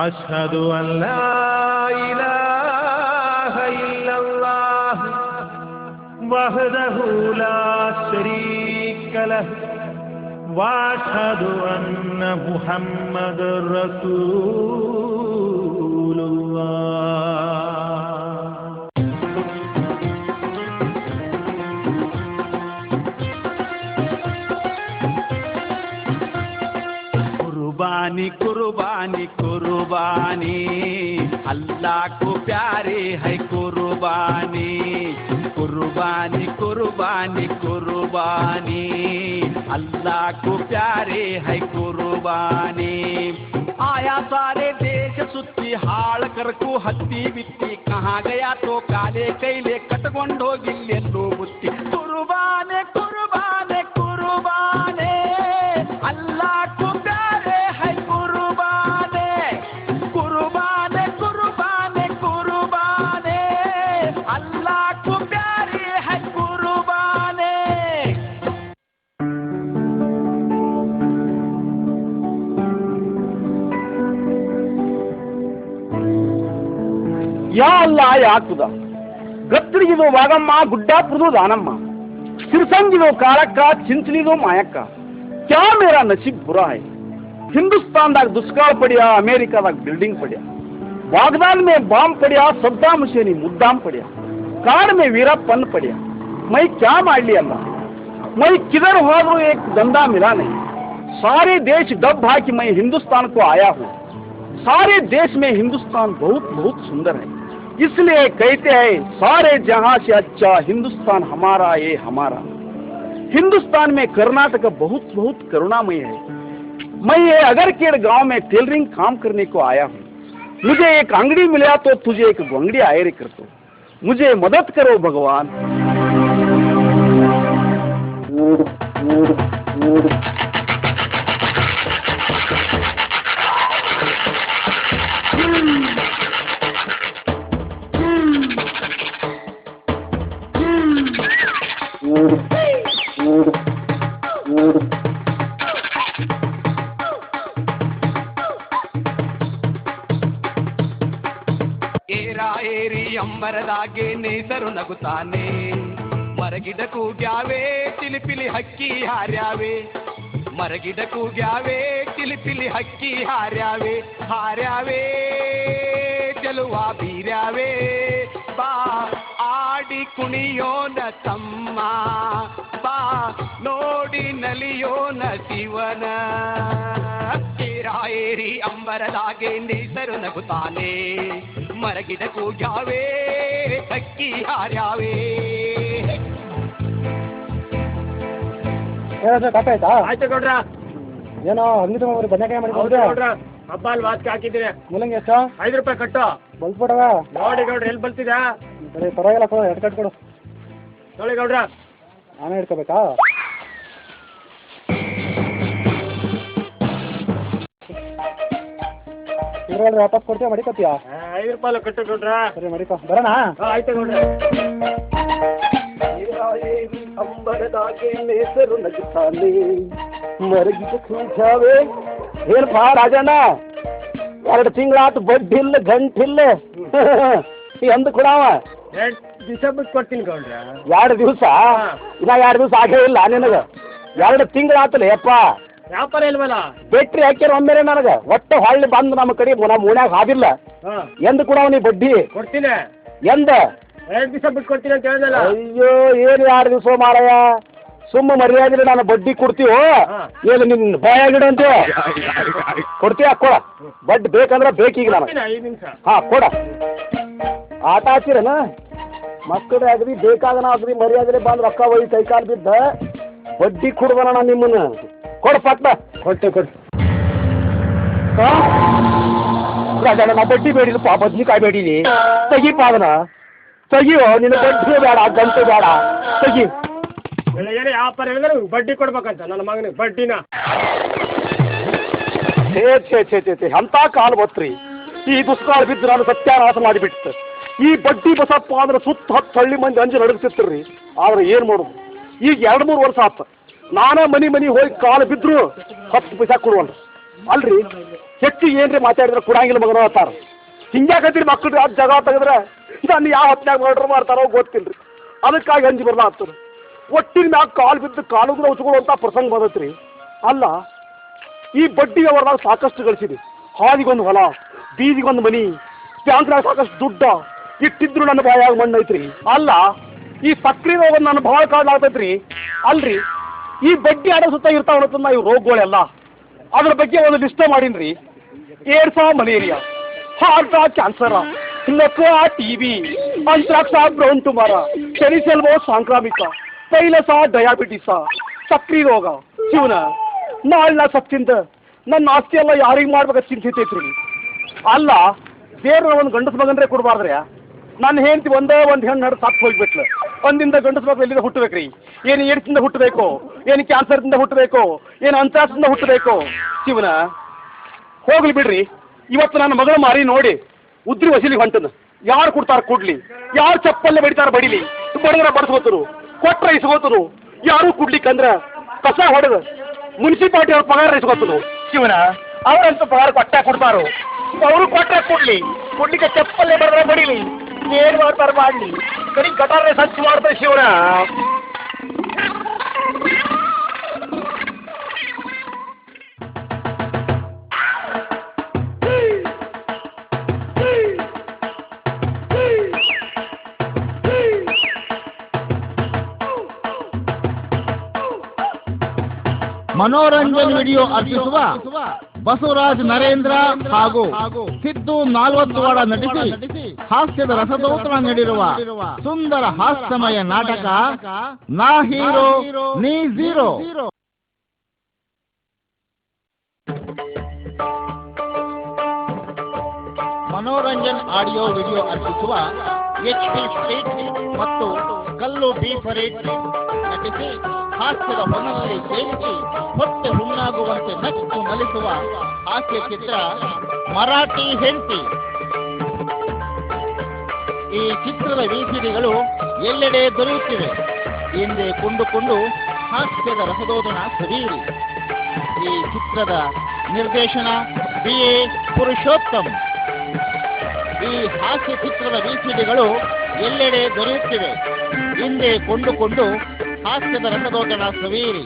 ಅಶ್ಹದು ಅಲ್ಲಾ ಇಲಾಹ ಇಲ್ಲಲ್ಲಾಹ್ ವಹ್ದಹು ಲಾ ಶರೀಕ ಲಹ್ ವಅಶ್ಹದು ಅನ್ನ ಮುಹಮ್ಮದರ್ ರಸೂಲುಲ್ಲಾಹ್. कुर्बानी कुर्बानी कुर्बानी अल्लाह को प्यारे है कुर्बानी कुर्बानी कुर्बानी कुर्बानी अल्लाह को प्यारे है कुर्बानी. आया सारे देश सुत्ती हाळ करकू हत्ती बित्ती कहाँ गया तो काले कैले कटಕೊಂಡು ಹೋಗಿಲ್ಲೆಲ್ಲೋ ಬುತ್ತಿ. कुर्बाने कुर्बाने कुर्बाने अल्लाह को प्यारे है कुर्बाने कुर्बाने कुर्बाने कुर्बाने अल्लाह को प्यारे है कुर्बाने. ಯಾ ಅಲ್ಲ ಯಾ ಖುದಾ, ಗತ್ತರಿಗಿದು ವಾಗಮ್ಮ, ಗುಡ್ಡಾಪುರದು ದಾನಮ್ಮ, ಸಿರಸಂಗಿದು ಕಾಳಕ್ಕ, ಚಿಂಚಲಿದು ಮಾಯಕ್ಕ. क्या मेरा नसीब बुरा है. हिंदुस्तानदाग दुष्काळ पड्या, अमेरिकादाग बिल्डिंग पड्या, बागदान में बॉम्ब पड्या, सद्दाम हुसैनी मुद्दाम पड्या, काड़ में वीरप्पन पड्या. मैं क्या माडली अल्लाह, मैं किधर होद्रू एक धंधा मिला नहीं. सारे देश डब हाकि मैं हिंदुस्तान को आया हूँ. सारे देश में हिंदुस्तान बहुत बहुत सुंदर है. इसलिए कहते हैं सारे जहां से अच्छा हिंदुस्तान हमारा, ये हमारा. हिंदुस्तान में कर्नाटक बहुत बहुत करुणामय है. मैं ये अगरखेड़ गांव में टेलरिंग काम करने को आया हूँ. मुझे एक अंगड़ी मिला तो तुझे एक अंगड़ी आयरे कर दो. मुझे मदद करो भगवान. ಏರಿ ಅಂಬರದಾಗೆ ನೇಸರು ನಗುತ್ತಾನೆ, ಮರಗಿಡ ಕೂಗ್ಯಾವೆ ಚಿಲಿಪಿಲಿ ಹಕ್ಕಿ ಹಾರ್ಯಾವೆ, ಮರಗಿಡ ಕೂಗ್ಯಾವೆ ಚಿಲಿಪಿಲಿ ಹಕ್ಕಿ ಹಾರ್ಯಾವೆ, ಹಾರ್ಯಾವೆ ಚೆಲುವ ಬೀರ್ಯಾವೆ. ಬಾ ಆಡಿ ಕುಣಿಯೋನ ತಮ್ಮ, ಬಾ ನೋಡಿ ನಲಿಯೋನ ಶಿವನ. ಏರಿ ಅಂಬರದಾಗೆ ನೇಸರು ನಗುತ್ತಾನೆ, ಮರಗಿಡ ಕೂಗ್ಯಾವೆ ಹಕ್ಕಿ ಹಾರ್ಯಾವೆ. ಕಾಪಿ ಆಯ್ತಾ? ಆಯ್ತು ಗೌಡ್ರ. ಏನೋ ಅಂಗಡಿ ತಗೊಂಡ್ರಿ ಬದನೆಕಾಯಿ ಮಾಡಿ ಗೌಡ್ರ, ಹಬ್ಬ ಅಲ್ಲಿ ವಾಸ್ಗೆ ಹಾಕಿದ್ದೀರಿ. ಮೂಲಂಗಿ ಎಷ್ಟು? 5 ರೂಪಾಯಿ ಕಟ್ಟು. ಬಲ್ಸ್ಬಿಡವ ನೋಡಿ ಗೌಡ್ರ, ಎಲ್ಲಿ ಬಲ್ತಿದ್ಯಾ? ಪರವಾಗಿಲ್ಲ ಕೊಡು, 2 ಕಟ್ ಕೊಡು. ನೋಡಿ ಗೌಡ್ರ, ನಾನೇ ಇಟ್ಕೋಬೇಕಾ? ಇದ್ರಲ್ಲಿ ವಾಪಸ್ ಕೊಡ್ತೀಯ, ಮಡಿಕೋತೀಯ? 5 ರೂಪಾಯಿ ಕಟ್ಟು ಗೌಡ್ರ. ಸರಿ ಮಡಿಕೋ, ಬರೋಣ? ಆಯ್ತು ಗೌಡ್ರ. ಅಂಬರದಾಗೆ ನೇಸರು ನಗುತ್ತಾನೆ, ಮರಗಿದ ಕೂಗ್ಯಾವೆ. ಏನಪ್ಪ ರಾಜಣ್ಣ, 2 ತಿಂಗಳಾತು ಬಡ್ಡಿಲ್ಲ ಗಂಟಿಲ್ಲ ಎಂದು ಕೊಡವ. 2 ದಿವಸ ಬಿಟ್ಟು ಕೊಡ್ತೀನಿ ಗೌಡ್ರ. 2 ದಿವಸ? ಇನ್ನ 2 ದಿವಸ ಆಗೇ ಇಲ್ಲ ನಿನಗೆ. 2 ತಿಂಗಳಾತಲ್ಲ ಯಪ್ಪ. ವ್ಯಾಪಾರ ಇಲ್ವಲ್ಲ? ಬೆಟ್ರಿ ಹಾಕ್ಯಾರ ಒಮ್ಮೆರೆ ನನಗೆ. ಒಟ್ಟು ಹೊಳ್ಳಿ ಬಂದು ನಮ್ಮ ಕಡೆ ನಮ್ಮ ಓಣ್ಯಾಗ ಹಾದಿಲ್ಲ. ಎಂದು ಕೊಡವ ನೀ ಬಡ್ಡಿ? ಕೊಡ್ತೀನಿ. ಎಂದ? 2 ದಿವಸ ಬಿಟ್ಟು ಕೊಡ್ತೀನಿ ಅಂತ ಹೇಳಿದಲ್ಲ. ಅಯ್ಯೋ, ಏನು 2 ದಿವಸ ಮಾರಯ್ಯ, ಸುಮ್ಮ ಮರ್ಯಾದಿಲ್ಲ ನಾನು ಬಡ್ಡಿ ಕೊಡ್ತೀವೋ ಏನು ನಿನ್ನ ಬಾಯಾಗಿಡ ಅಂತ ಕೊಡ್ತೀಯ? ಕೊಡ ಬಡ್ಡಿ ಬೇಕಂದ್ರೆ ಬೇಕೀಗ ನನಗೆ. 5 ನಿಮಿಷ. ಹಾಂ ಕೊಡ. ಆಟ ಹಚ್ಚಿರನ ಮಕ್ಕಳೇ ಆಗ್ರಿ, ಬೇಕಾದನ ಆಗ್ರಿ, ಮರ್ಯಾದೆ ಬಂದು ರೊಕ್ಕ ಒಯ್ದು ಕೈ ಕಾಲು ಬಿದ್ದ ಬಡ್ಡಿ ಕೊಡ್ದನ ನಿಮ್ಮನ್ನ. ಕೊಡು ಪಟ್ಟ. ಕೊಟ್ಟೆ ಕೊಟ್ಟು. ರಾಜಣ್ಣ, ನಾ ಬಡ್ಡಿ ಬೇಡಿದಪ್ಪ, ಬದ್ನಿಕಾಯಿ ಬೇಡೀನಿ. ತೆಗಿಪ್ಪ ಅದನ್ನ, ತೆಗಿಯೋ. ನಿನ್ನ ಬಡ್ಡಿ ಬೇಡ, ಗಂಟೆ ಬೇಡ, ತೆಗಿ. ಏನೇ ವ್ಯಾಪಾರ ಹೇಳಿದ್ರೆ ಬಡ್ಡಿ ಕೊಡ್ಬೇಕಂತ ನನ್ನ ಮಗನಿಗೆ ಬಡ್ಡಿನ. ಛೇ ಅಂತ ಕಾಲು ಬತ್ರಿ. ಈ ದುಷ್ಕಾಲ ಬಿದ್ದು ನಾನು ಸತ್ಯಾನಾಶ ಮಾಡಿಬಿಟ್ಟು ಈ ಬಡ್ಡಿ ಬಸಪ್ಪ ಅಂದ್ರೆ ಸುತ್ತ 10 ಹಳ್ಳಿ ಮಂದಿ ಅಂಜು ನಡಗ್ತಿರ್ತೀರಿ. ಆದ್ರೆ ಏನು ಮಾಡೋದು, ಈಗ 2-3 ವರ್ಷ ಆತ ನಾನೇ ಮನಿ ಹೋಗಿ ಕಾಲು ಬಿದ್ರು 10 ಪೈಸಾ ಕೊಡುವಲ್ಲ. ಅಲ್ರಿ ಹೆಚ್ಚು ಏನ್ರಿ ಮಾತಾಡಿದ್ರೆ ಕೊಡಂಗಿಲ್ಲ ಮಗನ ಅಂತಾರ. ಹಿಂಗ್ಯಾಕತ್ತೀರಿ ಮಕ್ಕಳು ಅದು ಜಗ ತೆಗೆದ್ರೆ ನಾನು ಯಾವ ಹೊತ್ನಾಗ ಮರ್ಡರ್ ಮಾಡ್ತಾರೋ ಗೊತ್ತಿಲ್ರಿ. ಅದಕ್ಕಾಗಿ ಅಂಜಿ ಬರ್ಲಾ ಆಗ್ತದ. ಒಟ್ಟಿನ ಮ್ಯಾಗ ಕಾಲು ಬಿದ್ದು ಕಾಲುಗಳ ಉಚ್ಕೊಳ್ಳುವಂಥ ಪ್ರಸಂಗ ಬಂದತ್ರಿ. ಅಲ್ಲ ಈ ಬಡ್ಡಿ ವ್ಯವಹಾರದಾಗ ಸಾಕಷ್ಟು ಗಳಿಸಿದೆ. ಹಾದಿಗೊಂದು ಹೊಲ, ಬೀದಿಗೊಂದು ಮನಿ, ಬ್ಯಾಂಕ್ನಾಗ ಸಾಕಷ್ಟು ದುಡ್ಡ ಇಟ್ಟಿದ್ರು ನನ್ನ ಬಾಯಾಗ ಮಣ್ಣು ಐತ್ರಿ. ಅಲ್ಲ ಈ ಸಕ್ರೆ ರೋಗ ನನ್ನ ಭಾಳ ಕಾಡ್ಲಾಗ್ತೈತ್ರಿ. ಅಲ್ರಿ ಈ ಬಡ್ಡಿ ಆಡೋ ಸುತ್ತ ಇರ್ತಾವತ್ತನ್ನ ಇವು ರೋಗಗಳೆಲ್ಲ ಅದ್ರ ಬಗ್ಗೆ ಒಂದು ಲಿಸ್ಟ್ ಮಾಡೀನ್ರಿ. ಏಡ್ಸ, ಮಲೇರಿಯಾ, ಹಾರ್ಟ, ಕ್ಯಾನ್ಸರ, ಲಕ, TB, ಅಂತ್ರಾಕ್ಷ, ಬ್ರೌನ್ ಟ್ಯೂಮರ, ಸೆರಿಸೆಲ್ವೋ ಸಾಂಕ್ರಾಮಿಕ, ತೈಲಸ, ಡಯಾಬಿಟಿಸ, ಸಕ್ರಿ ರೋಗ. ಶಿವನ ನಾಳೆ ನಾ ಸತ್ತಿಂದ ನನ್ನ ಆಸ್ತಿ ಎಲ್ಲ ಯಾರಿಗೆ ಮಾಡ್ಬೇಕಂತ ಚಿಂತಿತೈತ್ರಿ. ಅಲ್ಲ ಬೇರೆ ಒಂದು ಗಂಡಸ ಮಗನ್ರೆ ಕೊಡಬಾರ್ದ್ರೆ ನನ್ನ ಹೆಂಡತಿ ಒಂದೇ ಒಂದು ಹೆಣ್ಣು ನಡು ಸತ್ತು ಹೋಗ್ಬಿಟ್ಲು. ಒಂದಿಂದ ಗಂಡಸ ಮಗು ಎಲ್ಲಿಂದ ಹುಟ್ಟಬೇಕ್ರಿ? ಏನು ಏಡ್ಸಿಂದ ಹುಟ್ಟಬೇಕು, ಏನು ಕ್ಯಾನ್ಸರ್ದಿಂದ ಹುಟ್ಟಬೇಕು, ಏನು ಅಂತ್ರಾಕ್ಷದಿಂದ ಹುಟ್ಟಬೇಕು? ಶಿವನ ಹೋಗ್ಲಿ ಬಿಡ್ರಿ. ಇವತ್ತು ನನ್ನ ಮಗಳ ಮಾರಿ ನೋಡಿ ಉದ್ರಿ ವಸೀಲಿಗೆ ಹೊಂಟನ. ಯಾರು ಕೊಡ್ತಾರ ಕೊಡ್ಲಿ, ಯಾರು ಚಪ್ಪಲ್ಲೇ ಬಡಿತಾರ ಬಡಿಲಿ, ಬಡದ್ರ ಬಡಿಸ್ಕೋತರು, ಕೊಟ್ರ ಇಸ್ಕೋತರು. ಯಾರು ಕೊಡ್ಲಿಕ್ಕಂದ್ರ ಕಸ ಹೊಡೆದು ಮುನ್ಸಿಪಾಲ್ಟಿ ಅವ್ರ ಪಗಾರ ಇಸ್ಕೋತರು. ಶಿವನ ಅವರಂತೂ ಪಗಾರ ಕೊಟ್ಟ ಕೊಡ್ತಾರೋ, ಅವರು ಕೊಟ್ಟ ಕೊಡ್ಲಿ, ಕೊಡ್ಲಿಕ್ಕೆ ಚಪ್ಪಲ್ಲೇ ಬಡದ್ರ ಬಡಿಲಿ, ಏನ್ ಮಾಡ್ತಾರ ಮಾಡ್ಲಿ, ಕಡಿ ಗಟಾರೆ ಸ್ವಚ್ಛ ಮಾಡ್ತಾರೆ. ಶಿವನ ಮನೋರಂಜನ್ ವಿಡಿಯೋ ಅರ್ಪಿಸುವ ಬಸವರಾಜ್ ನರೇಂದ್ರ ಹಾಗೂ ಸಿದ್ದು 40 ವಾರ ನಟಿಸಿ ಹಾಸ್ಯದ ರಸದೌತಣ ನೀಡಿರುವ ಸುಂದರ ಹಾಸ್ಯಮಯ ನಾಟಕ ನಾ ಹೀರೋ ನೀ ಝೀರೋ. ಮನೋರಂಜನ್ ಆಡಿಯೋ ವಿಡಿಯೋ ಅರ್ಪಿಸುವ HP ಸ್ಟ್ರೀಟ್ ಮತ್ತು ಕಲ್ಲು ಬಿ ಫರೀದ್ ನಟಿಸಿ ಹಾಸ್ಯದ ಹೊನಲ್ಲಿ ಸೇರಿಸಿ ಹೊಟ್ಟೆ ಹುಣ್ಣಾಗುವಂತೆ ನಕ್ಕು ನಲಿಸುವ ಹಾಸ್ಯ ಚಿತ್ರ ಮರಾಠಿ ಹೆಂಡತಿ. ಈ ಚಿತ್ರದ VCDಗಳು ಎಲ್ಲೆಡೆ ದೊರೆಯುತ್ತಿವೆ. ಹಿಂದೆ ಕೊಂಡುಕೊಂಡು ಹಾಸ್ಯದ ರಸದೋದನ ಸವಿಯಿರಿ. ಈ ಚಿತ್ರದ ನಿರ್ದೇಶನ BA ಪುರುಷೋತ್ತಮ್. ಈ ಹಾಸ್ಯ ಚಿತ್ರದ VCDಗಳು ಎಲ್ಲೆಡೆ ದೊರೆಯುತ್ತಿವೆ. ಹಿಂದೆ ಕೊಂಡುಕೊಂಡು ಹಾಸ್ಯದ ರಸದೋಟನ ಸವಿಯಿರಿ.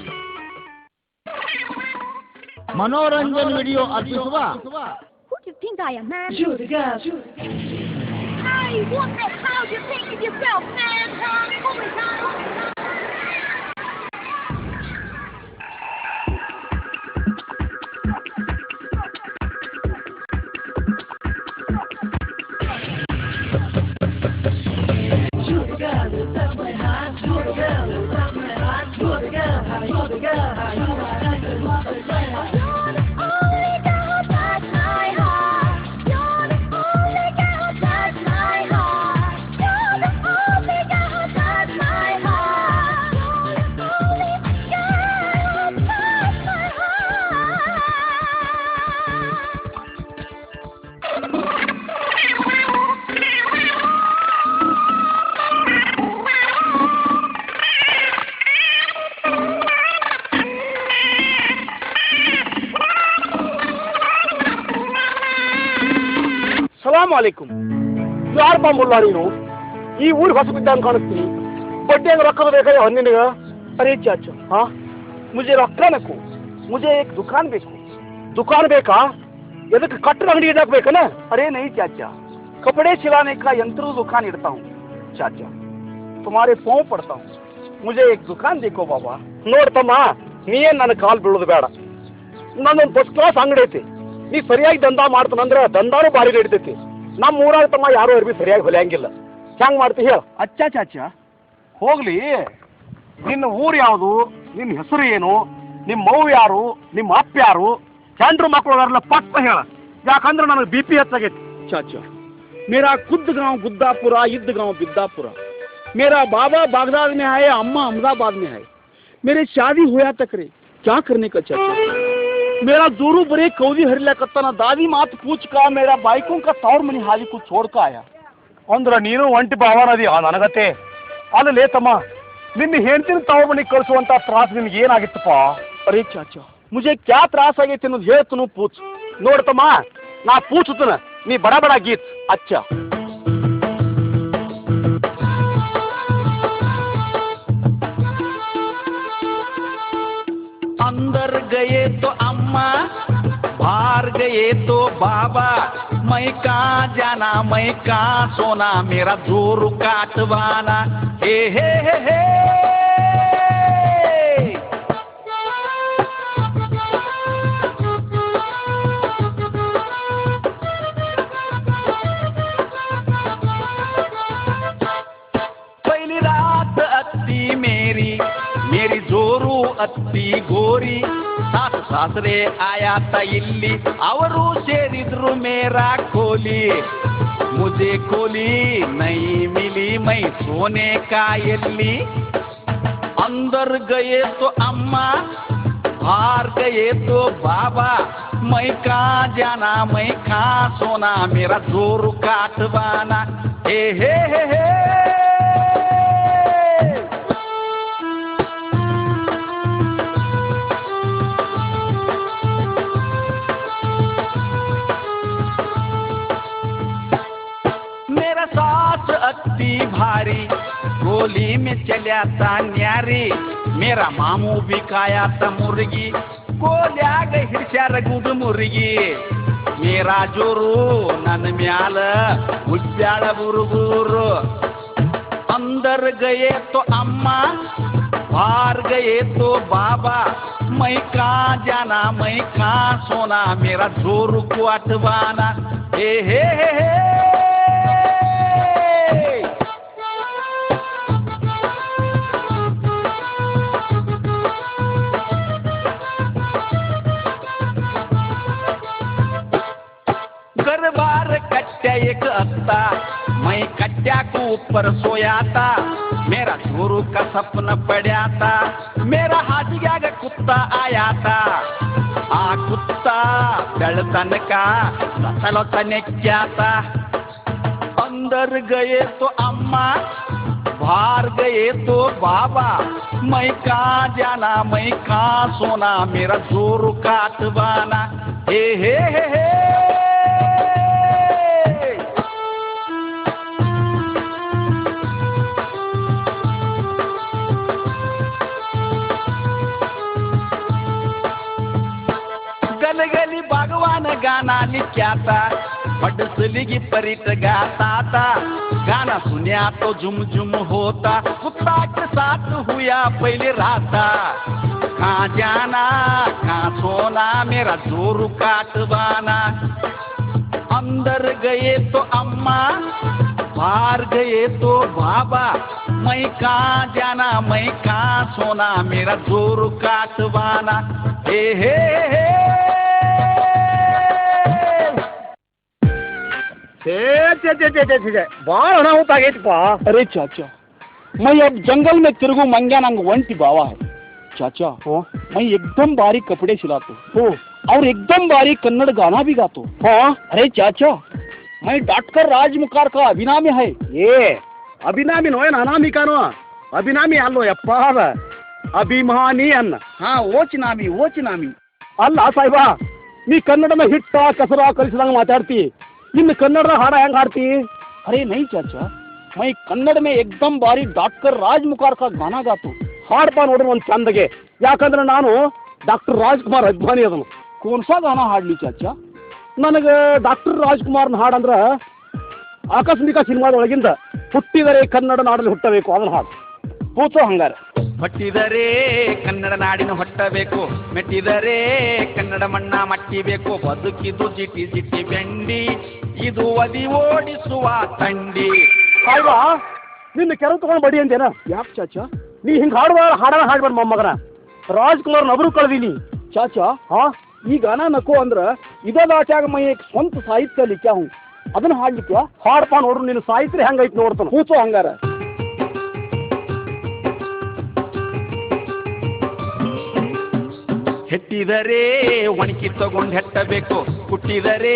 ಮನೋರಂಜನ್ ವಿಡಿಯೋ ಅರ್ಪಿಸುವ Who do you think I am, man? You're the guy. Hey, what the hell do you think of yourself, man? Come on, ಅಲೈಕುಂ. ಯಾರು ಬಾಂಬುಲ್ಲ ನೀನು? ಈ ಊರಿಗೆ ಹೊಸ ಬಿದ್ದಂಗೆ ಕಾಣಿಸ್ತೀನಿ. ಬಡ್ಡಿಯಾಗ ರೊಕ್ಕ ಬೇಕಾ ನಿನಗ? ಅರೇ ಚಾಚು, ಹಾ ಮುಜೆ ರೊಕ್ಕ ನಕ್ಕು, ಮುಜೆ ಏಕ್ ದುಕಾನ್ ಬೇಕು. ದುಕಾನ್ ಬೇಕಾ? ಎದಕ್ಕೆ ಕಟ್ಟಡ ಅಂಗಡಿ ಇಡಕ್ ಬೇಕನ? अरे नहीं चाचा, कपड़े सिलाने का यंत्र दुकान इड़ता हूँ चाचा, तुम्हारे पाँव पड़ता हूँ, मुझे एक दुकान देखो बाबा. ನೋಡ್ತಮ್ಮ, ನೀನ್ ನನ್ನ ಕಾಲ್ ಬೀಳೋದು ಬೇಡ. ನನ್ನೊಂದು ಫಸ್ಟ್ ಕ್ಲಾಸ್ ಅಂಗಡಿ ಐತಿ. ನೀ ಸರಿಯಾಗಿ ದಂಧ ಮಾಡ್ತಾನಂದ್ರೆ ದಂಧಾನು ಭಾರಿ ನಡಿತೈತಿ. ನಮ್ಮ ಊರಾಗ ತಮ್ಮ ಯಾರು ಅರ್ಬಿ ಸರಿಯಾಗಿ ಹೊಲಿಯಂಗಿಲ್ಲ. ಹೆಂಗ್ ಮಾಡ್ತಿ ಹೇಳ? ಅಚ್ಚ ಚಾಚಾ ಹೋಗ್ಲಿ. ನಿನ್ನ ಊರು ಯಾವುದು, ನಿನ್ನ ಹೆಸರು ಏನು, ನಿಮ್ಮ ಮೌ ಯಾರು, ನಿಮ್ಮ ಅಪ್ಪ ಯಾರು, ಚಂಡ್ರು ಮಕ್ಕಳು ಪಟ್ಟ ಹೇಳ. ಯಾಕಂದ್ರೆ ನನಗೆ BP ಹೆಚ್ಚಾಗೈತಿ. चाचा, मेरा खुद गांव गुद्दापुरा, इद्द गांव बिद्दापुरा. मेरा बाबा बागदाद में है, अम्मा अहमदाबाद में है. मेरे शादी होया तक रे क्या करने का चाचा? मेरा दूरू बरे कौदी हरिला कत्तना दादी मात पूछ का मेरा बाइकों का तौर मनी हाली को छोड़ का आया. अंद्र ನೀನು ಒಂಟಿ ಭಾವನದಿ ನನಗತ್ತೆ. ಅಲ್ಲೇ ತಮ್ಮ, ನಿನ್ನ ಹೆಂಡತಿನ ತವ್ರ ಮನೆಗೆ ಕಳಿಸುವಂತ ತ್ರಾಸ ನಿನಗೆ ಏನಾಗಿತ್ತಪ್ಪ? ಅರೇ ಚಾಚಾ, ಮುಜೆ ಕ್ಯಾ ತ್ರಾಸ ಆಗೈತಿ ಅನ್ನೋದು ಹೇಳ್ತನು ಪೂಚ್ ನೋಡ್ತಮ್ಮ ನಾ ಪೂಚ್ತನ ನೀ ಬಡ ಬಡ ಗೀತ್ ಅಚ್ಚ अंदर गए तो अम्मा बाहर गए तो बाबा मैं कहाँ जाना मैं कहाँ सोना मेरा जोर काटवाना हे पहली रात अत्ती मेरी जोरू अत्ती गोरी सासु सासरे आयाತ ಇಲ್ಲಿ ಅವರು ಸೇರಿದ್ರು ಮೇರಾ ಕೋಲಿ ಮುझे ಕೋಲಿ ನೈ ಮಿಲಿ ಮೈ ಸೋನೆ ಕಾಯಲ್ಲಿ अंदर गए तो अम्मा बाहर गए तो बाबा मैं कहाँ जाना मैं कहाँ सोना मेरा जोर काटवाना हे अत्ती भारी गोली में चलिया था न्यारी मेरा मामू भी खाया था मुर्गी गोल्याग हिर्शार गुड मुर्गी मेरा जोरू नन म्याल उज्जाಳ बुरुगुरु अंदर गए तो अम्मा बाहर गए तो बाबा मैं कहाँ जाना मैं कहाँ सोना मेरा जोरू को अटवाना हे बार कट्टा एक अत्ता मैं कट्टा को ऊपर सोया था मेरा जोरू का सपना पड़ा था मेरा हाजिया का कुत्ता आया था आ कुत्ता बेळतन का ससलोतने क्या था अंदर गए तो अम्मा बाहर गए तो बाबा मैं कहाँ जाना मैं कहाँ सोना मेरा जोरू काटवाना हे गली भगवान गाना लिखा था पडसली की परिट गाता था गाना सुनिया तो झुम झुम होता कुत्ता के साथ हुआ पहले राता कहाँ जाना कहाँ सोना मेरा जोर काटवाना अंदर गए तो अम्मा बाहर गए तो बाबा मैं कहाँ जाना मैं कहाँ सोना मेरा जोर काटवाना हे बाल अनाहुत आगैतपा अरे चाचा मैं अब जंगल में तिरगू मंग्या नंग वंटी बावा है चाचा मैं एकदम बारीक कपड़े सिलाता हूँ और एकदम बारीक कन्नड़ गाना भी गाता हूँ हाँ अरे चाचा मैं डॉक्टर राजमुखार का अभिनामी है ये अभिनामी नो अनामी का नो अभिनामी अल्लो यप्पा अभिमानी अन्न हाँ ओचिनामी अल्ल साहिबा नी कन्नड़ में हिट्ट कसरा कलिसिದಂಗ ಮಾತಾಡ್ತಿ इन कन्नड़ हाड़ ಹೆಂಗ್ हाड़ती अरे नहीं चाचा मैं कन्नड़ में एकदम बारी डॉक्टर राजमुखार का गाना गाता हाड़पा नोड्री ಒಂದು ಚಂದಗೆ ಯಾಕಂದ್ರೆ ನಾನು ಡಾಕ್ಟರ್ ರಾಜ್ಕುಮಾರ್ ಅಭಿಮಾನಿ ಅದನು कौन सा गाना हाडली चाचा ನನಗೆ ಡಾಕ್ಟರ್ ರಾಜ್ಕುಮಾರ್ನ ಹಾಡಂದ್ರೆ ಆಕಸ್ಮಿಕ ಸಿನಿಮಾದೊಳಗಿಂದ ಹುಟ್ಟಿದರೆ ಕನ್ನಡ ನಾಡಲ್ಲಿ ಹುಟ್ಟಬೇಕು ಅದನ್ನ ಹಾಡು ಕೂತೋ ಹಂಗಾರೆ ಹೊಟ್ಟಿದರೆ ಕನ್ನಡ ನಾಡಿನ ಹೊಟ್ಟಬೇಕು ಮೆಟ್ಟಿದರೆ ಕನ್ನಡ ಮಣ್ಣ ಮಟ್ಟಿಬೇಕು ಬದುಕಿದು ಜಿಟಿ ಜಿಟಿ ಬೆಂಡಿ ಇದು ಒದಿ ಓಡಿಸುವ ತಂಡಿ ಅಲ್ವಾ ನಿನ್ನ ಕೆರೆ ತಗೊಂಡು ಬಡಿ ಅಂತೇನ ಯಾಕೆ ಚಾಚಾ ನೀ ಹಿಂಗೆ ಹಾಡೋಣ ಹಾಡ್ಬೇಡ ಮೊಮ್ಮಗನ ರಾಜ್ಕುಮಾರ್ನ ಒಬ್ರು ಕಳ್ದೀನಿ ಚಾಚಾ ಹಾ ಈ ಗಾನ ನಕೋ ಅಂದ್ರೆ ಇದದಾಚಾಗ ಮೈ ಸ್ವಂತ ಸಾಹಿತ್ಯ ಲಿಖ್ಯಾ ಹೂँ ಅದನ್ನ ಹಾಡ್ಲಿಕ್ಕೆ ಹಾಡ್ಪ ನೋಡ್ರು ನಿನ್ನ ಸಾಹಿತ್ಯ ಹೆಂಗೈತಿ ನೋಡ್ತಾನ ಕೂತೋ ಹಂಗಾರ ಹೆಟ್ಟಿದರೆ ಒಣಕಿ ತಗೊಂಡು ಹೆಟ್ಟಬೇಕು ಕುಟ್ಟಿದರೆ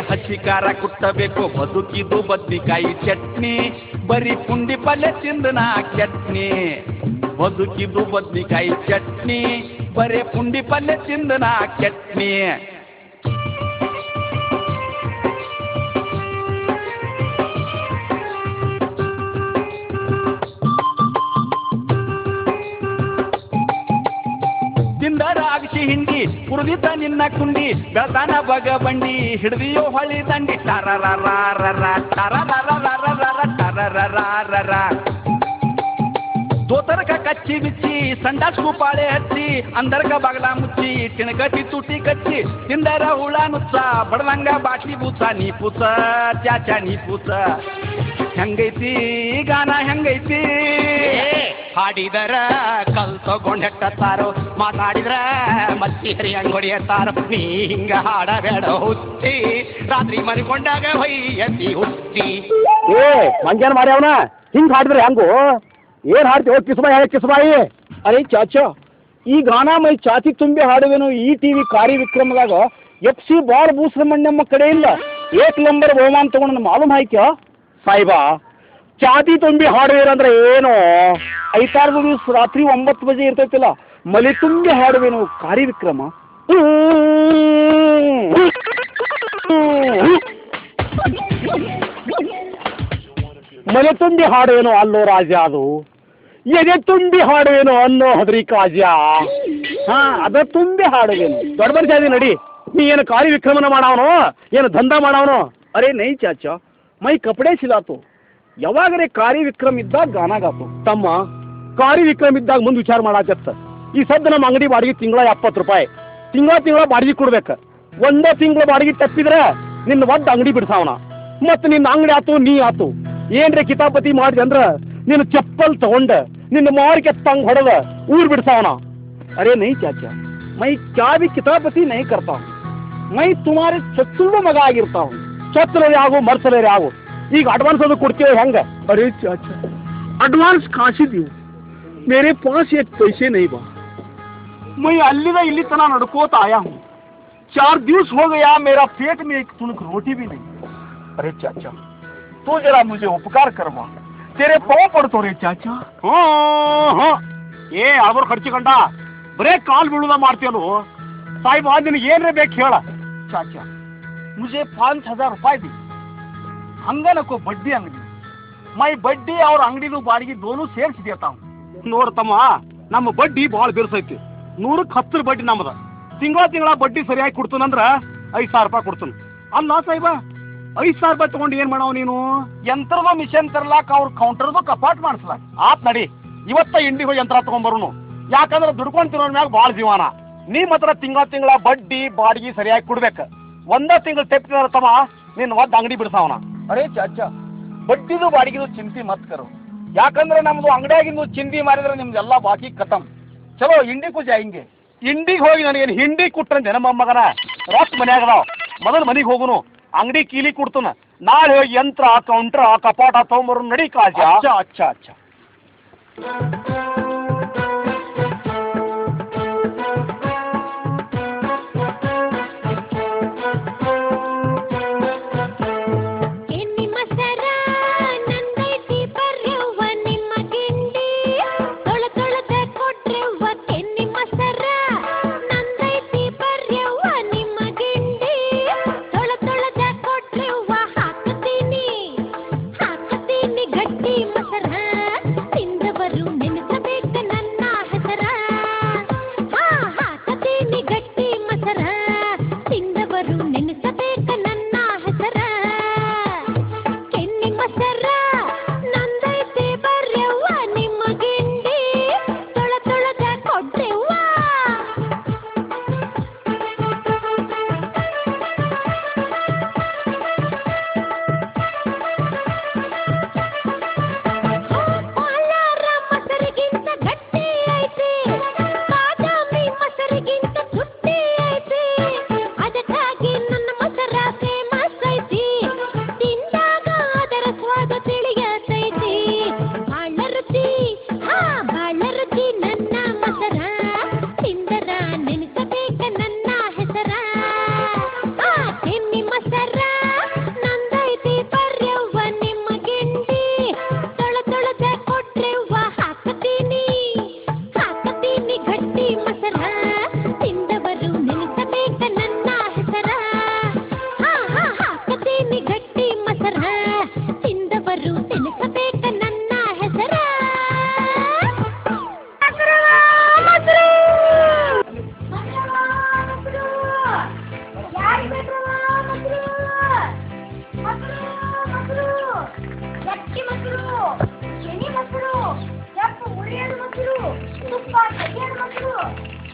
ಹಸಿ ಖಾರ ಕುಟ್ಟಬೇಕು ಬದುಕಿದು ಬದ್ನಿಕಾಯಿ ಚಟ್ನಿ ಬರೀ ಪುಂಡಿ ಪಲ್ಯ ತಿಂದನ ಚಟ್ನಿ ಬದುಕಿದು ಬದ್ನಿಕಾಯಿ ಚಟ್ನಿ ಬರೇ ಪುಂಡಿ ಪಲ್ಯ ತಿಂದು ನಾ ಕೆಟ್ನಿ. ತಿಂದರಾಗಿಸಿ ಹಿಂಡಿ ಕುಡಿದಿದ್ದ ನಿನ್ನ ಕುಂಡಿ ಬೆಳತಾನ ಬಗ ಬಂಡಿ ಹಿಡ್ದಿಯೋ ಹೊಳಿ ದಂಡಿ ಟರರರಾರರ ಟರರರರರರ ಟರರರಾರರ ದೋತರಕ ಕಚ್ಚಿ ಬಿಚ್ಚಿ ಸಂಡಾಸ್ಕು ಪಾಳೆ ಹಚ್ಚಿ ಅಂದರ್ಕ ಬಾಗಲ ಮುಚ್ಚಿ ತಿಣಗಟ್ಟಿ ತುಟಿ ಕಚ್ಚಿ ತಿಂದರ ಹುಳ ನುಚ್ಚ ಬಡದಂಗ ಬಾಟ್ಲಿ ಬೂಚ ನೀ ಪೂಚ ಚಾಚಾ ನೀ ಪೂಚ. ಹೆಂಗೈತಿ ಗಾನ ಹೆಂಗೈತಿ ಹಾಡಿದರ ಕಲ್ ತಗೊಂಡ್ ಹೆಟ್ಟತ್ತಾರೋ ಮಾತಾಡಿದ್ರ ಮತ್ತಿ ಹರಿಯಂಗ್ ಹೊಡಿಯತ್ತಾರೋ. ನೀ ಹಿಂಗ ಹಾಡಬೇಡ ಹುಚ್ಚಿ ರಾತ್ರಿ ಮರಿಕೊಂಡಾಗ ಹೊಯ್ಯತಿ ಹುಚ್ಚಿ. ಏ ಮಂಗ್ಯಾನ ಮಾರಿ ಅವನ ಹಿಂಗ್ ಹಾಡಿದ್ರೆ ಹೆಂಗು ಏನ್ ಹಾಡ್ತೀವೋ ಕಿಸ್ಬಾಯಿ ಕಿಸ್ಬಾಯಿ. ಅರೆ ಚಾಚಾ ಈ ಗಾನ ಮೈ ಚಾತಿ ತುಂಬಿ ಹಾಡುವೆನು ಈ ಟಿವಿ ಕಾರ್ಯವಿಕ್ರಮದಾಗ FC ಬಾಳ ಭೂಸ್ರಮಣ್ಯಮ್ಮ ಕಡೆಯಿಂದ 1 ನಂಬರ್ ಬಹುಮಾನ ತಗೊಂಡು ಮಾಲೂಮ್ ಹಾಕ್ಯ ಸಾಯಿಬಾ. ಚಾತಿ ತುಂಬಿ ಹಾಡುವೇರಂದ್ರೆ ಏನು 5-6 ದಿವಸ ರಾತ್ರಿ 9 ಬಜೆ ಇರ್ತೈತಿಲ್ಲ ಮಲಿ ತುಂಬಿ ಹಾಡುವೇನು ಕಾರ್ಯವಿಕ್ರಮ. ಮಲೆ ತುಂಬಿ ಹಾಡುವೇನು ಅಲ್ಲೋ ರಾಜ ಅದು ಎದೆ ತುಂಬಿ ಹಾಡುವೇನು ಅನ್ನೋ ಹದ್ರಿ ಕಾಜ. ಹಾ ಅದ ತುಂಬಿ ಹಾಡುವೇನು ದೊಡ್ಡ ಮನುಷ್ಯ ನಡಿ. ನೀ ಏನು ಕಾರ್ಯವಿಕ್ರಮನ ಮಾಡವನು ಏನು ದಂಧ ಮಾಡವನು. ಅರೆ ನೈ ಚಾಚಾ ಮೈ ಕಪಡೆ ಸಿಲಾತು ಯಾವಾಗರೇ ಕಾರ್ಯವಿಕ್ರಮ ಇದ್ದಾಗ ಗಾನಾಗಾತು ತಮ್ಮ. ಕಾರ್ಯವಿಕ್ರಮ ಇದ್ದಾಗ ಮುಂದೆ ವಿಚಾರ ಮಾಡಾಕತ್ತ. ಈ ಸದ್ದ ನಮ್ಮ ಅಂಗಡಿ ಬಾಡಿಗೆ ತಿಂಗಳ 70 ರೂಪಾಯಿ ತಿಂಗಳ ಬಾಡಿಗೆ ಕೊಡ್ಬೇಕು. ಒಂದೇ ತಿಂಗಳ ಬಾಡಿಗೆ ತಪ್ಪಿದ್ರೆ ನಿನ್ನ ಒಡ್ಡ ಅಂಗಡಿ ಬಿಡ್ಸಾವನ. ಮತ್ತು ನಿನ್ನ ಅಂಗಡಿ ಆತು ನೀ ಆತು ಏನ್ರೆ ಕಿತಾಪತಿ ಮಾಡಿದೆ ಅಂದ್ರ ನಿನ್ನ ಚಪ್ಪಲ್ ತಗೊಂಡ ನಿನ್ನ ಮಾರಿಕೆ ತಂಗ್ ಹೊಡೆದ ಊರ್ ಬಿಡ್ಸಾವನ. ಅರೆ ನೈ ಚಾಚಾ ಮೈ ಕ್ಯಾ ಭಿ ಕಿತಾಪತಿ ನೈ ಕರ್ತಾವ. ಮೈ ತುಮಾರಿ ಚಚ್ಚುಳ್ಳು ಮಗ ಆಗಿರ್ತಾವ. ಚತ್ತಲರಿ ಆಗು ಮರ್ಸಲರಿ ಆಗು. ಈಗ ಅಡ್ವಾನ್ಸ್ ಅದು ಕೊಡ್ತೀವಿ ಹೆಂಗ. ಅರೆ ಚಾಚಾ ಅಡ್ವಾನ್ಸ್ ಕಾಸಿ ದೀವು ಮೇರೆ ಪಾಸ್ एक पैसे नहीं बा. मैं अल्लीदा इल्ली तना नड़कोत आया हूँ. 4 दिवस हो गया मेरा पेट में एक तुनक रोटी भी नहीं. अरे चाचा तो जरा मुझे उपकार करवा तेरे पाँव पड़तो रे चाचा. हाँ ಏ ಅವ್ರ ಖರ್ಚಿಕೊಂಡ ಬರೇ ಕಾಲ್ ಬೀಳುದ ಮಾಡ್ತೀಯನು ಸಾಹಿಬ್. ನಿನಗೆ ಏನ್ರೇ ಬೇಕು ಹೇಳ. ಚಾಚಾ ಮುझे 5000 ರೂಪಾಯಿ दी. ಹಂಗನಕೋ ಬಡ್ಡಿ ಅಂಗಡಿ ಮೈ ಬಡ್ಡಿ ಅವ್ರ ಅಂಗಡಿದು ಬಾಡಿಗೆ ದೋನು ಸೇರ್ಸಿ ದೇತಾವ್. ನೋಡ್ತಮ್ಮ ನಮ್ಮ ಬಡ್ಡಿ ಭಾಳ ಬಿರ್ಸೈತಿ. 100ಕ್ಕೆ 10 ಬಡ್ಡಿ ನಮ್ಮದ. ತಿಂಗಳ ಬಡ್ಡಿ ಸರಿಯಾಗಿ ಕೊಡ್ತಾನಂದ್ರ 5000 ರೂಪಾಯಿ ಕೊಡ್ತಾನ. ಅಲ್ಲ ಸಾಹಿಬ 5000 ರೂಪಾಯಿ ತಗೊಂಡು ಏನ್ ಮಾಡವ ನೀನು. ಯಂತ್ರದ ಮಿಷನ್ ತರ್ಲಾಕ ಅವ್ರ ಕೌಂಟರ್ದು ಕಪಾಟ್ ಮಾಡಿಸ್ಲಾಕ ಆತ್ ನಡಿ. ಇವತ್ತ ಇಂಡಿಗೋ ಯಂತ್ರ ತಗೊಂಡ್ಬರುನು. ಯಾಕಂದ್ರೆ ದುಡ್ಕೊಂಡ್ ತಿನ್ನೋರ್ ಮ್ಯಾಗ ಭಾಳ ಜೀವನ. ನೀ ಮಾತ್ರ ತಿಂಗಳ ಬಡ್ಡಿ ಬಾಡಿಗೆ ಸರಿಯಾಗಿ ಕೊಡ್ಬೇಕು. ಒಂದೇ ತಿಂಗಳು ತೆಪ್ಪಿದಾರ ತಮ್ಮ ನಿನ್ನ ಒದ್ದು ಅಂಗಡಿ ಬಿಡ್ಸಾವನ. ಅರೇ ಚಾಚಾ ಬಡ್ಡಿದು ಬಾಡಿಗೆದು ಚಿಂತೆ ಮತ್ ಕರು. ಯಾಕಂದ್ರೆ ನಮ್ದು ಅಂಗಡಿಯಾಗಿಂದು ಚಿಂದಿ ಮಾರಿದ್ರೆ ನಿಮ್ದೆಲ್ಲ ಬಾಕಿ ಖತಮ್. ಚಲೋ ಇಂಡಿಗೂ ಜಾಯಿಂಗೆ. ಇಂಡಿಗೆ ಹೋಗಿ ನನಗೇನು ಹಿಂಡಿ ಕೊಟ್ರಂತೆ ನಮ್ಮ ಮಗನ ರೊಕ್ಕ ಮನ್ಯಾಗದಾವ. ಮೊದಲು ಮನೆಗೆ ಹೋಗುನು ಅಂಗಡಿ ಕೀಲಿ ಕೊಡ್ತಾನ. ನಾಳೆ ಹೋಗಿ ಯಂತ್ರ ಕೌಂಟ್ರ ಕಪಾಟ ತಗೊಂಬರು ನಡಿ ಕಾಜ. ಅಚ್ಚಾ ಅಚ್ಚಾ ಅಚ್ಚಾ ಗಟ್ಟಿ ಮಸರ ತಿಂದವರು ನೆನೆಸಬೇಕು. ಮೊಸರು ಗಟ್ಟಿ ಮೊಸರು ಶನಿ ಮೊಸರು ಕೆಂಪು ಉಳಿಯದ ಮೊಸರು ತುಪ್ಪ ತೆಗೆಯದ ಮೊಸರು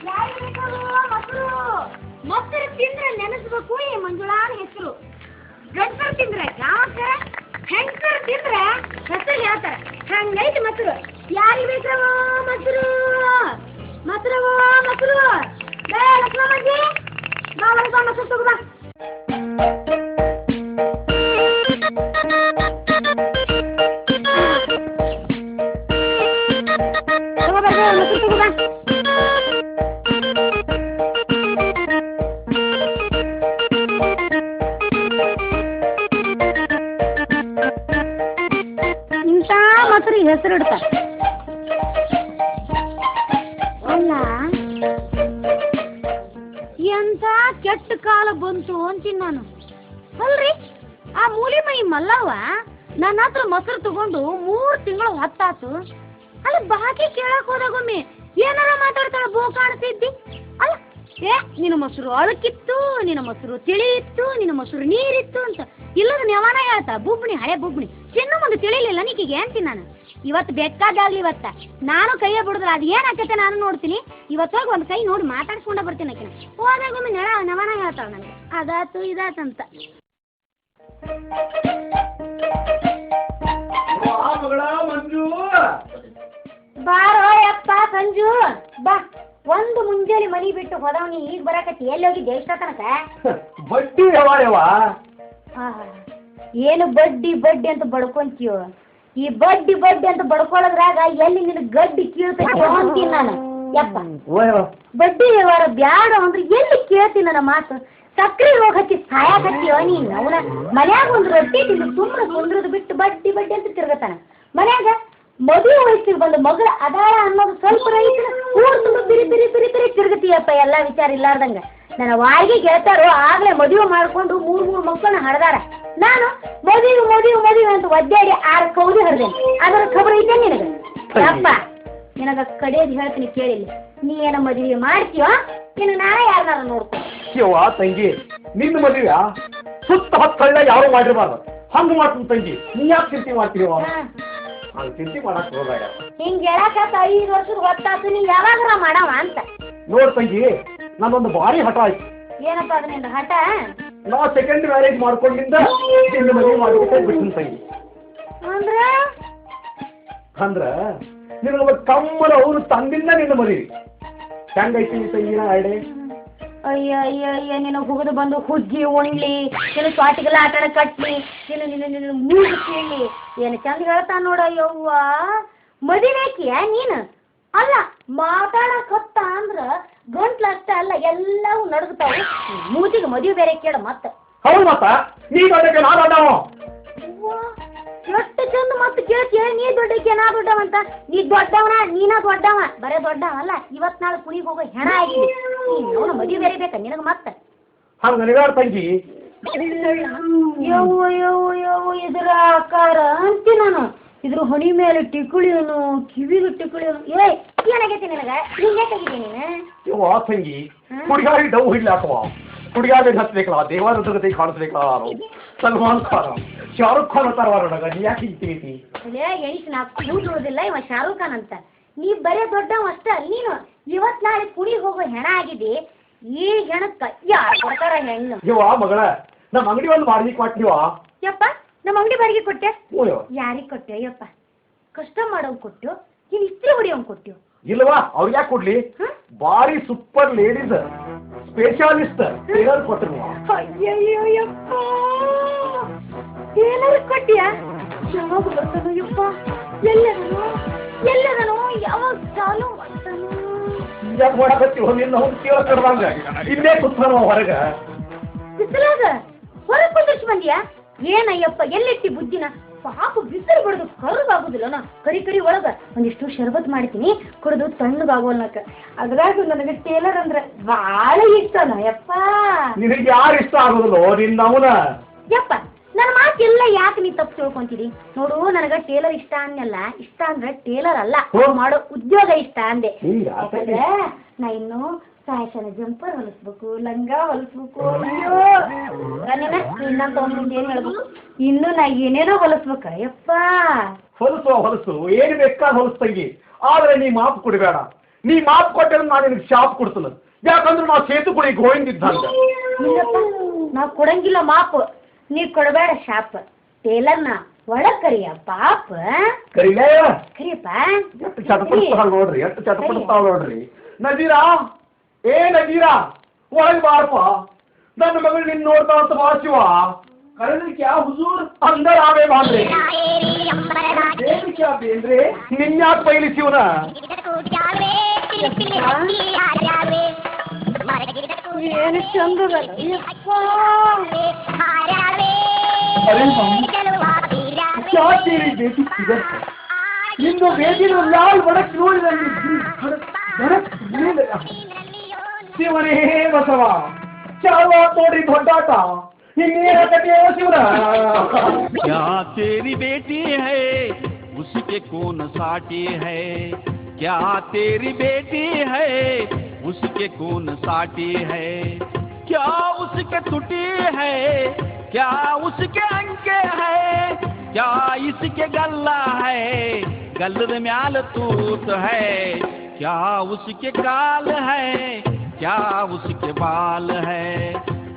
ಯಾರು ಬೇಕಾದ್ರೂ ಮೊಸರು ಮೊಸರು ತಿಂದ್ರೆ ನೆನೆಸ್ಬೇಕು ಈ ಮಂಜುಳಾನ ಹೆಸರು ಗಂಡಸರು ತಿಂದ್ರೆ ಯಾಕ ಹೆಂಗಸರು ತಿಂದ್ರೆ ಹೆಸರು ಹೇಳ್ತಾರೆ ಹಂಗೈತಿ ಮೊಸರು ಯಾರಿಗೆ ಬೇಕಾವ ಮೊಸರು ಮೊಸರು ಮೊಸರು ಲಕ್ಷ್ಮಮ್ಮಜ್ಜಿ ಬಾ ಒಳಗ ಮೊಸರು ತಗೋಬಾ ಇಂಥ ಮೊಸರು ಹೆಸರು ಇಡ್ತಾರೆ ಅಲ್ಲ ಎಂತ ಕೆಟ್ಟ ಕಾಲ ಬಂತು ಅಂತೀನಿ ನಾನು ಅಲ್ರಿ ಆ ಮೂಲಿ ಮೈ ಮಲ್ಲವ್ವ ನನ್ನ ಹತ್ರ ಮೊಸರು ತಗೊಂಡು 3 ತಿಂಗಳು ಹೊತ್ತಾತು ಅಲ್ಲ ಬಾಕಿ ಕೇಳಕ್ ಹೋದಾಗೊಮ್ಮೆ ಏನಾರ ಮಾತಾಡ್ತಾಳ ಬೋ ಕಾಣಿಸಿದ್ದಿ ಅಲ್ಲ ನಿನ್ನ ಮೊಸರು ಅಳಕಿತ್ತು ನಿನ್ನ ಮೊಸರು ತಿಳಿ ಇತ್ತು ನಿನ್ನ ಮೊಸರು ನೀರಿತ್ತು ಅಂತ ಇಲ್ಲದ ನೆವನ ಹೇಳ್ತಾ ಬುಬ್ಣಿ ಹಳೆ ಬುಬ್ಣಿ ಚಿನ್ನು ಮುಂದೆ ತಿಳಿಲಿಲ್ಲ ನೀಕಿಗೆ ಅಂತೀನಿ ನಾನು ಇವತ್ತು ಬೇಕಾದಾಗ್ಲಿ ಇವತ್ತ ನಾನು ಕೈಯ ಬಿಡುದಿಲ್ಲ ಅದು ಏನಾಕತ್ತೆ ನಾನು ನೋಡ್ತೀನಿ ಇವತ್ತೋಗಿ ಒಂದು ಕೈ ನೋಡಿ ಮಾತಾಡ್ಸ್ಕೊಂಡ ಬರ್ತೀನಿ ಆಕಿನ ಹೋದಾಗೊಮ್ಮೆ ನೆವನ ಹೇಳ್ತಾಳ ನನಗೆ ಅದಾತು ಇದಾತಂತ ಬಾರೋ ಯಪ್ಪ ಸಂಜು ಬಾ ಒಂದು ಮುಂಜಾನೆ ಮನಿ ಬಿಟ್ಟು ಹೋದವನಿ ಈಗ ಬರಾಕತ್ತಿ ಎಲ್ಲಿ ಹೋಗಿದ್ದೆ ಎಷ್ಟ ತನಕ ಬಡ್ಡಿ ವ್ಯವಹಾರವಾ ಏನು ಬಡ್ಡಿ ಬಡ್ಡಿ ಅಂತ ಬಡ್ಕೊಂತೀಯೋ ಈ ಬಡ್ಡಿ ಬಡ್ಡಿ ಅಂತ ಬಡ್ಕೊಳ್ಳೋದ್ರಾಗ ಎಲ್ಲಿ ನಿನ್ ಗಡ್ಡಿ ಕೀಳ್ತೈತಿ ಅಂತೀನಿ ನಾನು ಯಪ್ಪ ಬಡ್ಡಿ ವ್ಯವಹಾರ ಬ್ಯಾಡ ಅಂದ್ರೆ ಎಲ್ಲಿ ಕೇಳ್ತೀನಿ ನನ್ನ ಮಾತು ಸಕ್ರೆ ರೋಗ ಹಚ್ಚಿ ಸಾಯಾಕತ್ತೀಯೋ ನೀನು ಅವನ ಮನ್ಯಾಗ ಒಂದು ರೊಟ್ಟಿ ತಿಂದು ಸುಮ್ಮನೆ ಕುಂದ್ರದು ಬಿಟ್ಟು ಬಡ್ಡಿ ಬಡ್ಡಿ ಅಂತ ತಿರ್ಗತಾನ ಮನ್ಯಾಗ ಮದುವೆ ವಯಸ್ಸಿಗೆ ಬಂದ ಮಗಳ ಅದಾಳ ಅನ್ನೋದು ಸ್ವಲ್ಪ ರೈತರ ಊರ್ ತುಂಬ ಬಿರಿ ಬಿರಿ ಬಿರಿ ಬಿರಿ ತಿರುಗತೀಯಪ್ಪ ಎಲ್ಲ ವಿಚಾರ ಇಲ್ಲಾರ್ದಂಗ ನನ್ನ ವಾಯಿಗೆ ಗೆಳತಾರೋ ಆಗ್ಲೇ ಮದುವೆ ಮಾಡ್ಕೊಂಡು 3 ಮಕ್ಕಳನ್ನ ಹಡ್ದಾರ ನಾನು ಮದುವೆ ಅಂತ ಒದ್ದಾಡಿ 6 ಕೌದಿ ಹಡ್ದೇನೆ ಅದರ ಖಬರ್ ಐತೆ ನಿನಗೆ ಅಪ್ಪ ನಿನಗ ಕಡೆಯದು ಹೇಳ್ತೀನಿ ಕೇಳಿಲ್ಲ ನೀ ಏನ ಮದುವೆ ಮಾಡ್ತೀಯೋ ನೀನು ನಾಳೆ ಯಾರನ್ನಾರ ನೋಡ್ಕೊ ತಂಗಿ ನಿನ್ನ ಮದುವೆ ಸುತ್ತ ಹತ್ತಳ್ಳ ಯಾರು ಮಾಡಿರ್ಬಾರ್ದು ಹಂಗ ಮಾಡ್ತೀನಿ ತಂಗಿ ನೀ ಯಾಕೆ ಚಿಂತೆ ಮಾಡ್ತೀವ ಚಿಂತೆ ಮಾಡಕ್ ಹೋಗ್ಬೇಡ ಹಿಂಗ್ ಹೇಳಕತ್ತ 5 ವರ್ಷದ ಹೊತ್ತಾತು ನೀ ಯಾವಾಗರ ಮಾಡವ ಅಂತ ನೋಡ್ ತಂಗಿ ನಂದೊಂದು ಭಾರಿ ಹಠ ಆಯ್ತು ಏನಪ್ಪ ಅದು ನಿಂದ ಹಠ ನಾ ಸೆಕೆಂಡ್ ಮ್ಯಾರೇಜ್ ಮಾಡ್ಕೊಂಡಿಂದ ನಿನ್ನ ಮದುವೆ ಮಾಡ್ಬಿಟ್ಟೆ ಬಿಟ್ಟಿನ ತಂಗಿ ಅಂದ್ರ ನಿನಗ ಕಮ್ಮನ ಅವ್ರು ತಂದಿಂದ ನಿನ್ನ ಮದುವೆ ಹೆಂಗೈತಿ ತಂಗಿನ ಐಡೆ ಅಯ್ಯ ನಿನ್ನ ಹುಗಿದು ಬಂದು ಹುಗ್ಗಿ ಉಣ್ಲಿ ನಿನ್ನ ಸ್ವಾಟಿಗೆಲ್ಲ ಆಟ ಕಟ್ಲಿ ನಿನ್ನ ಮೂಗು ಕೀಳಿ ಏನು ಚಂದ ಹೇಳ್ತಾ ನೋಡ ಯವ್ವ ಮದುವೆಕಿಯ ನೀನು ಅಲ್ಲ ಮಾತಾಡಕತ್ತ ಅಂದ್ರ ಗಂಟ್ಲ ಅಷ್ಟ ಅಲ್ಲ ಎಲ್ಲವೂ ನಡ್ತಾವ ಮೂತಿಗೆ ಮದುವೆ ಬೇರೆ ಕೇಳ ಮತ್ತೆ ಹೌದು ಮತ್ತ ನೀ ದೊಡ್ಡಕ್ಕೆ ನಾ ದೊಡ್ಡವ ಎಷ್ಟು ಚಂದ ಮತ್ತೆ ಕೇಳ್ತೀಯ ನೀ ದೊಡ್ಡಕ್ಕೆ ನಾ ದೊಡ್ಡವಂತ ನೀ ದೊಡ್ಡವನ ನೀನ ದೊಡ್ಡವ ಬರೇ ದೊಡ್ಡವಲ್ಲ ಇವತ್ ನಾಳೆ ಕುಣಿಗೆ ಹೋಗೋ ಹೆಣ ಆಗಿದೆ ಅವನ ಮದುವೆ ಬೇರೆ ಬೇಕಾ ನಿನಗ ಮತ್ತೆ ಹಂಗ ನನಗಾರ ತಂಗಿ ಯವ್ವ ಇದ್ರ ಆಕಾರ ಅಂತಿ ನಾನು ಇದ್ರ ಹೊಣಿ ಮೇಲೆ ಟಿಕುಳಿಯವನು ಕಿವಿಲು ಟಿಕುಳಿಯವನು ಏನಾಗೈತಿ ನಿನಗ ಹಿಂಗೇಕಾಗಿದ್ದೀನಿ ನೀನು ತಂಗಿ ಹುಡುಗಾರಿ ಡವ್ ಹಿಡ್ಲಾಕವ ಹುಡುಗಾರಿ ಹತ್ಬೇಕಲ್ಲ ದೇವರ ಜೊತೆ ಕಾಣಿಸ್ಬೇಕಲ್ಲ ಸಲ್ಮಾನ್ ಖಾನ್ ಶಾರುಖ್ ಖಾನ್ ಅಂತಾರ ನೋಡಗ ನೀ ಯಾಕೆ ಹಿಂಗ್ತೀವಿ ಎಣಿಸಿ ನಾ ಕೂಡುವುದಿಲ್ಲ ಇವ ಶಾರುಖ್ ಖಾನ್ ಅಂತ ನೀ ಬರೇ ದೊಡ್ಡವ ಅಷ್ಟ ನೀನು ಇವತ್ ನಾಳೆ ಕುಣಿಗೆ ಹೋಗೋ ಹೆಣ ಆಗಿದೆ ಈ ಹೆಣಕ್ಕ ಯಾರು ಕೊಡ್ತಾರ ಹೆಣ್ಣು ಮಗಳ ನಮ್ಮ ಅಂಗಡಿ ಒಂದು ಬಾಡಿಗೆ ಕೊಟ್ಟಿವ ಯಪ್ಪ ನಮ್ಮ ಅಂಗಡಿ ಬಾಡಿಗೆ ಕೊಟ್ಟೆ ಯಾರಿಗೆ ಕೊಟ್ಟೆ ಯಪ್ಪ ಕಷ್ಟ ಮಾಡೋನ್ ಕೊಟ್ಟು ನೀನ್ ಇಸ್ತ್ರಿ ಹೊಡಿಯೋನ್ ಕೊಟ್ಟು ಇಲ್ವಾ ಅವ್ರಿಗೆ ಯಾಕೆ ಕೊಡ್ಲಿ ಬಾರಿ ಸೂಪರ್ ಲೇಡೀಸ್ ಸ್ಪೆಷಾಲಿಸ್ಟ್ ಟೇಲರ್ ಕೊಟ್ಟರು ಅಯ್ಯಯ್ಯಪ್ಪ ಟೇಲರ್ ಕೊಟ್ಟಿಯಾ ಯಾವಾಗ ಬರ್ತಾನೋ ಯಪ್ಪ ಎಲ್ಲದನೋ ಯಾವಾಗ ಚಾಲು ಮಾಡ್ತಾನೋ ಯಾಕೆ ಮಾಡಕತ್ತೀವ ನಿನ್ನ ಕೇಳ ಕಡ್ದಂಗ ಇಲ್ಲೇ ಕುತ್ತಾನ ಹೊರಗ ಬಿಸಿಲಾಗ ಹೊರಗೆ ಕುಂದಿರ್ಸಿ ಬಂದಿಯಾ ಏನಯ್ಯಪ್ಪ ಎಲ್ಲಿಟ್ಟಿ ಬುದ್ಧಿನ ಪಾಪ ಬಿಸಿಲು ಬಿಡೋದು ಕರುಗಾಗುದಿಲ್ಲನ ಕರಿ ಒಳಗ ಒಂದಿಷ್ಟು ಶರ್ಬತ್ ಮಾಡ್ತೀನಿ ಕುಡಿದು ತಣ್ಣಗಾಗೋಲ್ನಕ ಅದ್ರಾಗ ನನಗೆ ಟೇಲರ್ ಅಂದ್ರೆ ಬಹಳ ಇಷ್ಟನ ಯಪ್ಪ ನಿನಗೆ ಯಾರು ಇಷ್ಟ ಆಗೋದಿಲ್ಲ ನಿನ್ನ ಅವನ ಯಪ್ಪ ನನ್ನ ಮಾತೆಲ್ಲ ಯಾಕೆ ನೀ ತಪ್ಪು ತಿಳ್ಕೊಂತೀರಿ ನೋಡು ನನಗ ಟೇಲರ್ ಇಷ್ಟ ಅನ್ನಲ್ಲ ಇಷ್ಟ ಅಂದ್ರೆ ಟೇಲರ್ ಅಲ್ಲ ಮಾಡೋ ಉದ್ಯೋಗ ಇಷ್ಟ ಅಂದೆ ಯಾಕಂದ್ರೆ ನಾ ಇನ್ನು ಫ್ಯಾಷನ್ ಜಂಪರ್ ಹೊಲಿಸ್ಬೇಕು, ಲಂಗ ಹೊಲಿಸ್ಬೇಕು. ಅಯ್ಯೋ ಇನ್ನಂತ ಒಂದ್ ಏನ್ ಹೇಳ್ಬೇಕು, ಇನ್ನು ನಾ ಏನೇನೋ ಹೊಲಿಸ್ಬೇಕ. ಯಪ್ಪ ಹೊಲಸು ಏನು ಬೇಕಾದ ಹೊಲಸ್ತಂಗಿ, ಆದ್ರೆ ನೀ ಮಾಪ್ ಕೊಡಬೇಡ. ನೀ ಮಾಪ್ ಕೊಟ್ಟರೆ ನಾನು ನಿನಗೆ ಶಾಪ್ ಕೊಡ್ತಲ್ಲ. ಯಾಕಂದ್ರೆ ನಾವು ಸೇತು ಕುಡಿ ಗೋವಿಂದಿದ್ದಂಗ. ನಾವ್ ಕೊಡಂಗಿಲ್ಲ ಮಾಪ್, ನೀ ಕೊಡಬೇಡ ಶಾಪ್. ಟೇಲರ್ನ ಒಳಗ್ ಕರಿಯ ಪಾಪ ಕರಿಲೇ ಕರಿಯಪ್ಪ. ಎಷ್ಟು ಚಟಪಡಿಸ್ತಾಳ ನೋಡ್ರಿ, ಎಷ್ಟು ಚಟಪಡಿಸ್ತಾಳ ನೋಡ್ರಿ. ನಜೀರಾ, ಏ ನಜೀರಾ, ಒಳಗೆ ಬಾರಪ್ಪ. ನನ್ನ ಮಗಳು ನಿನ್ ನೋಡ್ತಾ ಅಂತ ಬಾಚಿವ ಕರೆದ್ರೆ ಕ್ಯಾ ಹುಜೂರ್ ಅಂದರ್ ಆವೆ ಬಾಂದ್ರೆ ಕ್ಯಾ ಬೇಂದ್ರೆ ನಿನ್ಯಾಕ್ ಬೈಲಿಸಿವನ ಏನು ಚಂದದಲ್ಲ. अरे क्या तेरी बेटी किधर है? निन्नो बेटी नो लाल बड़क ನೋಡಿ ನನಗೆ ಬಡಕ್ ನೀಲಲ್ಲ. ಶಿವನೇ ಬಸವ ಚಾವ ತೋಡಿ ದೊಡ್ಡಾಟ ಇನ್ನೇನ ಕತೆ ಶಿವನ. क्या तेरी बेटी है उसके कौन साटी है, क्या तेरी बेटी है उसके कौन साटी है, क्या उसके टूटी है, क्या उसके अंके है, क्या इसके गल्ला है, गल्लर म्याल तूत है, क्या उसके काल है, क्या उसके बाल है,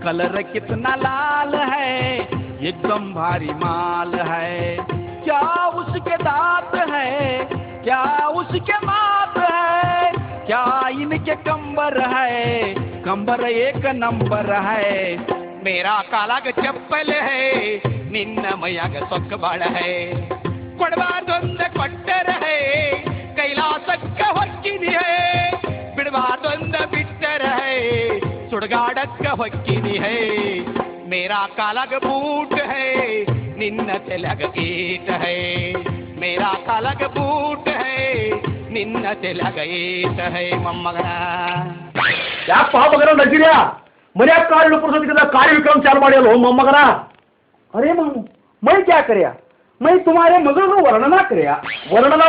कलर कितना लाल है, एकदम भारी माल है, क्या उसके दांत है, क्या उसके माप है, क्या इनके कंबर है, कंबर एक नंबर है, मेरा कालाग चप्पल है निन्न मयाग सೊಕ್ಕ ಬಾಳ है, ಕೊಡಬಾರ್ದೊಂದ ಕೊಟ್ಟರ है ಕೈಲಾಸಕ್ಕ ಹೊಕ್ಕಿನಿ है, ಬಿಡಬಾರ್ದೊಂದ ಬಿಟ್ಟರ है ಸುಡಗಾಡಕ್ಕ ಹೊಕ್ಕಿನಿ है, मेरा कालाग बूट है निन्न ತೆಲಗ ಈಟ है, मेरा कालाग बूट है ನಿನ್ನ ತೆಲಗ ಈಟ है ಮೊಮ್ಮಗನ. ಯಾಕ ಮಗನ ನಜೀರ್ಯಾ मर्याद कार्य पुरुषों कार्य विक्रम चालू हो मोहम्मगना. अरे मामू मैं क्या करया, मैं तुम्हारे मगल वर्णना करया, वर्णना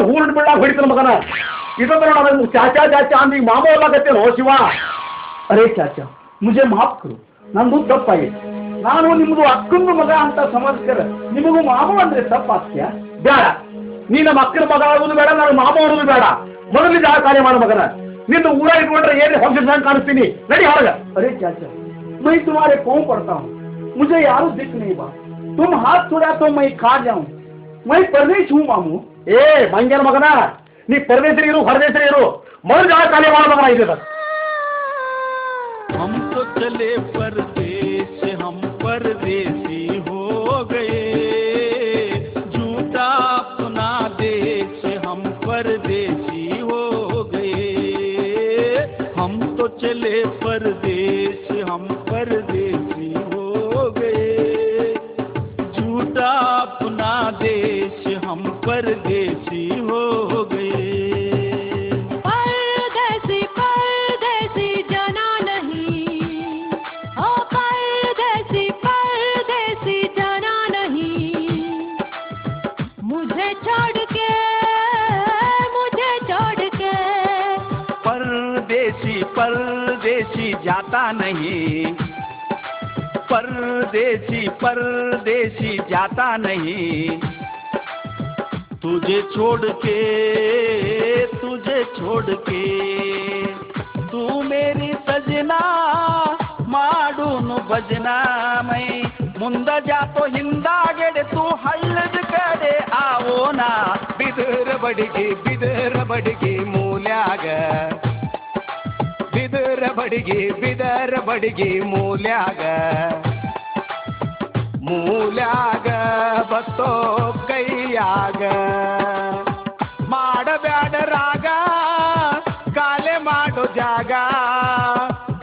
हूल बिड़ा ಹೊಡಿತನ मगन इधर चाचा चाचा अंदी मामू लगते हो शिवा. अरे चाचा मुझे माफ करो, ನಂದು ತಪ್ಪಾಗಿದೆ. ನಾನು ನಿಮ್ಮದು ಅಕ್ಕನ ಮಗ ಅಂತ ಸಮಸ್ಕರ ನಿಮಗೂ ಮಾಮೂ ಅಂದ್ರೆ ತಪ್ಪಾಗ್ತೀಯಾ? ಬೇಡ, ನೀ ನಮ್ಮ ಅಕ್ಕನ ಮಗ ಆಗೋದು ಬೇಡ, ನಾನು ಮಾಮ ಆಗೋದು ಬೇಡ. ಮೊದಲಿಗೆ ಆ ಕಾರ್ಯ ಮಾಡು ಮಗನ. ನಿಂದು ಊರ ಇಟ್ಕೊಂಡ್ರೆ ಏನು ಹೊಂದಿದ್ದಂಗೆ ಕಾಣಿಸ್ತೀನಿ, ನಡಿ ಹೊರಗ. अरे चाचा मैं तुम्हारे पाँव पड़ता हूँ, मुझे यार दिख नहीं बा, तुम हाथ छोड़ा तो मैं खा जाऊं, मैं परदेश हूँ मामू. ए मंगन मगना ನೀ परदेश इरू ಹೊರದೇಶ ಇರು, ಮೊದಲು ಜಾಗ ಖಾಲಿ ಮಾಡೋ ಮಗನ ಇದೆ. हम तो चले परदेश हम परदेसी हो गए, झूठा अपना देश हम परदेसी हो गए, हम तो चले परदेश हम परदेसी हो गए, झूठा अपना देश हम परदेसी हो गए. परदेसी जाता नहीं, परदेसी जाता नहीं, तुझे छोड़ के तू मेरी सजना माडूनु भजना, मैं ಮುಂದ ಜಾತೋ ಹಿಂದಾಗೆಡೆ ತೂ ಹಳ್ಳದ ಕಡೆ ಆವೋನ, ಬಿದರ ಬಡಿಗೆ ಮೂಲ್ಯಾಗ, ಬಿದರ ಬಡಿಗೆ ಮೂಲ್ಯಾಗ ಬತ್ತೋ ಕೈಯಾಗ, ಮಾಡಬ್ಯಾಡ ರಾಗ ಕಾಲೆ ಮಾಡೋ ಜಾಗ,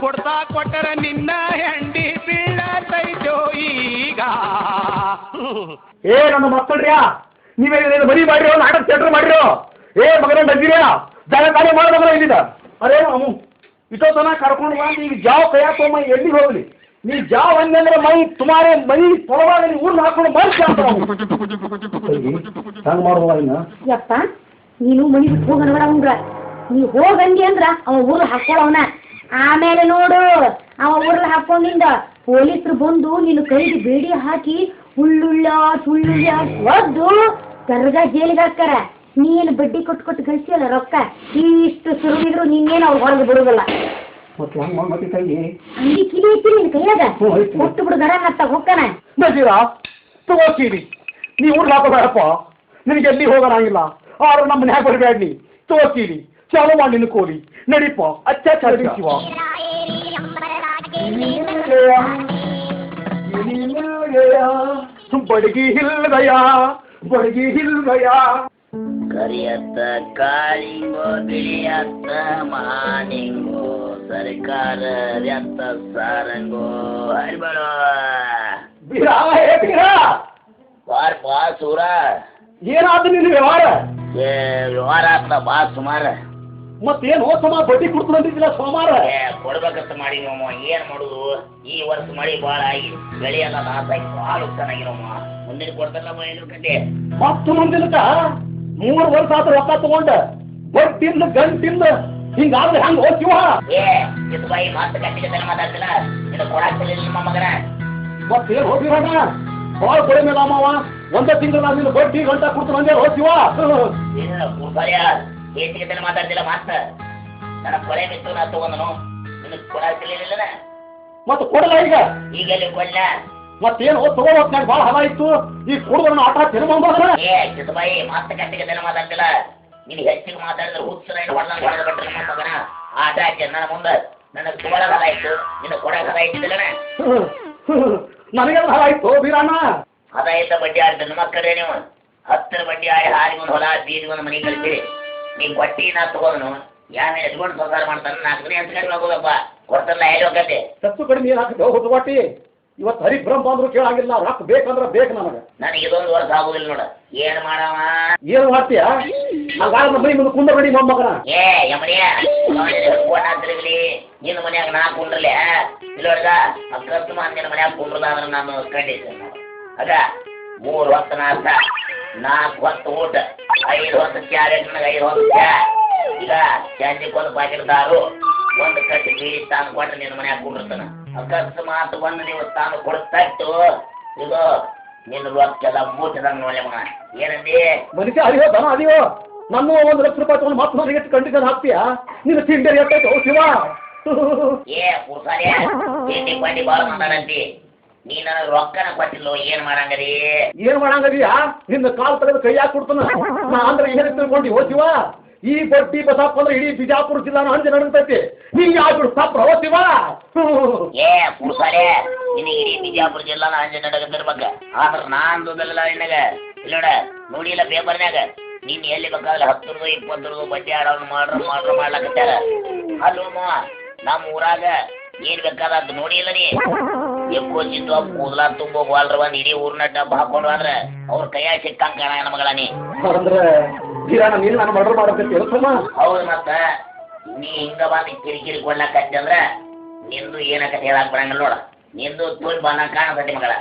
ಕೊಡ್ತಾ ಕೊಟ್ಟರ ನಿನ್ನ ಹೆಂಡಿ ಬೀಳತೈತೋ ಈಗ. ಏ ನನ್ನ ಮಕ್ಕಳ್ರ್ಯಾ, ನೀವೇನು ಬರೀ ಮಾಡಿರೋ, ನಾಟಕ ಥಿಯೇಟರ್ ಮಾಡಿರೋ. ಏ ಮಗನ ನಜೀರ್ಯಾ ಜಾಗ ಖಾಲಿ ಮಾಡೋ ಮಗನ ಇಲ್ಲಿದ. ಅರೇ ಮಾಮೂ ಇಷ್ಟೊತ್ತನ ಕರ್ಕೊಂಡು ಬಾ, ಈಗ ಜಾವ್ ಕೈಯಾಕೋ ಮೈ ಎಲ್ಲಿಗೆ ಹೋಗ್ಲಿ. ನೀ ಜಾವ್ ಹಂಗಂದ್ರೆ ಮೈ ತುಮಾರೇ ಮೈ ಪರವಾಗಿ ನೀವು ಊರ್ನ ಹಾಕೊಂಡು ಮರ್ಸಿ ಅಂತ ಹಂಗೆ ಮಾಡುವ ಇನ್ನ. ಯಪ್ಪ ನೀನು ಮನಿ ಬಿಟ್ಟು ಹೋಗೋಣ ಉಂಗ್ರ ನೀ ಹೋಗಂದಿ ಅಂದ್ರ ಅವ ಊರ್ಲ್ ಹಾಕೊಳ್ಳವನ. ಆಮೇಲೆ ನೋಡು ಅವ ಊರ್ಲ್ ಹಾಕೊಂಡಿಂದ ಪೊಲೀಸರು ಬಂದು ನಿನ್ನ ಕೈಗೆ ಬೇಡಿ ಹಾಕಿ ಹುಳ್ಳುಳ್ಳ ಒದ್ದು ಕರ್ಗ ಜೈಲಿಗೆ ಹಾಕ್ತಾರ. ನೀನು ಬಡ್ಡಿ ಕೊಟ್ಟು ಗಳಿಸಿಯಲ್ಲ ರೊಕ್ಕ, ಇಷ್ಟು ಸುರುವಿದ್ರು ನಿನ್ನೇನು ಅವ್ರು ಹೊರಗೆ ಬಿಡುದಿಲ್ಲ. ಅಂಗಿ ಕಿಲಿ ಐತಿ ನಿನ್ ಕೈಯಾಗ ಕೊಟ್ಟು ಬಿಡು, ಗರ ಹತ್ತ ಹೋಗ್ತಾನ. ತಗೋತೀರಿ ನೀವು ಊರ್ಲ್ ಹಾಕೋಬೇಡಪ್ಪ, ನಿನಗೆ ಎಲ್ಲಿ ಹೋಗೋಣಂಗಿಲ್ಲ. ಆದ್ರೆ ನಮ್ಮ ಮನ್ಯಾಗ ಬರಬೇಡ. ನೀ ತಗೋತೀರಿ ಚಾಲು ಮಾಡಿ ನಿನ್ನ ಕೋಲಿ ನಡಿಪ. ಅಚ್ಚ ಶಿವ ಬಡಗಿ ಹಿಲ್ಗಯ ಕರಿಯತ್ತ ಕಾಳಿಂಗೋ ಬಿಳಿಯತ್ತ ಮಾನಿಂಗೋ ಸರ್ಕಾರ ವ್ಯಂತ ಸಾರಂಗೋ ಹರಿಬೇಡ ಬಾರ್ ಬಾ ಸೂರ. ಏನಾದ ನಿನ್ನ ವ್ಯವಹಾರ? ವ್ಯವಹಾರ ಆತ ಬಾ ಸುಮಾರ. ಮತ್ತೇನು ಸಮ ಬಡ್ಡಿ ಕೊಡ್ತಂದಿದ್ದಿಲ್ಲ ಸೋಮಾರ? ಕೊಡ್ಬೇಕಂತ ಮಾಡಿ ಏನ್ ಮಾಡುದು, ಈ ವರ್ಷ ಮಳಿ ಬಾಳ ಆಗಿ ಬೆಳೆ ಎಲ್ಲ ನಾಸಾಗಿ ಭಾಳ ಚೆನ್ನಾಗಿರಮ್ಮ. ಮುಂದಿನ ಕೊಡ್ತಾರಮ್ಮ ಏನು ಕತೆ. ಮತ್ತ ಮುಂದಿನಕ 3 ವರ್ಷ ಆತ ರೊಕ್ಕ ತಗೊಂಡ ಬಡ್ಡಿಂದ ಗಂಟಿಂದ ಹಿಂಗಾದ್ರೆ ಹೆಂಗ್ ಹೋಗ್ತೀವ? ಇದು ಬಾಯಿ ಮಾತು ಕಟ್ಟಿಗೆ ಮಾತಾಡ್ತಿಲ್ಲ, ಇದು ಕೊಡಾಕ್ತಿಲ್ಲ ನಿಮ್ಮ ಮಗನ. ಮತ್ತೇನ್ ಹೋಗಿರೋಣ ಭಾಳ ಕೊಡೆ ಮೇಲೆ ಅಮ್ಮವ. ಒಂದ ತಿಂಗಳು ನಾನು ನಿನ್ನ ಬಡ್ಡಿ ಗಂಟ ಕೊಡ್ತಾನೆ ಹೋಗ್ತೀವ? ಹೆಚ್ಚಿಗೆ ಮಾತಾಡ್ತಿಲ್ಲ ಮಾತ. ನನ್ನ ಕೊಳೆ ಬಿತ್ತು ನಾ ತಗೊಂಡನು, ನಿನಗೆ ಕೊಡಾಕ್ತಿರ್ಲಿಲ್ಲ. ಮತ್ತ ಕೊಡಲ್ಲ ಈಗ ಎಲ್ಲಿ ಕೊಡ್ಲ? ಮತ್ತೇನು ತಗೋಕ್ ನಂಗೆ ಭಾಳ ಹಲ ಇತ್ತು. ಈ ಕುಡ್ದ ಆಟ ತಿನ್ಬಂದ ಚಿತ್ತಬಾಯಿ ಮಾತು ಕಟ್ಟಿಗೆ ಮಾತಾಡ್ತಿಲ್ಲ. ನೀನು ಹೆಚ್ಚಿಗೆ ಮಾತಾಡಿದ್ರೆ ಹುಚ್ಚ ಹೊಡೆದ ಬಿಟ್ರೆ ನಮ್ಮ ಮಗನ ಆಟ ಹಾಕಿ ನನ್ನ ಮುಂದೆ. ನನಗೆ ತಗೊಳಕ್ ಹಲ ಇತ್ತು, ನಿನ್ನ ಕೊಡಕ್ ಹಲ ಇಟ್ಟಿದ್ದಿಲ್ಲ. ನನಗೆಲ್ಲ ಹಲ ಇತ್ತು ಬೀರಣ್ಣ. ಅದ ಇಲ್ಲ ಬಡ್ಡಿ ಆಡ್ತಾರೆ ನಮ್ಮ ಕಡೆ ನೀವು. 10 ಬಡ್ಡಿ ಆಡಿ ಹಾರಿಗೊಂದು ಹೊಲ ಬೀದಿಗೊಂದು ಮನೆ ಕಳಿಸಿ ನೀ ಕೊಟ್ಟಿ ನಾ ತಗೋದನು. ಯಾನೆ ಎದ್ಕೊಂಡು ಸಂಸಾರ ಮಾಡ್ತಾನೆ. 4 ದಿನ ಎಂಟು ಕಡಿಮೆ ಆಗೋದಪ್ಪ ಕೊಡ್ತಾರಲ್ಲ ಹೇಳಿ ಹೋಗತ್ತೆ. ಸತ್ತು ಕಡಿಮೆ ನೀರು ಹಾಕಿ ಹೊಟ್ಟೆ ಇವತ್ತು ಹರಿಭ್ರಮ ಬಂದ್ರು ಕೇಳಾಗಿಲ್ಲ. ರೊಕ್ಕ ಬೇಕಂದ್ರೆ ಬೇಕು ನನಗೆ. ನನಗೆ ಇದೊಂದು ವರ್ಷ ಆಗುದಿಲ್ಲ ನೋಡ. ಏನ್ ಮಾಡವ? ಏನು ಮಾಡ್ತೀಯ? ಹಾಗಾದ್ರೆ ಮನೆ ಮುಂದೆ ಕುಂದಬೇಡಿ ಮೊಮ್ಮಗನ. ಯಮನಿಯ ತಿರುಗಲಿ ನಿನ್ನ ಮನ್ಯಾಗ ನಾ ಕುಂಡ್ರಲೆ ಇಲ್ಲೋಡ್ಗ ಅಕಸ್ಮಾತ್ ನಿನ್ನ ಮನ್ಯಾಗ ಕುಂಡ್ರದಾದ್ರೆ ನಾನು ಕಂಡಿದ್ದೇನೆ. ಆಗ 3 ಹೊತ್ತು ನಾಷ್ಟ, 4 ಹೊತ್ತು ಊಟ, 5 ಹೊತ್ತು ಚಾ ಬೇಕು ನನಗೆ. 5 ಹೊತ್ತು ಚಾ. ಈಗ ಚಾಂಜಿಗೊಂದು ಪಾಕಿಟ್ ದಾರು, 1 ಕಟ್ಟಿ ಬೀಡಿ ತಾನು ಕೊಟ್ರೆ ನಿನ್ನ ಮನ್ಯಾಗ ಕುಂಡಿರ್ತಾನ. ಅಕಸ್ಮಾತ್ 1 ದಿವಸ ತಾನು ಕೊಡ್ತಾಯ್ತು ಇದು ನಿನ್ನ ರೊಕ್ಕೆಲ್ಲ ಮೂಟದಂಗ ನೋಡ್ಲೆ ಮಗ. ಏನಂದಿ? ಮನುಷ್ಯ ಅದಿಯೋ ದನ ಅದಿಯೋ. ನನ್ನ 1 ಲಕ್ಷ ರೂಪಾಯಿ ತಗೊಂಡು ಮತ್ತೆ ನನಗೆ ಎಷ್ಟು ಕಂಡಿದ್ದಾನೆ ಹಾಕ್ತೀಯ? ನಿನ್ನ ತಿಂಡಿ ಎಷ್ಟೈತೆ ಶಿವ? ಪುರ್ಸಾಲೆ ತಿಂಡಿ ಪಂಡಿ ಬಾಳ ಮಾತಾಡಂತಿ. ನೀ ನನಗೆ ರೊಕ್ಕನ ಕೊಟ್ಟಿಲ್ಲೋ, ಏನ್ ಮಾಡಂಗದಿ? ಏನ್ ಮಾಡಂಗದಿಯಾ? ನಿನ್ನ ಕಾಲು ತೆಗೆದು ಕೈಯಾಗಿ ಕೊಡ್ತಾನ. ನಾ ಅಂದ್ರೆ ಏನು ತಿಳ್ಕೊಂಡು ಹೋಗ್ತೀವ? ಈ ಬಡ್ಡಿ ಬಸಪ್ಪ ಅಂದ್ರೆ ಇಡೀ ಬಿಜಾಪುರ ಜಿಲ್ಲಾನ ಹಂಚೆ ನಡೀತೈತಿ. ನೀನ್ ಯಾವ್ದು ತಪ್ಪ ಹೋಗ್ತೀವ? ಪುರ್ಸಾಲೆ ನಿನಗೆ ಇಡೀ ಬಿಜಾಪುರ ಜಿಲ್ಲಾನ ಹಂಚೆ ನಡಗತ್ತಿರ್ಬೇಕ. ಆದ್ರ ನಾನ್ ದುಡ್ಡಲ್ಲ ನಿನಗ. ಇಲ್ಲೋಡ ನೋಡಿಲ್ಲ ಪೇಪರ್ನ್ಯಾಗ ನೀನ್ ಎಲ್ಲಿ ಬೇಕಾದ್ರೆ 10 ರೂಪಾಯಿ 20 ರೂಪಾಯಿ ಬಡ್ಡಿ ಆಡೋದು ಮಾಡ್ಲಕತ್ತಾರ. ಅಲ್ಲೂ ನಮ್ಮ ಊರಾಗ ಏನ್ ಬೇಕಾದ ಅದು ನೋಡಿಲ್ಲ ನೀ. ಎಕ್ಕೋಚಿದ್ದು ಕೂದಲ ತುಂಬ ಬಾಲ್ರ ಬಂದ್ ಇಡೀ ಊರ್ನ ಡಬ್ಬ ಹಾಕೊಂಡು ಆದ್ರೆ ಅವ್ರ ಕೈಯಾಗ ಸಿಕ್ಕಂಗ ಕಾಣ ಮಗಳ ನೀ. ಹೌದು ಮತ್ತ ನೀ ಹಿಂಗ ಬಂದು ಕಿರಿಕಿರಿ ಕೊಡ್ಲಾಕತ್ತಿ ಅಂದ್ರ ನಿಂದು ಏನಕತ್ತೆ ಹೇಳಕ್ ಬರಂಗಿಲ್ಲ ನೋಡ. ನಿಂದು ತೋಲ್ ಬಂದ ಕಾಣತೈತಿ ಮಗಳ.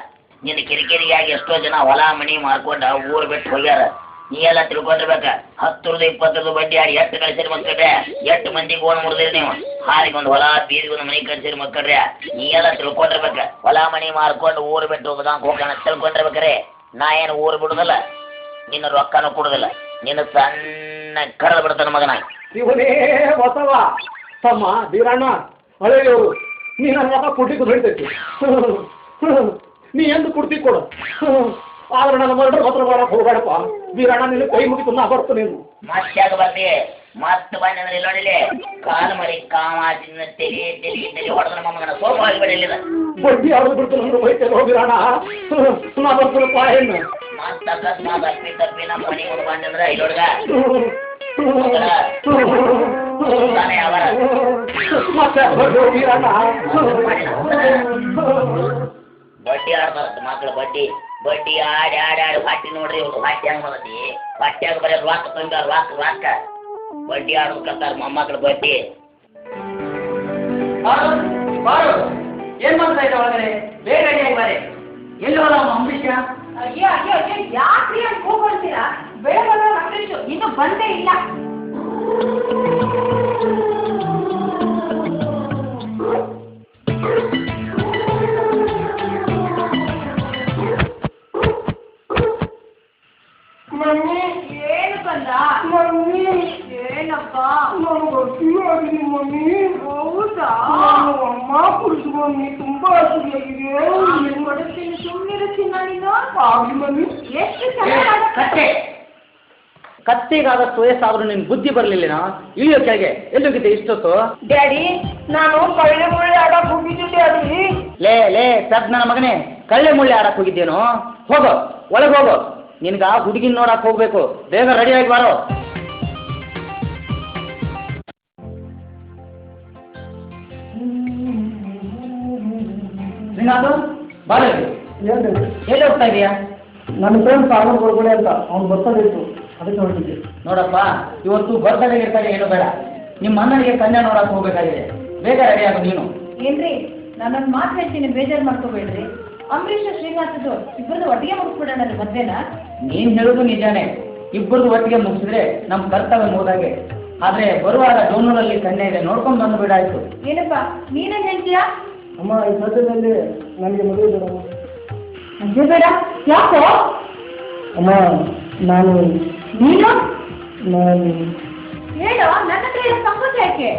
ನಿನ್ನ ಕಿರಿಕಿರಿಯಾಗಿ ಎಷ್ಟೋ ಜನ ಹೊಲ ಮನಿ ಮಾರ್ಕೊಂಡ ಊರ್ ಬಿಟ್ಟು ಹೋಗ್ಯಾರ. ನೀ ಎಲ್ಲ ತಿಳ್ಕೊಂಡಿರ್ಬೇಕ. 10 ರೂಪಾಯಿ 20 ರೂಪಾಯಿ ಬಡ್ಡಿ ಆಡಿ ಎಷ್ಟು ಕಳಿಸಿರಿ ಮಕ್ಕಳ್ರೆ, ಎಷ್ಟು ಮಂದಿಗೆ ಓನ್ ಮುಡ್ದಿರಿ ನೀವು. ಹಾರಿಗೊಂದು ಹೊಲ ಬೀದಿಗೊಂದು ಮನೆ ಕಳಿಸಿರಿ ಮಕ್ಕಳ್ರೆ. ನೀ ಎಲ್ಲ ತಿಳ್ಕೊಂಡಿರ್ಬೇಕ. ಹೊಲ ಮನಿ ಮಾರ್ಕೊಂಡು ಊರ್ ಬಿಟ್ಟು ಹೋಗೋದಂಗ ಹೋಗೋಣ ತಿಳ್ಕೊಂಡಿರ್ಬೇಕ್ರೆ. ನಾ ಏನು ಊರ್ ಬಿಡುದಿಲ್ಲ, ನಿನ್ನ ರೊಕ್ಕನೂ ಕೊಡುದಿಲ್ಲ. ನಿನ್ನ ಸಣ್ಣ ಕರೆದು ಬಿಡ್ತಾನ ಮಗನ. ಇವನೇ ಬಸವ ತಮ್ಮ ಬೀರಣ್ಣ ಹಳೆಯವರು. ನೀ ನನ್ನ ರೊಕ್ಕ ಕೊಡ್ಲಿಕ್ಕೆ ಹೊಡಿತೈತಿ. ನೀ ಎಂದು ಕೊಡ್ತಿ ಕೊಡು. ಆದ್ರೆ ನನ್ನ ಮರಡ್ರ ಹತ್ರ ಮಾಡಕ್ ಹೋಗ್ಬೇಡಪ್ಪ ಬೀರಣ್ಣ. ನಿನ್ನ ಕೈ ಮುಗಿತು ನಾ ಬರ್ತು ನೀನು. ಮತ್ತೆ ಬರ್ತಿ ಮತ್ತೆ ಬಂದ್ರೆ ಇಲ್ಲಿ ನೋಡಿಲಿ ಕಾಲು ಮರಿ ಕಾಮಾಚಿನ ತೆಲಿ ತೆಲಿ ತೆಲಿ ಹೊಡೆದ ನಮ್ಮ ಮಗನ ಸೋಮ ಆಗಿಬಿಡಲಿಲ್ಲ. ಬಡ್ಡಿ ಆಡೋದು ಬಿಡ್ತು ನನ್ನ ಬೈತೇನೆ ಹೋಗಿರೋಣ. ನಾ ಬರ್ತೀನಪ್ಪ. ಏನು ಮತ್ತೆ ಅಕಸ್ಮಾತ್ ಅಪ್ಪಿ ತಪ್ಪಿ ನಮ್ಮ ಮನೆ ಮುಂದೆ ಬಂದ್ರೆ ಇಲ್ಲೋಡ್ಗ ಅವರ ಮತ್ತೆ ಹೋಗಿರೋಣ. ಬಡ್ಡಿ ಆಡ್ತಾರ ಮಕ್ಳು. ಬಡ್ಡಿ ಬಡ್ಡಿ ಆಡಿ ಆಡಿ ಆಡಿ ಹೊಟ್ಟಿ ನೋಡ್ರಿ ಇವ್ರು ಹೊಟ್ಟಿ ಹಂಗ ಬಂದತಿ. ಹೊಟ್ಟ್ಯಾಗ ಬರೀ ರೊಕ್ಕ ತಂದ ರೊಕ್ಕ ರೊಕ್ಕ ಬಡ್ಡಿ ಆಡ್ಬೇಕಂತಾರ ಮೊಮ್ಮಕ್ಳು ಬಡ್ಡಿ. ಏನ್ ಮಾಡ್ತಾ ಇದ್ದ ಒಳಗಡೆ? ಬೇಗ ಬಾರಿ. ಎಲ್ಲಿ ಹೋದ ಅಂಬರೀಷ? ಯಾಕ್ರಿ ಅಂತ ಕೂಗ್ಕೊಳ್ತೀರಾ? ಬೆಳಗ್ಗೆ ಅಂಬರೀಷ್ ಇನ್ನು ಬಂದೇ ಇಲ್ಲ. ಕತ್ತೆಗಾದಷ್ಟು ವಯಸ್ಸಾದ್ರೂ ನಿನ್ ಬುದ್ಧಿ ಬರ್ಲಿಲ್ಲ ಇಳಿಯೋ ಕೆಳಗೆ ಎಲ್ಲೋಗಿದ್ದೆ ಇಷ್ಟೊತ್ತು? ಡ್ಯಾಡಿ ನಾನು ಕಳ್ಳೆ ಮುಳ್ಳೆ ಆಡಕ್ ಹೋಗಿದ್ದೆ ಡ್ಯಾಡಿ. ಲೇ ಸದ್ ನನ್ನ ಮಗನೇ, ಕಳ್ಳೆ ಮುಳ್ಳೆ ಆಡಕ್ ಹೋಗಿದ್ದೇನು? ಹೋಗೋ ಒಳಗೆ ಹೋಗೋ, ನಿನ್ಗ ಹುಡುಗಿನ ನೋಡಕ್ ಹೋಗ್ಬೇಕು, ಬೇಗ ರೆಡಿಯಾಗಿ ಬಾರೋ. ಎಲ್ಲಿ ಹೋಗ್ತಾ ಇದೀಯಾ? ನನ್ನ ಫ್ರೆಂಡ್ ಸಾಗರ್ ಹೊರಗಡೆ ಅಂತ ಅವ್ನು ಬರ್ತಡೇ ಇತ್ತು, ಅದಕ್ಕೆ ಹೊರಟಿದ್ದೆ. ನೋಡಪ್ಪ, ಇವತ್ತು ಬರ್ತಡೇ ಇರ್ತಾನೆ, ಏನು ಬೇಡ, ನಿಮ್ಮ ಅಣ್ಣನಿಗೆ ಕನ್ಯಾ ನೋಡಕ್ ಹೋಗ್ಬೇಕಾಗಿದೆ, ಬೇಗ ರೆಡಿ ಆಗು ನೀನು. ಏನ್ರಿ, ನಾನೊಂದು ಮಾತು ಹೇಳ್ತೀನಿ, ಬೇಜಾರು ಮಾಡ್ಕೋಬೇಡ್ರಿ. ಅಂಬರೀಷ್ ಶ್ರೀನಿವಾಸದ್ದು ಇಬ್ಬರದು ಒಟ್ಟಿಗೆ ಮುಗಿಸ್ಬಿಡೋಣ ಮದ್ವೆನ? ನೀನ್ ಹೇಳೋದು ನಿಜಾನೇ, ಇಬ್ಬರದು ಒಟ್ಟಿಗೆ ಮುಗಿಸಿದ್ರೆ ನಮ್ಮ ಕರ್ತವ್ಯ ಮುಗಿದಾಗೆ. ಆದ್ರೆ ಬರುವಾಗ ಡೋನೂರಲ್ಲಿ ಕನ್ಯಾ ಇದೆ, ನೋಡ್ಕೊಂಡು ಬಂದು ಬಿಡಾಯ್ತು. ಏನಪ್ಪ ನೀನೇನ್ ಹೇಳ್ತೀಯಾ? ಅಮ್ಮ, ಈ ಸದ್ಯದಲ್ಲಿ ನನಗೆ ಮದುವೆ ಬೇಡ. ಮದುವೆ ಬೇಡ? ಯಾಕೋ? ಅಮ್ಮ, ನಾನು ನೀನು ನಾನು ಹೇಳು, ನನ್ನ ಹತ್ರ ಏನು ಸಂಕೋಚ ಯಾಕೆ?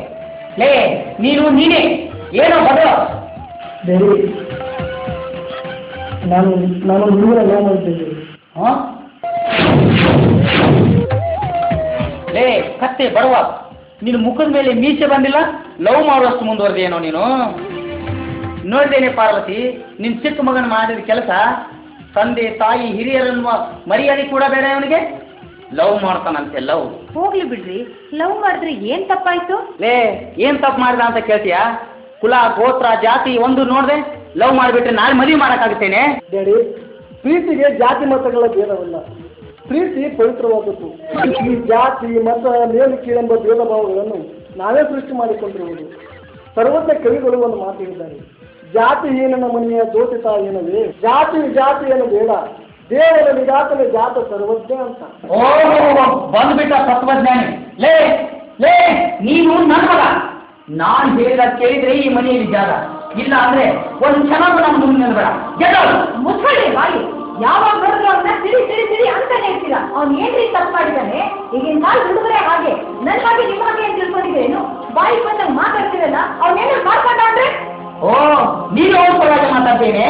ನೀನೇ ಏನೋ ಬದಲು. ಬೇರೆ ನಾನು ಹುಡುಗರ ಲವ್ ಮಾಡ್ತಿದ್ದೆ. ಕತ್ತೆ ಬರುವ, ನಿನ್ನ ಮುಖದ ಮೇಲೆ ಮೀಸೆ ಬಂದಿಲ್ಲ, ಲವ್ ಮಾಡುವಷ್ಟು ಮುಂದುವರೆದೇನೋ ನೀನು. ನೋಡ್ದೇನೆ ಪಾರ್ವತಿ, ನಿನ್ ಚಿಕ್ಕ ಮಗನ ಮಾಡಿದ ಕೆಲಸ, ತಂದೆ ತಾಯಿ ಹಿರಿಯರನ್ನು ಮರ್ಯಾದೆ ಕೂಡ ಬೇಡ ಅವನಿಗೆ. ಲವ್ ಮಾಡ್ತಾನಂತೆ, ಲವ್. ಹೋಗ್ಲಿ ಬಿಡ್ರಿ, ಲವ್ ಮಾಡಿದ್ರೆ ಏನ್ ತಪ್ಪಾಯ್ತು? ಏನ್ ತಪ್ಪು ಮಾಡಿದ ಅಂತ ಕೇಳ್ತೀಯಾ? ಕುಲ ಗೋತ್ರ ಜಾತಿ ಒಂದು ನೋಡ್ದೆ ಲವ್ ಮಾಡಿಬಿಟ್ರೆ ನಾನು ಮದುವೆ ಮಾಡಕ್ಕಾಗುತ್ತೇನೆ? ಡ್ಯಾಡಿ, ಪ್ರೀತಿಗೆ ಜಾತಿ ಮತಗಳ ಭೇದವಲ್ಲ, ಪ್ರೀತಿ ಪವಿತ್ರವಾದದ್ದು. ಈ ಜಾತಿ ಮತ ಮೇಲು ಕೀಳೆಂಬ ಭೇದ ಭಾವಗಳನ್ನು ನಾವೇ ಸೃಷ್ಟಿ ಮಾಡಿಕೊಂಡಿರುವುದು. ಸರ್ವಜ್ಞ ಕವಿಗಳು ಒಂದು ಮಾತು ಹೇಳಿದ್ದಾರೆ, ಜಾತಿಹೀನನ ಮನೆಯ ಜೋತಿತ ಏನವೇ, ಜಾತಿಯನ್ನು ಬೇಡ, ದೇವರ ನಿರಾಕನೆ ಜಾತ ಸರ್ವಜ್ಞ ಅಂತ. ಬಂದ್ಬಿಟ್ಟ ತತ್ವಜ್ಞಾನಿ. ನೀನು ನನ್ನ ಮಗ, ನಾನ್ ಹೇಳಿದ ಕೇಳಿದ್ರೆ ಈ ಮನೆಯಲ್ಲಿ ಜಾಗ ಇಲ್ಲ, ಅಂದ್ರೆ ಒಂದು ಕ್ಷಣ ನಮ್ಮ ಮುಂದೆ ಬೇಡ. ಮುಚ್ಚಳಿ ಬಾಯಿ, ಯಾವಾಗ ನೋಡಿದ್ರು ಅವನ್ನ ಸಿಡಿ ಅಂತ ಹೇಳ್ತೀರಾ? ಅವ್ನು ಏನ್ರಿ ತಪ್ಪು ಮಾಡಿದ್ದಾನೆ? ಈಗಿನ ಕಾಲ ಹುಡುಗರೇ ಹಾಗೆ, ನನ್ನ ಹಾಗೆ ನಿಮ್ಮ ಹಾಗೆ ಅಂತ ತಿಳ್ಕೊಂಡಿದ್ದೇನು? ಬಾಯಿ ಬಂದಾಗ ಮಾತಾಡ್ತೀರಲ್ಲ, ಅವನೇನು ಮಾಡ್ಕೊಂಡ್ರೆ? ನೀನು ಪರವಾಗಿ ಮಾತಾಡ್ತೇನೆ.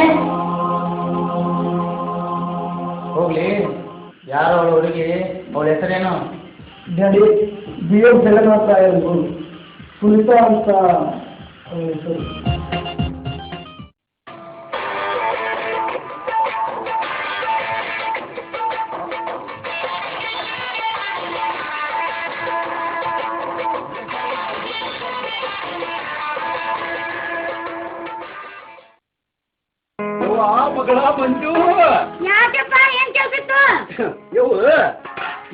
ಹೋಗ್ಲಿ, ಯಾರೋ ಅವಳು ಹುಡುಗಿ, ಅವಳ ಹೆಸರೇನು? ಡ್ಯಾಡಿ, BM ಜಗನ್ನಾಥ ಎಂದು ಸುನಿತಾ ಅಂತ ಹೆಸರು. ಮಗಳ ಮಂಜು, ಯಾಕಪ್ಪ ಏನ್ ಕೆಲ್ಸಿತ್ತು?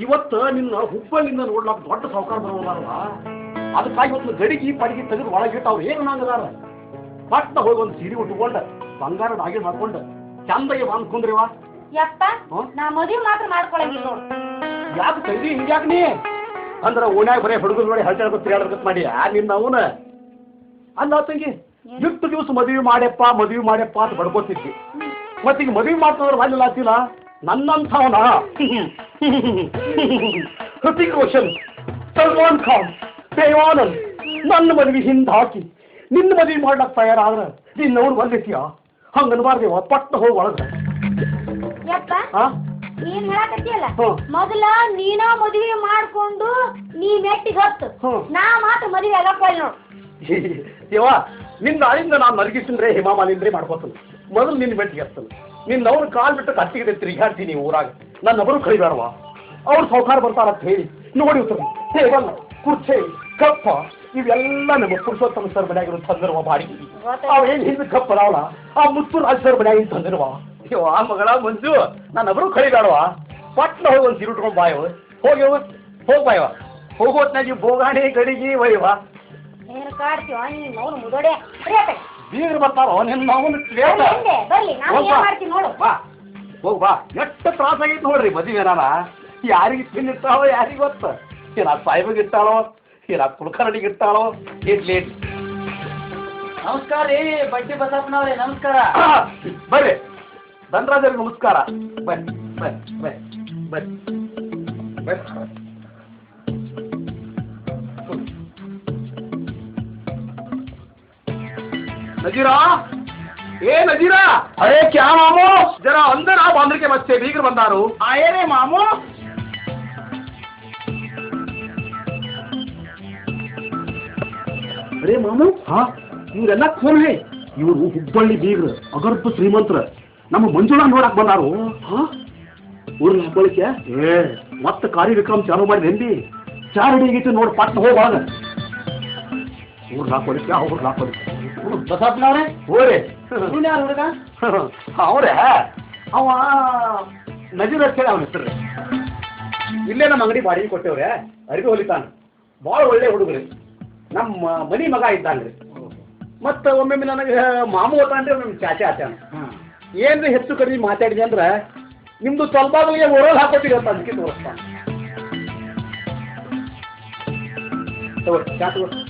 ಇವತ್ತು ನಿನ್ನ ಹುಬ್ಬಳ್ಳಿಂದ ನೋಡ್ಲಾಕ ದೊಡ್ಡ ಸಾವುಕಾರ ಬರೋಲ್ಲ, ಅದಕ್ಕಾಗಿ ಇವತ್ತು ಗಡಿಗೆ ಪಡಿಗೆ ತೆಗೆದು ಒಳಗಿಟ್ಟು ಅವ್ರು ಏನು ನಂಗದಾರ ಪಟ್ಟ ಹೋಗಿ ಒಂದು ಸೀರೆ ಉಟ್ಕೊಂಡು ಬಂಗಾರ ಡಾಗಿ ಮಾಡ್ಕೊಂಡು ಚಂದಾಗಿ ಬಾಂದ್ಕೊಂಡ್ರಿವ. ಯಪ್ಪ, ನಾ ಮದುವೆ ಮಾತ್ರ ಮಾಡ್ಕೊಳಂಗಿಲ್ಲ. ಯಾಕೆ ತೆಗ್ದಿ ಹಿಂಗ್ಯಾಕ ನೀ ಅಂದ್ರ ಓಣ್ಯಾಗ ಬರೀ ಹುಡುಗರು ನೋಡಿ ಹಳ್ಳಿ ತಿರುಗಾಡಬೇಕಂತ ಮಾಡಿ ನಿನ್ನ ಅವನ ಅಲ್ಲ ತಂಗಿ, ಎಷ್ಟು ದಿವಸ ಮದುವೆ ಮಾಡ್ಯಪ್ಪ ಅಂತ ಬಡ್ಕೋತಿದ್ವಿ. ಮತ್ತೀಗ ಮದುವೆ ಮಾಡ್ತಂದ್ರೆ ಅಲ್ಲಿ ಆತಿಲ್ಲ ನನ್ನಂಥವನ ಹೃತಿಕ್ ರೋಷನ್, ಸಲ್ಮಾನ್ ಖಾನ್, ದೇವಾನಂದ್ ನನ್ನ ಮದುವೆ ಹಿಂದೆ ಹಾಕಿ ನಿನ್ನ ಮದುವೆ ಮಾಡ್ಲಕ್ ತಯಾರಾದ್ರ ನಿನ್ನ ಅವ್ನು ಬಂದಿತ್ತೀಯ? ಹಂಗನ್ಬಾರ್ದೇವ, ಪಟ್ಟ ಹೋಗಿ ಒಳಗ. ಯಪ್ಪ, ನೀನ್ ಹೇಳಕತ್ತಿಯಲ್ಲ, ಮೊದಲ ನೀನ ಮದುವೆ ಮಾಡ್ಕೊಂಡು ನೀ ಮೆಟ್ಟಿಗೆ ಹತ್ತು, ನಾ ಮಾತ್ರ ಮದುವೆ ಆಗಪ್ಪ ನೋಡು. ಯವ್ವ, ನಿನ್ನ ಆಳಿಂದ ನಾನು ಮಲಗಿಸಿದ್ರೆ ಹಿಮಾಮಾಲಿಂದ್ರೆ ಮಾಡ್ಕೋತಾನೆ. ಮೊದಲು ನಿನ್ನ ಮೆಟ್ಟಿಗೆ ಹಚ್ತಾನೆ, ನಿನ್ನ ಅವ್ರ ಕಾಲ್ ಬಿಟ್ಟು ಕತ್ತಿಗೆ ತಿರುಗಾಡ್ತೀನಿ ಊರಾಗ. ನನ್ನೊಬ್ಬರು ಕಳಿಬೇಡವ, ಅವ್ರು ಸೌಕಾರ ಬರ್ತಾರಂತ ಹೇಳಿ ನೋಡಿ ಟೇಬಲ್, ಕುರ್ಚೆ, ಕಪ್ಪ ಇವೆಲ್ಲ ನಮ್ಮ ಪುರುಷೋತ್ತಮ ಸರ್ ಮನ್ಯಾಗಿರೋ ತಂದಿರುವ ಬಾಡಿಗೆ. ಅವೇನು ಹಿಂದೆ ಕಪ್ಪ ಅದಾವಲ್ಲ, ಆ ಮುತ್ತು ರಾಜ್ ಸರ್ ಮನ್ಯಾಗಿನ ತಂದಿರುವ. ಆ ಮಗಳ ಮಂಜು, ನನ್ನೊಬ್ಬರು ಕಳಿಬೇಡವ, ಪಟ್ನ ಹೋಗಿ ಒಂದು ಸೀರೆ ಉಟ್ಕೊಂಡು ಬಾಯವ, ಹೋಗ್ಯವ ಹೋಗಿ ಬಾಯವ, ಹೋಗೋತ್ನಾಗಿ ಬೋಗಾಣಿ ಗಡಿಗೆ ಒಯ್ಯವ. ಏನು ಕಾಡ್ತೀವ ನೀನು ಅವ್ನು ಮುದೋಡೆ ಬೀಗರು ಬರ್ತಾರೋ ನಿನ್ನ ಅವನು ಬರ್ಲಿ, ನಾನು ಏನ್ ಮಾಡ್ತೀನಿ ನೋಡು. ಬಾ ಹೋಗ್ ಬಾ. ಎಷ್ಟು ತ್ರಾಸ ಆಗೈತೆ ನೋಡ್ರಿ ಮದುವೆ ಏನಾರ. ಯಾರಿಗೆ ತಿನ್ನಿರ್ತಾಳೋ ಯಾರಿಗೆ ಗೊತ್ತ, ಏನ ಸಾಯಿಬಗೆ ಇರ್ತಾಳೋ, ಏನ ಕುಲಕರ್ಣಿಗೆ ಇರ್ತಾಳೋ. ಇರ್ಲಿ. ನಮಸ್ಕಾರ ರೀ ಬಡ್ಡಿ ಬಸಪ್ಪನವ್ರೆ, ನಮಸ್ಕಾರ. ಬರ್ರಿ ಧನರಾಜರಿಗೆ ನಮಸ್ಕಾರ. ಬರ್ರಿ ಬರ್ರಿ ಬರ್ರಿ ಬರ್ರಿ ಬರ್ರಿ. ನಜೀರಾ ए नजीरा, अरे क्या मामू, जरा अंदर आओ, अंदर के बच्चे भीगर बंदारू आए रे मामू. अरे मामू, हाँ ಇವರೆಲ್ಲ ಫೋನ್ ಹೇ, ಇವರು ಹುಬ್ಬಳ್ಳಿ ಬೀಗ್ರು ಅಗರ್ಭ ಶ್ರೀಮಂತರ ನಮ್ಮ ಮಂಜುಳಾ ನೋಡಕ್ ಬಂದಾರು. ಊರ್ನ ಹಬ್ಬಳಿಕೆ ಮತ್ತೆ ಕಾರ್ಯಕ್ರಮ ಚಾಲು ಮಾಡಿ ಎಂದಿ ಚಾರಡಿಗಿತ್ತು ನೋಡಿ ಪಟ್ಟ ಹೋಗುವಾಗ ಊರ್ ಹಾಕೊಳಿಕೆ ಅವ್ರು ಹಾಕೊಳಿಕೆ ಬಸಪ್ಪನವ್ರೆ ಹೋರಿ ಯಾರು ಹುಡುಗ ಅವ್ರೆ ಅವ ನಜೀರ್ ಹೇಳಿ ಅವನ ಹೆಸರು ಇಲ್ಲೇ ನಮ್ಮ ಅಂಗಡಿ ಬಾಡಿಗೆ ಕೊಟ್ಟೇವ್ರೆ ಅರಿವಿ ಹೊಲಿತಾನ ಭಾಳ ಒಳ್ಳೆ ಹುಡುಗ್ರಿ ನಮ್ಮ ಮನಿ ಮಗ ಇದ್ದಾನ್ರಿ ಮತ್ತೆ ಒಮ್ಮೊಮ್ಮೆ ನನಗೆ ಮಾಮೂ ಓತಾನ್ರಿ ಒಮ್ಮೆ ಚಾಚೆ ಆಚಾನ ಏನ್ರಿ ಹೆಚ್ಚು ಕಡಿಮೆ ಮಾತಾಡಿದೆ ಅಂದ್ರೆ ನಿಮ್ದು ಸ್ವಲ್ಪಾಗಲಿಗೆ ಓರೋಲ್ ಹಾಕೋತೀರಿ ಅಂತ ಅದಕ್ಕೆ ತೋರಿಸ್ತಾನೆ ತಗೋರಿ ಚಾ ತಗೋರಿ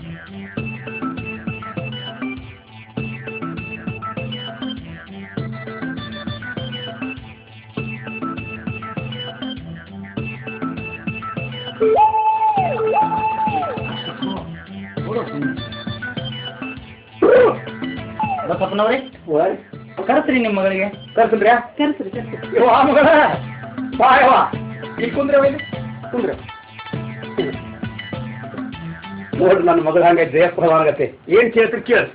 ಬಸಪ್ಪನವ್ರಿ ಕರೆಸ್ರಿ ನಿಮ್ಮ ಮಗಳಿಗೆ ಕರ್ಸಿದ್ರ್ಯಾ ಕರೆಸ್ರಿ ಯವ್ವ ಮಗಳ ಬಾ ಯವ್ವ ಇಲ್ಲಿ ಕುಂದ್ರೆ ಇಲ್ಲಿ ಕುಂದ್ರೆ ನೋಡ್ರಿ ನನ್ನ ಮಗಳ ಹಂಗೆ ಜಯಪ್ರಧಾನಗತ್ತೆ ಏನ್ ಕೇಳ್ತೀರಿ ಕೇಳಿ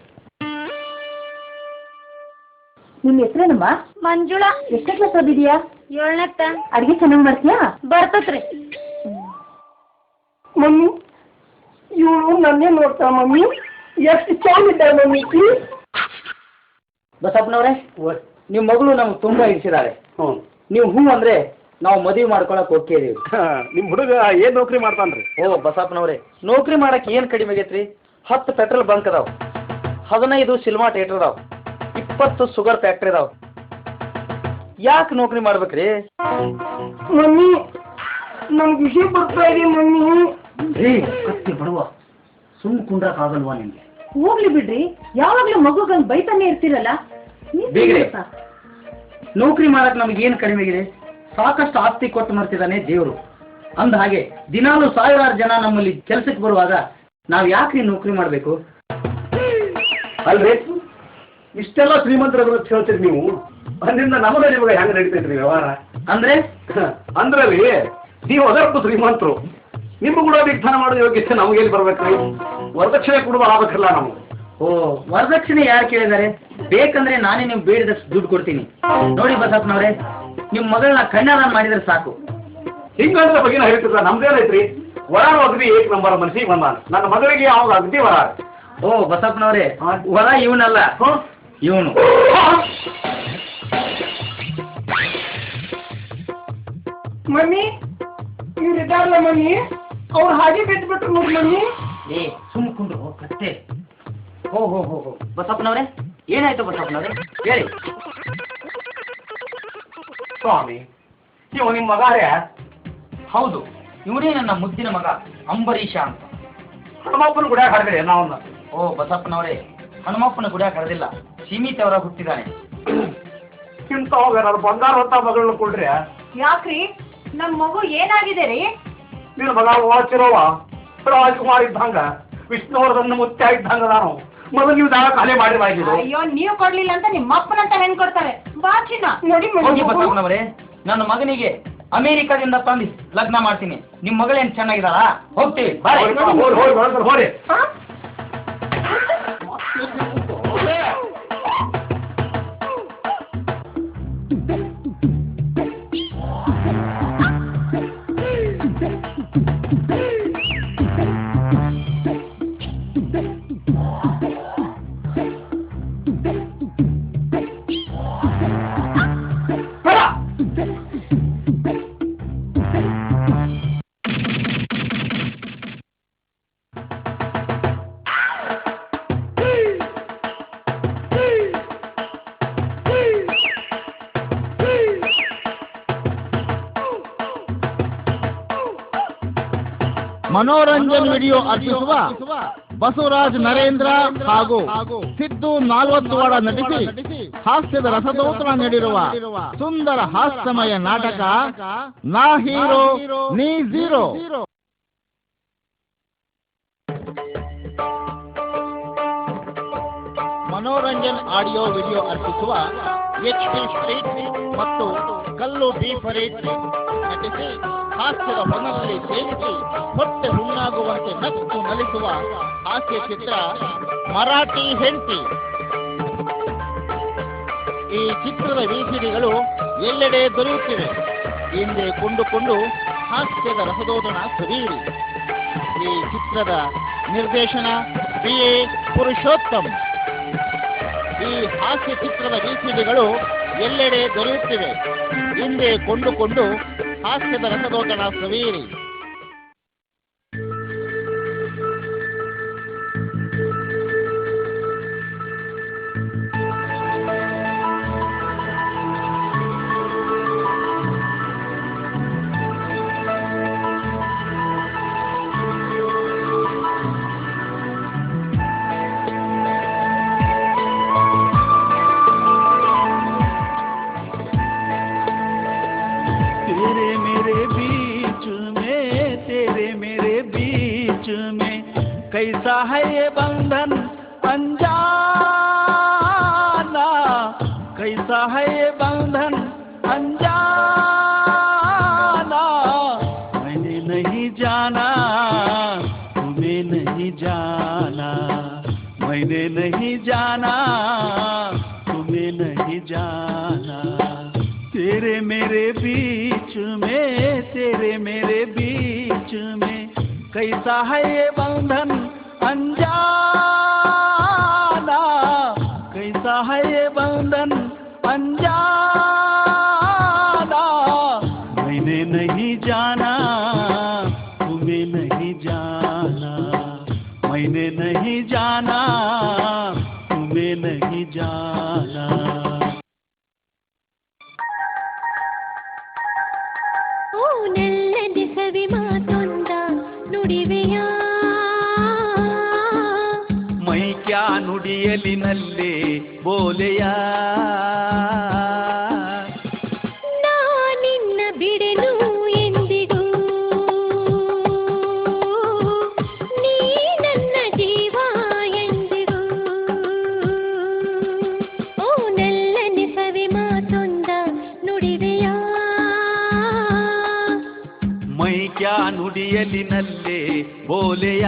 ನಿಮ್ ಹೆಸರೇನಮ್ಮ? ಮಂಜುಳಾ. ಎಷ್ಟೇ ಕ್ಲಾಸ್ ಓದಿದ್ಯಾ? 7ನೇತ್ತ. ಅಡ್ಗೆ ಚೆನ್ನಾಗಿ ಮಾಡ್ತೀಯಾ? ಬರ್ತತ್ರಿ. ಮಮ್ಮಿ ಇವಳು ನನ್ನೇ ನೋಡ್ತಾ ಮಮ್ಮಿ ಎಷ್ಟು ಚೆನ್ನಾಗಿದ್ದಾರೆ ಮಮ್ಮಿ. ಬಸಪ್ಪನವ್ರೆ ನಿಮ್ಮ ಮಗಳು ನಮ್ಗೆ ತುಂಬಾ ಇರಿಸಿದ್ದಾರೆ. ನೀವು ಹೂ ಅಂದ್ರೆ ನಾವು ಮದುವೆ ಮಾಡ್ಕೊಳಕ್ ಹೋಗ್ತಿದೀವಿ. ನಿಮ್ ಹುಡುಗ ಏನ್ ನೌಕರಿ ಮಾಡ್ತಾನ್ರಿ? ಓ ಬಸಪ್ಪನವ್ರೆ ನೌಕರಿ ಮಾಡಕ್ ಏನ್ ಕಡಿಮೆ ಆಗೈತ್ರಿ? 10 ಪೆಟ್ರೋಲ್ ಬಂಕ್ ಅದಾವ, 15 ಸಿನಿಮಾ ಥಿಯೇಟರ್ ಅದಾವ, 20 ಶುಗರ್ ಫ್ಯಾಕ್ಟ್ರಿ ಅದಾವ. ಯಾಕೆ ನೌಕರಿ ಮಾಡ್ಬೇಕ್ರಿ? ಮಮ್ಮಿ ನಮ್ಗೆ ವಿಷಯ ಬರ್ತಾ ಇದೆ ಮಮ್ಮಿ. ಏ ಕತ್ತಿ ಬಡವ ಸುಮ್ ಕುಂಡ್ರಕ್ ಆಗಲ್ವಾ ನಿಮ್ಗೆ? ಹೋಗ್ಲಿ ಬಿಡ್ರಿ, ಯಾವಾಗ್ಲೂ ಮಗುಗಂಗ್ ಬೈತಾನೆ ಇರ್ತೀರಲ್ಲ. ಬೀಗ್ರೆ ನೌಕರಿ ಮಾಡಕ್ ನಮ್ಗೆ ಏನ್ ಕಡಿಮೆ ಆಗಿದೆ? ಸಾಕಷ್ಟು ಆಸ್ತಿ ಕೊಟ್ಟು ಮಾಡ್ತಿದ್ದಾನೆ ದೇವ್ರು. ಅಂದ ಹಾಗೆ ದಿನಾಲು 1000 ಜನ ನಮ್ಮಲ್ಲಿ ಕೆಲ್ಸಕ್ಕೆ ಬರುವಾಗ ನಾವ್ ಯಾಕ್ರಿ ನೌಕರಿ ಮಾಡ್ಬೇಕು? ಅಲ್ರಿ ಇಷ್ಟೆಲ್ಲ ಶ್ರೀಮಂತರ ಹೇಳ್ತೀರಿ ನೀವು, ಅಲ್ಲಿಂದ ನಮ್ಮದ ನಿಮಗೆ ಹೆಂಗ ನಡೀತೈತ್ರಿ ವ್ಯವಹಾರ? ಅಂದ್ರೆ ಅಂದ್ರಲ್ಲಿ ನೀವು ಅದರ್ಪು ಶ್ರೀಮಂತರು, ನಿಮ್ಮ ಕೂಡ ವಿಧಾನ ಮಾಡೋದು ಯೋಗ್ಯತೆ ನಮಗೇನು ಬರ್ಬೇಕ್ರಿ? ವರದಕ್ಷಿಣೆ ಕೊಡುವ ಆಗ್ಬೇಕಲ್ಲ ನಾವು. ಓ ವರದಕ್ಷಿಣೆ ಯಾರು ಕೇಳಿದ್ದಾರೆ? ಬೇಕಂದ್ರೆ ನಾನೇ ನೀವು ಬೇಡಿದಷ್ಟು ದುಡ್ಡು ಕೊಡ್ತೀನಿ. ನೋಡಿ ಬಸಪ್ಪನವ್ರೆ ನಿಮ್ ಮಗಳನ್ನ ಕನ್ಯಾದಾನ ಮಾಡಿದ್ರೆ ಸಾಕು. ಹಿಂಗಂದ್ರೆ ಬಗ್ಗೆನ ಹೇಳ್ತಿದ್ರ ನಮ್ದೇನೈತ್ರಿ? ವರ ಅಗದಿ ಏಕ್ ನಂಬರ್ ಮನಸ್ಸಿಗೆ ಬಂದ ನನ್ನ ಮಗಳಿಗೆ ಯಾವಾಗ ಅಗದಿ ವರ. ಓ ಬಸಪ್ಪನವ್ರೆ ವರ ಇವನಲ್ಲ, ಇವನು. ಮಮ್ಮಿ ಇವ್ರಿದ್ದಾರಲ್ಲ ಮಮ್ಮಿ, ಅವ್ರು ಹಾಗೆ ಬಿಟ್ಬಿಟ್ರು ನೋಡಿ ಮಮ್ಮಿ. ಏ ಸುಮ್ಕೊಂಡು ಕತ್ತೆ. ಹೋ ಹೋ ಹೋ ಹೋ ಬಸಪ್ಪನವ್ರೆ ಏನಾಯ್ತು ಬಸಪ್ಪನವ್ರೆ ಹೇಳಿ. ಸ್ವಾಮಿ ಇವ ನಿಮ್ಮ ಮಗಾರೇ? ಹೌದು ಇವನೇ ನನ್ನ ಮುದ್ದಿನ ಮಗ ಅಂಬರೀಷ ಅಂತ. ಹನುಮಪ್ಪನ ಗುಡಿಯಾಗ ಹಾಡಿದ್ರೆ ನಾವನ್ನ. ಓ ಬಸಪ್ಪನವರೇ ಹನುಮಪ್ಪನ ಗುಡಿಯಾಗ ಕರೆದಿಲ್ಲ, ಸೀಮಿತ ಅವರ ಹುಟ್ಟಿದ್ದಾನೆ. ಇಂತ ಹೋಗ ಬಂಗಾರ ಹೊತ್ತ ಮಗಳನ್ನ ಕೊಡ್ರಿ. ಯಾಕ್ರಿ ನಮ್ ಮಗು ಏನಾಗಿದೆ ರೀ? ನಿನ್ನ ಮಗ ವಾಚಿರೋವ ರಾಜ್ಕುಮಾರ್ ಇದ್ದಂಗ, ವಿಷ್ಣುವರ್ಧನ್ ಮುತ್ಯ ಇದ್ದಂಗ ನಾನು ಮೊದಲು ನೀವು ಜಾಗ ಖಾಲಿ ಮಾಡಿ ಮಾಡಿದ್ರು. ಅಯ್ಯೋ ನೀವು ಕೊಡ್ಲಿಲ್ಲ ಅಂತ ನಿಮ್ಮ ಅಪ್ಪನಂತ ಹೆಣ್ ಕೊಡ್ತಾರೆ. ಬಾಚಿನ ನೋಡಿ ಹೋಗಿ ಬಸಪ್ಪನವರೇ ನನ್ನ ಮಗನಿಗೆ ಅಮೆರಿಕದಿಂದ ತಂದು ಲಗ್ನ ಮಾಡ್ತೀನಿ. ನಿಮ್ ಮಗಳೇನ್ ಚೆನ್ನಾಗಿದಾಳ? ಹೋಗ್ತೀವಿ ಬಾರೆ. ಹೋರಿ ಮನೋರಂಜನ್ ವಿಡಿಯೋ ಅರ್ಪಿಸುವ ಬಸವರಾಜ್ ನರೇಂದ್ರ ಹಾಗೂ ಸಿದ್ದು 40 ವಾರ ನಟಿಸಿ ಹಾಸ್ಯದ ರಸದೌತಣ ನೀಡಿರುವ ಸುಂದರ ಹಾಸ್ಯಮಯ ನಾಟಕ ನಾ ಹೀರೋ ನೀ zero. Manoranjan Manoranjan audio video ಅರ್ಪಿಸುವ HP ಸ್ಟ್ರೀಟ್ ಮತ್ತು ಕಲ್ಲು ಬಿ ಫರೀದ್ ನಟಿಸಿ ಹಾಸ್ಯದ ಹೊನಲ್ಲಿ ಸೇರಿಸಿ ಹೊಟ್ಟೆ ಹುಣ್ಣಾಗುವಂತೆ ನಕ್ಕು ನಲಿಸುವ ಹಾಸ್ಯ ಚಿತ್ರ ಮರಾಠಿ ಹೆಂಡತಿ. ಈ ಚಿತ್ರದ ವಿಸಿಡಿಗಳು ಎಲ್ಲೆಡೆ ದೊರೆಯುತ್ತಿವೆ. ಹಿಂದೆ ಕೊಂಡುಕೊಂಡು ಹಾಸ್ಯದ ರಸದೋದನ ಸವಿಯಿರಿ. ಈ ಚಿತ್ರದ ನಿರ್ದೇಶನ BA ಪುರುಷೋತ್ತಮ್. ಈ ಹಾಸ್ಯ ಚಿತ್ರದ ವಿಸಿಡಿಗಳು ಎಲ್ಲೆಡೆ ದೊರೆಯುತ್ತಿವೆ. ಹಿಂದೆ ಕೊಂಡುಕೊಂಡು ಹಾಸ್ಯದ ರಸದೋದನ ಸವಿಯಿರಿ. कैसा है ये बंधन अनजाना, कैसा है ये बंधन अनजाना, मैंने नहीं जाना तुम्हें नहीं जाना, मैंने नहीं जाना तुम्हें नहीं जाना, तेरे मेरे बीच में, तेरे मेरे बीच में कैसा है ये बंधन अनजाना, कैसा है ये बंधन अनजाना, मैंने नहीं जाना तुम्हें नहीं जाना, मैंने नहीं जाना तुम्हें नहीं जाना. मैं क्या ನುಡಿಯಲಿನಲ್ಲೇ ಬೋಲೆಯ ನಾ ನಿನ್ನ ಬಿಡೆನು ಎಂದಿಗೂ, ನೀ ನನ್ನ ಜೀವ ಎಂದಿಗೂ. ಓ ನಲ್ಲನೆ ಸವಿ ಮಾತೊಂದ ನುಡಿವೆಯ. मैं क्या ನುಡಿಯಲಿನಲ್ಲೇ ಬೋಲೆಯ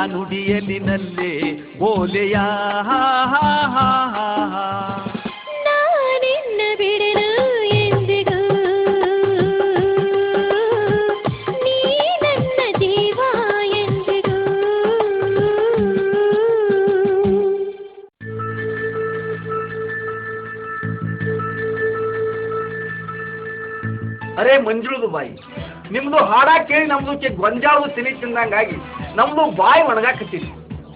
ನುಡಿಯಲಿನಲ್ಲೇ ಬೋಲೆಯ ನಾನಿನ್ನ ಬಿಡೆನು ಎಂದಿಗೂ, ನೀ ನನ್ನ ಜೀವ ಎಂದಿಗೂ. ಅರೆ ಮಂಜುಳದು ಬಾಯಿ, ನಿಮ್ದು ಹಾಡ ಕೇಳಿ ನಮ್ದು ಗೊಂಜಾಳು ತಿನಿ ತಿಂದಂಗಾಗಿ ನಮ್ದು ಬಾಯಿ ಒಣಗಾಕತ್ತೀರಿ.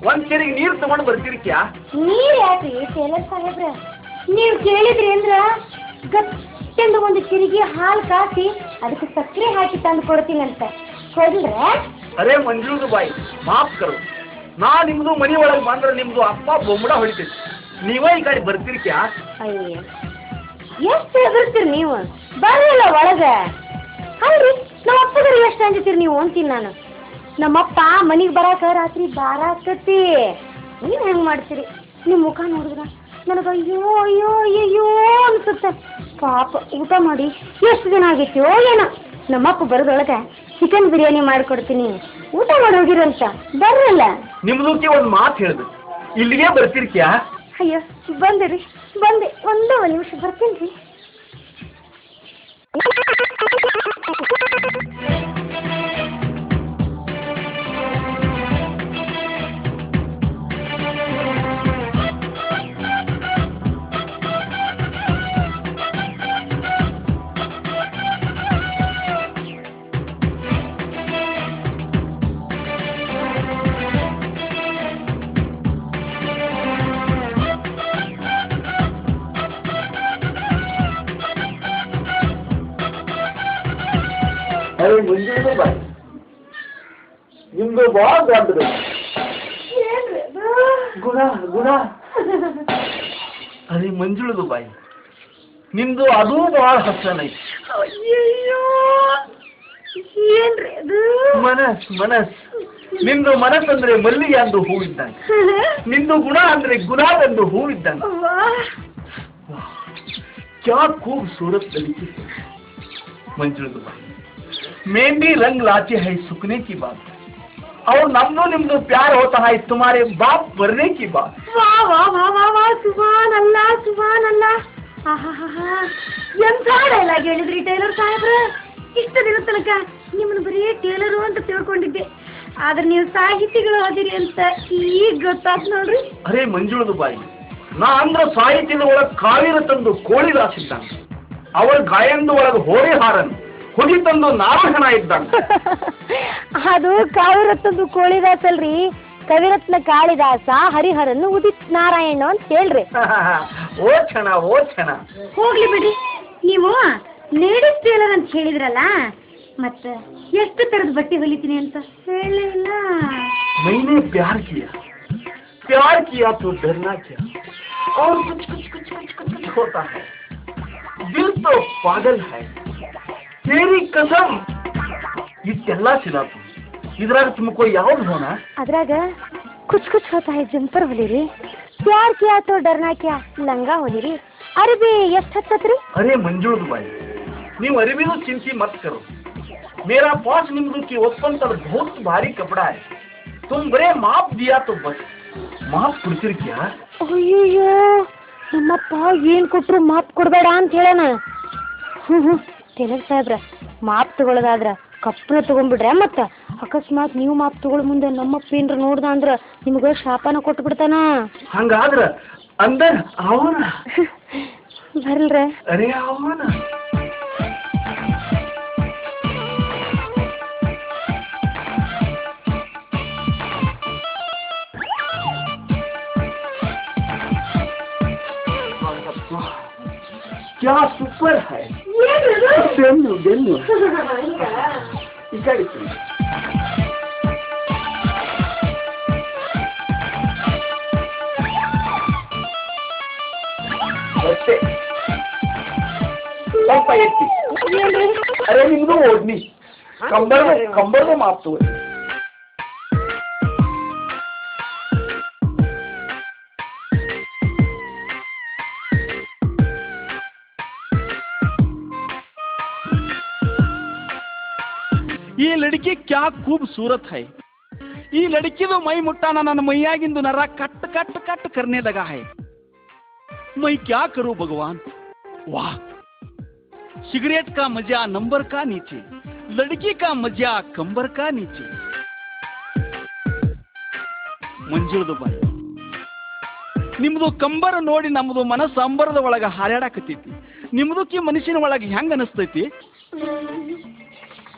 ಒಂದ್ ಸರಿಗೆ ನೀರು ತಗೊಂಡು ಬರ್ತೀರಿಕ್ಯಾ? ನೀರ್ ಯಾಕ್ರಿ ಟೇಲರ್ ಸಾಹೇಬ್ರ, ನೀವ್ ಕೇಳಿದ್ರಿ ಅಂದ್ರ ಗಟ್ಟೆಂದು ಒಂದು ಚಿರಿಗೆ ಹಾಲು ಕಾಸಿ ಅದಕ್ಕೆ ಸಕ್ಕರೆ ಹಾಕಿ ತಂದು ಕೊಡ್ತೀನಂತ ಕೊಡ್ರೆ. ಅರೆ ಮಂಜುಳದು ಬಾಯಿ, ಮಾಫ್ ಕರು. ನಾ ನಿಮ್ದು ಮನಿ ಒಳಗೆ ಬಂದ್ರೆ ನಿಮ್ದು ಅಪ್ಪ ಬೊಮ್ಮಡ ಹೊಡಿತೈತಿ, ನೀವೇ ಈ ಕಡೆ ಬರ್ತೀರಿಕ್ಯಾ? ಅಯ್ಯ ಎಷ್ಟು ಹೆದರ್ತೀರಿ ನೀವು, ಬರಲ್ಲ ಒಳಗ. ಅಲ್ರಿ ನಮ್ಮ ಅಪ್ಪಗರು ಎಷ್ಟು ಅಂಜತೀರಿ ನೀವು ಅಂತೀನಿ ನಾನು. ನಮ್ಮಪ್ಪ ಮನಿಗೆ ಬರಾಕ ರಾತ್ರಿ ಬಾರಾಕತಿ. ನೀವ್ ಹೆಂಗ್ ಮಾಡ್ತೀರಿ? ನಿಮ್ ಮುಖ ನೋಡಿದ್ರ ನನಗ ಅಯ್ಯೋ ಅಯ್ಯೋ ಅಯ್ಯೋ ಅನ್ಸುತ್ತೆ. ಪಾಪ ಊಟ ಮಾಡಿ ಎಷ್ಟು ದಿನ ಆಗೈತಿಯೋ ಏನೋ. ನಮ್ಮಪ್ಪ ಬರೋದೊಳಗ ಚಿಕನ್ ಬಿರಿಯಾನಿ ಮಾಡ್ಕೊಡ್ತೀನಿ, ಊಟ ಮಾಡಿ ಹೋಗಿರಂತ ಬರ್ರಲ್ಲ. ನಿಮ್ದಕ್ಕೆ ಒಂದು ಮಾತು ಹೇಳಿದ್ರು, ಇಲ್ಲಿಗೆ ಬರ್ತಿರ್ಕ್ಯಾ? ಅಯ್ಯೋ ಬಂದೆ ಒಂದೇ ಒಂದು ನಿಮಿಷ ಬರ್ತೀನಿ. ಮುಂಜಾನೆ ಬಾಯಿ ನಿಮ್ದು ಬಹಳ ದೊಡ್ಡದು ಗುಣ. ಅದೇ ಮಂಜುಳದು ಬಾಯಿ ನಿಮ್ದು ಅದೂ ಬಹಳ ಹಸನೈತಿ. ಮನಸ್ ನಿಮ್ದು ಮನಸ್ ಅಂದ್ರೆ ಮಲ್ಲಿಗೆ ಅಂದು ಹೂ ಇದ್ದಂಗೆ, ನಿಮ್ದು ಗುಣ ಅಂದ್ರೆ ಗುಲಾಬಂದು ಹೂ ಇದ್ದಂಗೆ. क्या खूबसूरत तरीके से मंजूर भाई मेहंदी रंग लाती है सुखने की बात और नमनो निम्नो प्यार होता है तुम्हारे बाप मरने की बात. वाह वाह वाह वाह वाह सुभान अल्लाह सुभान अल्लाह. ಎಂಥ ಡೈಲಾಗ್ ಹೇಳಿದ್ರಿ ಟೇಲರ್ ಸಾಹೇಬ್ರ. ಇಷ್ಟು ದಿನ ತನಕ ನಿಮ್ಮನ್ನು ಬರೀ ಟೇಲರು ಅಂತ ತಿಳ್ಕೊಂಡಿದ್ದೆ, ಆದ್ರೆ ನೀವು ಸಾಹಿತಿಗಳು ಅದಿರಿ ಅಂತ ಈಗ ಗೊತ್ತಾತ್ ನೋಡ್ರಿ. ಅರೇ ಮಂಜುಳದು ಬಾಯಿ, ನಾ ಅಂದ್ರ ಸಾಹಿತ್ಯದ ಒಳಗೆ ಕಾವಿರ ತಂದು ಕೋಳಿ ರಾಸಿದ್ದಂಗ, ಅವಳ ಗಾಯನದ ಒಳಗೆ ಹೋರಿ ಹಾರನ್ ಹುಡಿ ತಂದು ನಾರಾಯಣ ಇದ್ದಂಗ. ಅದು ಕಾವಿರತ್ತಂದು ಕೋಳಿದಾಸ ಅಲ್ರಿ, ಕವಿರತ್ನ ಕಾಳಿದಾಸ ಹರಿಹರನ್ನು ಉದಿತ್ ನಾರಾಯಣ ಅಂತ ಹೇಳ್ರಿ. ಓ ಕ್ಷಣ ಹೋಗ್ಲಿ ಬಿಡಿ. ನೀವು ಲೇಡೀಸ್ ಟೇಲರ್ ಅಂತ ಹೇಳಿದ್ರಲ್ಲ, ಮತ್ತ ಎಷ್ಟು ತರದ ಬಟ್ಟೆ ಹೊಲಿತೀನಿ ಅಂತ ಹೇಳಿಲ್ಲ. मैंने प्यार किया तो डरना क्या और कुछ होता है, दिल तो पागल है तेरी कसम. ಇದೆಲ್ಲ ಸಿದಾತು ಇದ್ರಾಗ ತುಮಕೋ ಯಾವ್ದು ಹೋನ? ಅದ್ರಾಗ ಕುಚ್ ಹೋತಾ है ಜಂಪರ್ ಹೊಲಿರಿ, ಪ್ಯಾರ್ ಕಿಯಾ ತೋ ಡರ್ನಾ ಕ್ಯಾ ಲಂಗ ಹೊಲಿರಿ, ಅರಬಿ ಎಷ್ಟು ಹತ್ತತ್ರಿ? अरे मंजूर भाई ನೀವು ಅರಬಿನೂ ಚಿಂತೆ मत करो, मेरा पास निम्दू की ओपन तर बहुत भारी कपड़ा है, तुम बड़े माप दिया तो बस. ಮಾಪ್ ಕೊಡ್ತಿರ್ಕ್ಯಾ? ಅಯ್ಯಯ್ಯೋ ನಮ್ಮಪ್ಪ ಏನ್ ಕೊಟ್ರು ಮಾಪ್ ಕೊಡ್ಬೇಡ ಅಂತ ಹೇಳೋಣ. ಟೇಲರ್ ಸಾಹೇಬ್ರ, ಮಾಪ್ ತಗೊಳ್ಳೋದಾದ್ರ ಕಪ್ಪನ ತಗೊಂಡ್ಬಿಡ್ರೆ, ಮತ್ತ ಅಕಸ್ಮಾತ್ ನೀವು ಮಾಪ್ ತಗೊಳ್ ಮುಂದೆ ನಮ್ಮಪ್ಪ ಏನ್ರ ನೋಡ್ದ ಅಂದ್ರ ನಿಮ್ಗ ಶಾಪನ ಕೊಟ್ಟು ಬಿಡ್ತಾನ. ಹಂಗಾದ್ರ ಅಂದರ್ ಅವನ ಬರ್ಲ್ರೆ? ಅರೇ ಅವನ क्या सुपर है. ಬೆನ್ನು ಈ ಕಡೆ ಅಷ್ಟೇ ಸ್ವಲ್ಪ ಎತ್ತಿ. ಅರೆ ನಿಮ್ದು ಓಡ್ನಿ ಕಂಬರ್ದು ಮಾಪ್ ತಗೋರಿ. ಈ ಲड़की क्या खूबसूरत है. ಈ ಲड़कीದು ಮೈ ಮುಟ್ಟಾನ ನನ್ನ ಮೈಯಾಗಿಂದು ನರ ಕಟ್ ಕಟ್ ಕಟ್ करने लगा है. मैं क्या करूं भगवान. वाह, सिगरेट का मजा नंबर का नीचे, लड़की का मजा कंबर का नीचे. ಮಂಜುಳದ ಬಾಯಿ, ನಿಮ್ದು ಕಂಬರ ನೋಡಿ ನಮ್ದು ಮನಸ್ಸು ಅಂಬರದ ಒಳಗ ಹಾರಾಡಕತ್ತೈತಿ. ನಿಮ್ದಕ್ಕೆ ಮನುಷ್ಯನ ಒಳಗೆ ಹೆಂಗ ಅನಿಸ್ತೈತಿ?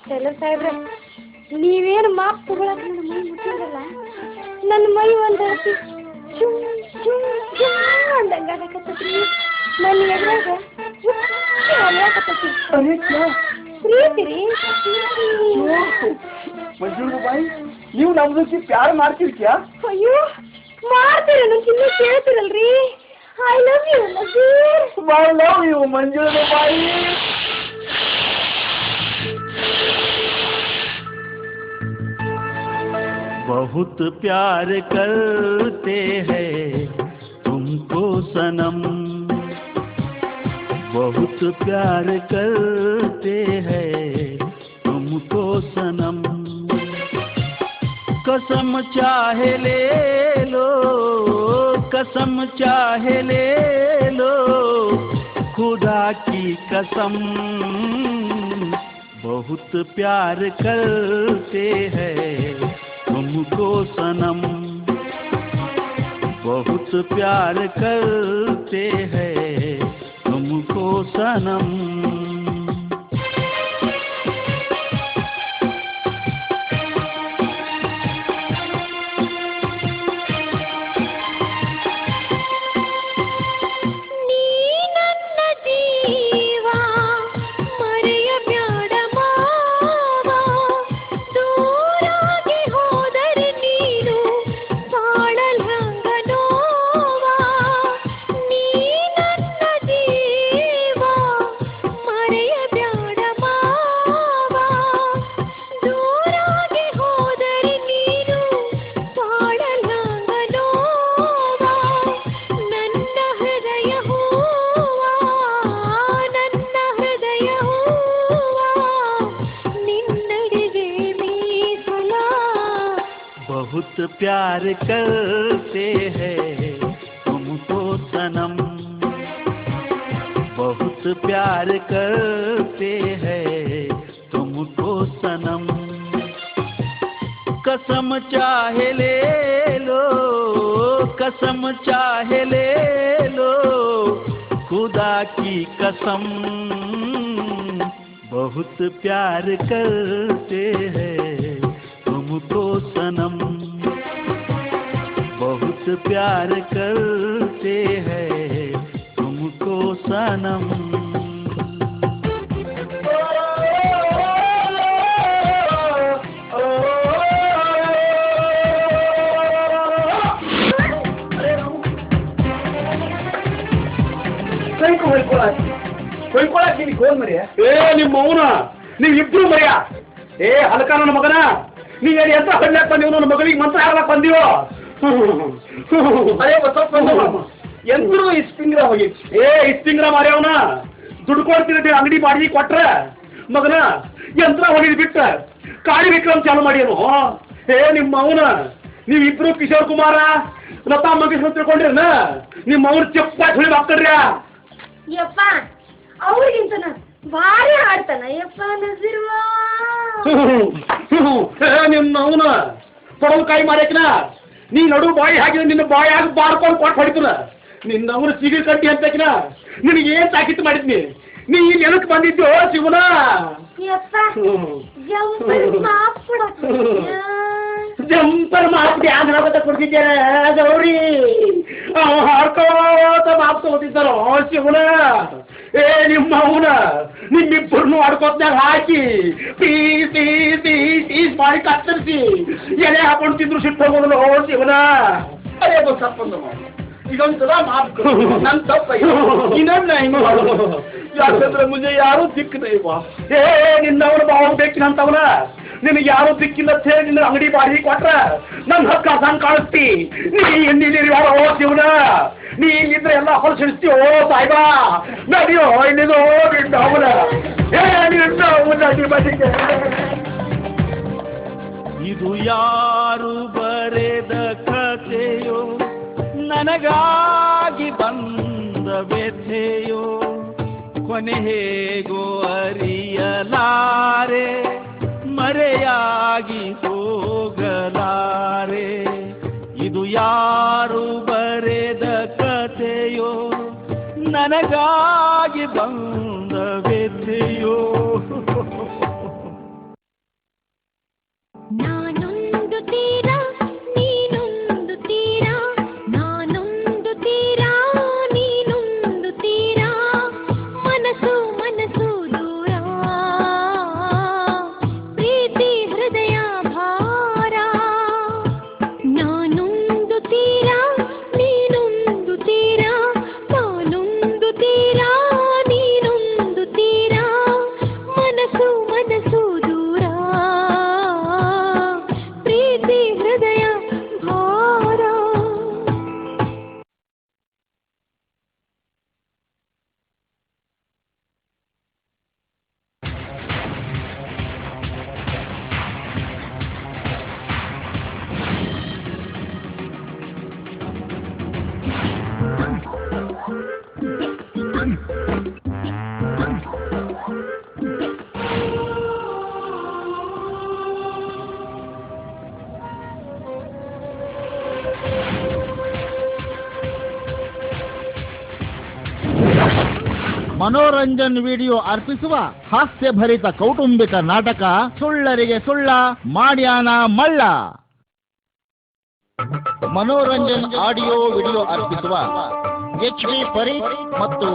ಟೇಲರ್ ಸಾಹೇಬ್ರೆ, ನೀವೇನು ಮಾಪ್ ತಗೊಳಕ್ ನನ್ನ ಮೈ ಮುಟ್ಟಿರಲ್ಲ, ನನ್ನ ಮೈ ಒಂದು ಹತ್ತಿ ಚುಮ್ ಚುಮ್ ಚುಮ್ ಅಂದಂಗಾಗತ್ತತ್ರಿ. ನನ್ನ ಎದ್ರಾಗ ಹೊಲಿಯಾಕತ್ತೈತಿ. ಪ್ರೀತಿ ರೀ. ಮಂಜುಳದ ಬಾಯಿ, ನೀವು ನಮ್ದಕ್ಕೆ ಪ್ಯಾರ್ ಮಾಡ್ತಿರ್ಕ್ಯಾ? ಅಯ್ಯೋ ಮಾಡ್ತೀರ, ಚಿನ್ನ ಕೇಳ್ತಿರಲ್ರಿ. I love you Nazir. I love you ಮಂಜುಳದ ಬಾಯಿ. बहुत प्यार करते हैं तुमको सनम, बहुत प्यार करते हैं तुमको सनम। कसम चाहे ले लो, कसम चाहे ले लो, खुदा की कसम, बहुत प्यार करते हैं तुमको सनम, बहुत प्यार करते हैं तुमको सनम। प्यार करते हैं तुमको सनम, बहुत प्यार करते हैं तुमको सनम। कसम चाहे ले लो, कसम चाहे ले लो, खुदा की कसम, बहुत प्यार करते हैं तुमको सनम, बहुत प्यार करते हैं तुमको सनम। ಹೊಯ್ಕೊಳಕ್ಕೆ ಗೋಲ್ ಮರಿಯ ನಿಮ್ಮ ಮೌನ ನೀವಿಬ್ರು ಮರಿಯ ಹಲಕ ನನ್ನ ಮಗನ ನೀವೇನು ಎಂತ ಹಳ್ಳಕ್ಕೆ ಬಂದೀವ ನನ್ನ ಮಗಳಿಗೆ ಮಂತ್ರ ಹಾಡ್ಲಕ್ಕೆ ಬಂದೀವೋ ಎಂದ್ರು ಇಸ್ಪಿಂಗ್ರ ಹೋಗಿ ಇಸ್ಪಿಂಗ್ರ ಮಾರ್ಯವನ ದುಡ್ಡು ಕೊಡ್ತೀರಿ ಅಂಗಡಿ ಮಾಡಿ ಕೊಟ್ರ ಮಗನ ಯಂತ್ರ ಹೋಗಿದ್ ಬಿಟ್ಟ ಕಾಳಿ ವಿಕ್ರಮ್ ಚಾಲು ಮಾಡ್ಯನು ನಿಮ್ಮ ಅವನ ನೀವಿಬ್ರು ಕಿಶೋರ್ ಕುಮಾರ ಲತಾ ಮಂಗೇಶ್ವರ್ ತಿಳ್ಕೊಂಡ್ರಿನ ನಿಮ್ಮ ಅವ್ರ ಚಪ್ಪಾಟ್ ಹೊಳಿ ಹಾಕ್ತಾರ್ಯ ಯಪ್ಪ ಅವ್ರಿಗಿಂತ ಭಾರಿ ಹಾಡ್ತಾನ ಯಪ್ಪ ನಸಿರುವ ನಿಮ್ಮ ಅವನ ಕೊಡಲ್ ಕಾಯಿ ಮಾರ್ಯಾಕನ ನೀ ನಡು ಬಾಯಿ ಹಾಕಿದ್ರೆ ನಿನ್ನ ಬಾಯಿ ಆಗಿ ಬಾರ್ಕೊಂಡು ಕೊಟ್ಟು ಹೊಡಿತನ ನಿನ್ನ ಅವನು ಸಿಗಿ ಕಟ್ಟಿ ಅಂತಕಿನ ನಿನಗೆ ಏನ್ ತಾಕಿತ್ತು ಮಾಡಿದ್ನಿ ನೀ ಇಲ್ಲಿ ಏನಕ್ಕೆ ಬಂದಿದ್ದು ಶಿವನ ಜಂಪರ್ ಮಾತು ಧ್ಯಾನ ಕೊಡ್ತಿದ್ದೇನೆ ಗೌರಿ ಹಾಡ್ಕೋತ ಮಾತು ತಗೋತಿದ್ದಾರೋ ಶಿವನ ನಿಮ್ಮ ಅವನ ನಿಮ್ಮಿಬ್ಬರನ್ನು ಆಡ್ಕೋತ್ನಾಗ ಹಾಕಿ ಪೀಸ್ ಮಾಡಿ ಕತ್ತರಿಸಿ ಎಲೆ ಹಾಕೊಂಡು ತಿಂದ್ರು ಸಿಟ್ಟು ಹೋಗೋದು ಶಿವನ ಅದೇ ಗೊತ್ತಪ್ಪಂದು ಇದೊಂದ್ಸಲ ಮಾತು ನನ್ನ ತಪ್ಪ ಇನ್ನೊಂದು ಹಿಂಗೆ ಮಾಡೋದು ಯಾಕಂದ್ರೆ ಮುಂಜೆ ಯಾರೂ ದಿಕ್ಕಿದೆ ಇವ ನಿನ್ನವನು ಬಾವು ಬೇಕಿನಂತವನ ನಿನಗೆ ಯಾರು ದಿಕ್ಕಿಲ್ಲ ಅಂತ ಹೇಳಿ ನಿನ್ನ ಅಂಗಡಿ ಬಾಡಿ ಕೊಟ್ರ ನನ್ನ ಹಕ್ಕ ಹಸಂಗ್ ಕಾಣಿಸ್ತಿ ನೀ ಎಲ್ಲಿದ್ದೀರಿ ಯಾರೋ ಶಿವನ ನೀ ಇಲ್ಲಿದ್ರೆ ಎಲ್ಲ ಹೊಲಸಿಡ್ತೀವೋ ಸಾಯ್ಬಾ ನಡಿಯೋ ಇಲ್ಲಿದೋ ನಿನ್ನ ಅವನ ಇದು ಯಾರು ಬರೆದ ಕಥೆಯೋ ನನಗಾಗಿ ಬಂದ ವ್ಯಥೆಯೋ ಕೊನೆ ಹೇಗೋ ಅರಿಯಲಾರೆ ಮರೆಯಾಗಿ ಹೋಗಲಾರೆ ಇದು ಯಾರು ಬರೆದ ಕಥೆಯೋ ನನಗಾಗಿ ಬಂದ ವ್ಯಥೆಯೋ ನಾನೊಂದು ತೀರ ನೀನೊಂದು ತೀರ ನಾನೊಂದು ತೀರ ನೀನೊಂದು ತೀರ ಮನಸ್ಸು ಮನಸ್ಸು ದೂರ ಪ್ರೀತಿ ಹೃದಯ ಭಾರ ನಾನೊಂದು ತೀರ ನೀನೊಂದು ತೀರ ನಾನೊಂದು ತೀರ ನೀನೊಂದು ತೀರ ಮನೋರಂಜನ್ ವಿಡಿಯೋ ಅರ್ಪಿಸುವ ಹಾಸ್ಯಭರಿತ ಕೌಟುಂಬಿಕ ನಾಟಕ ಸುಳ್ಳರಿಗೆ ಸುಳ್ಳ ಮಾಡ್ಯಾನ ಮಳ್ಳ. ಮನೋರಂಜನ್ ಆಡಿಯೋ ವಿಡಿಯೋ ಅರ್ಪಿಸುವ ಎಚ್.ಬಿ. ಪರೀಟ್ ಮತ್ತು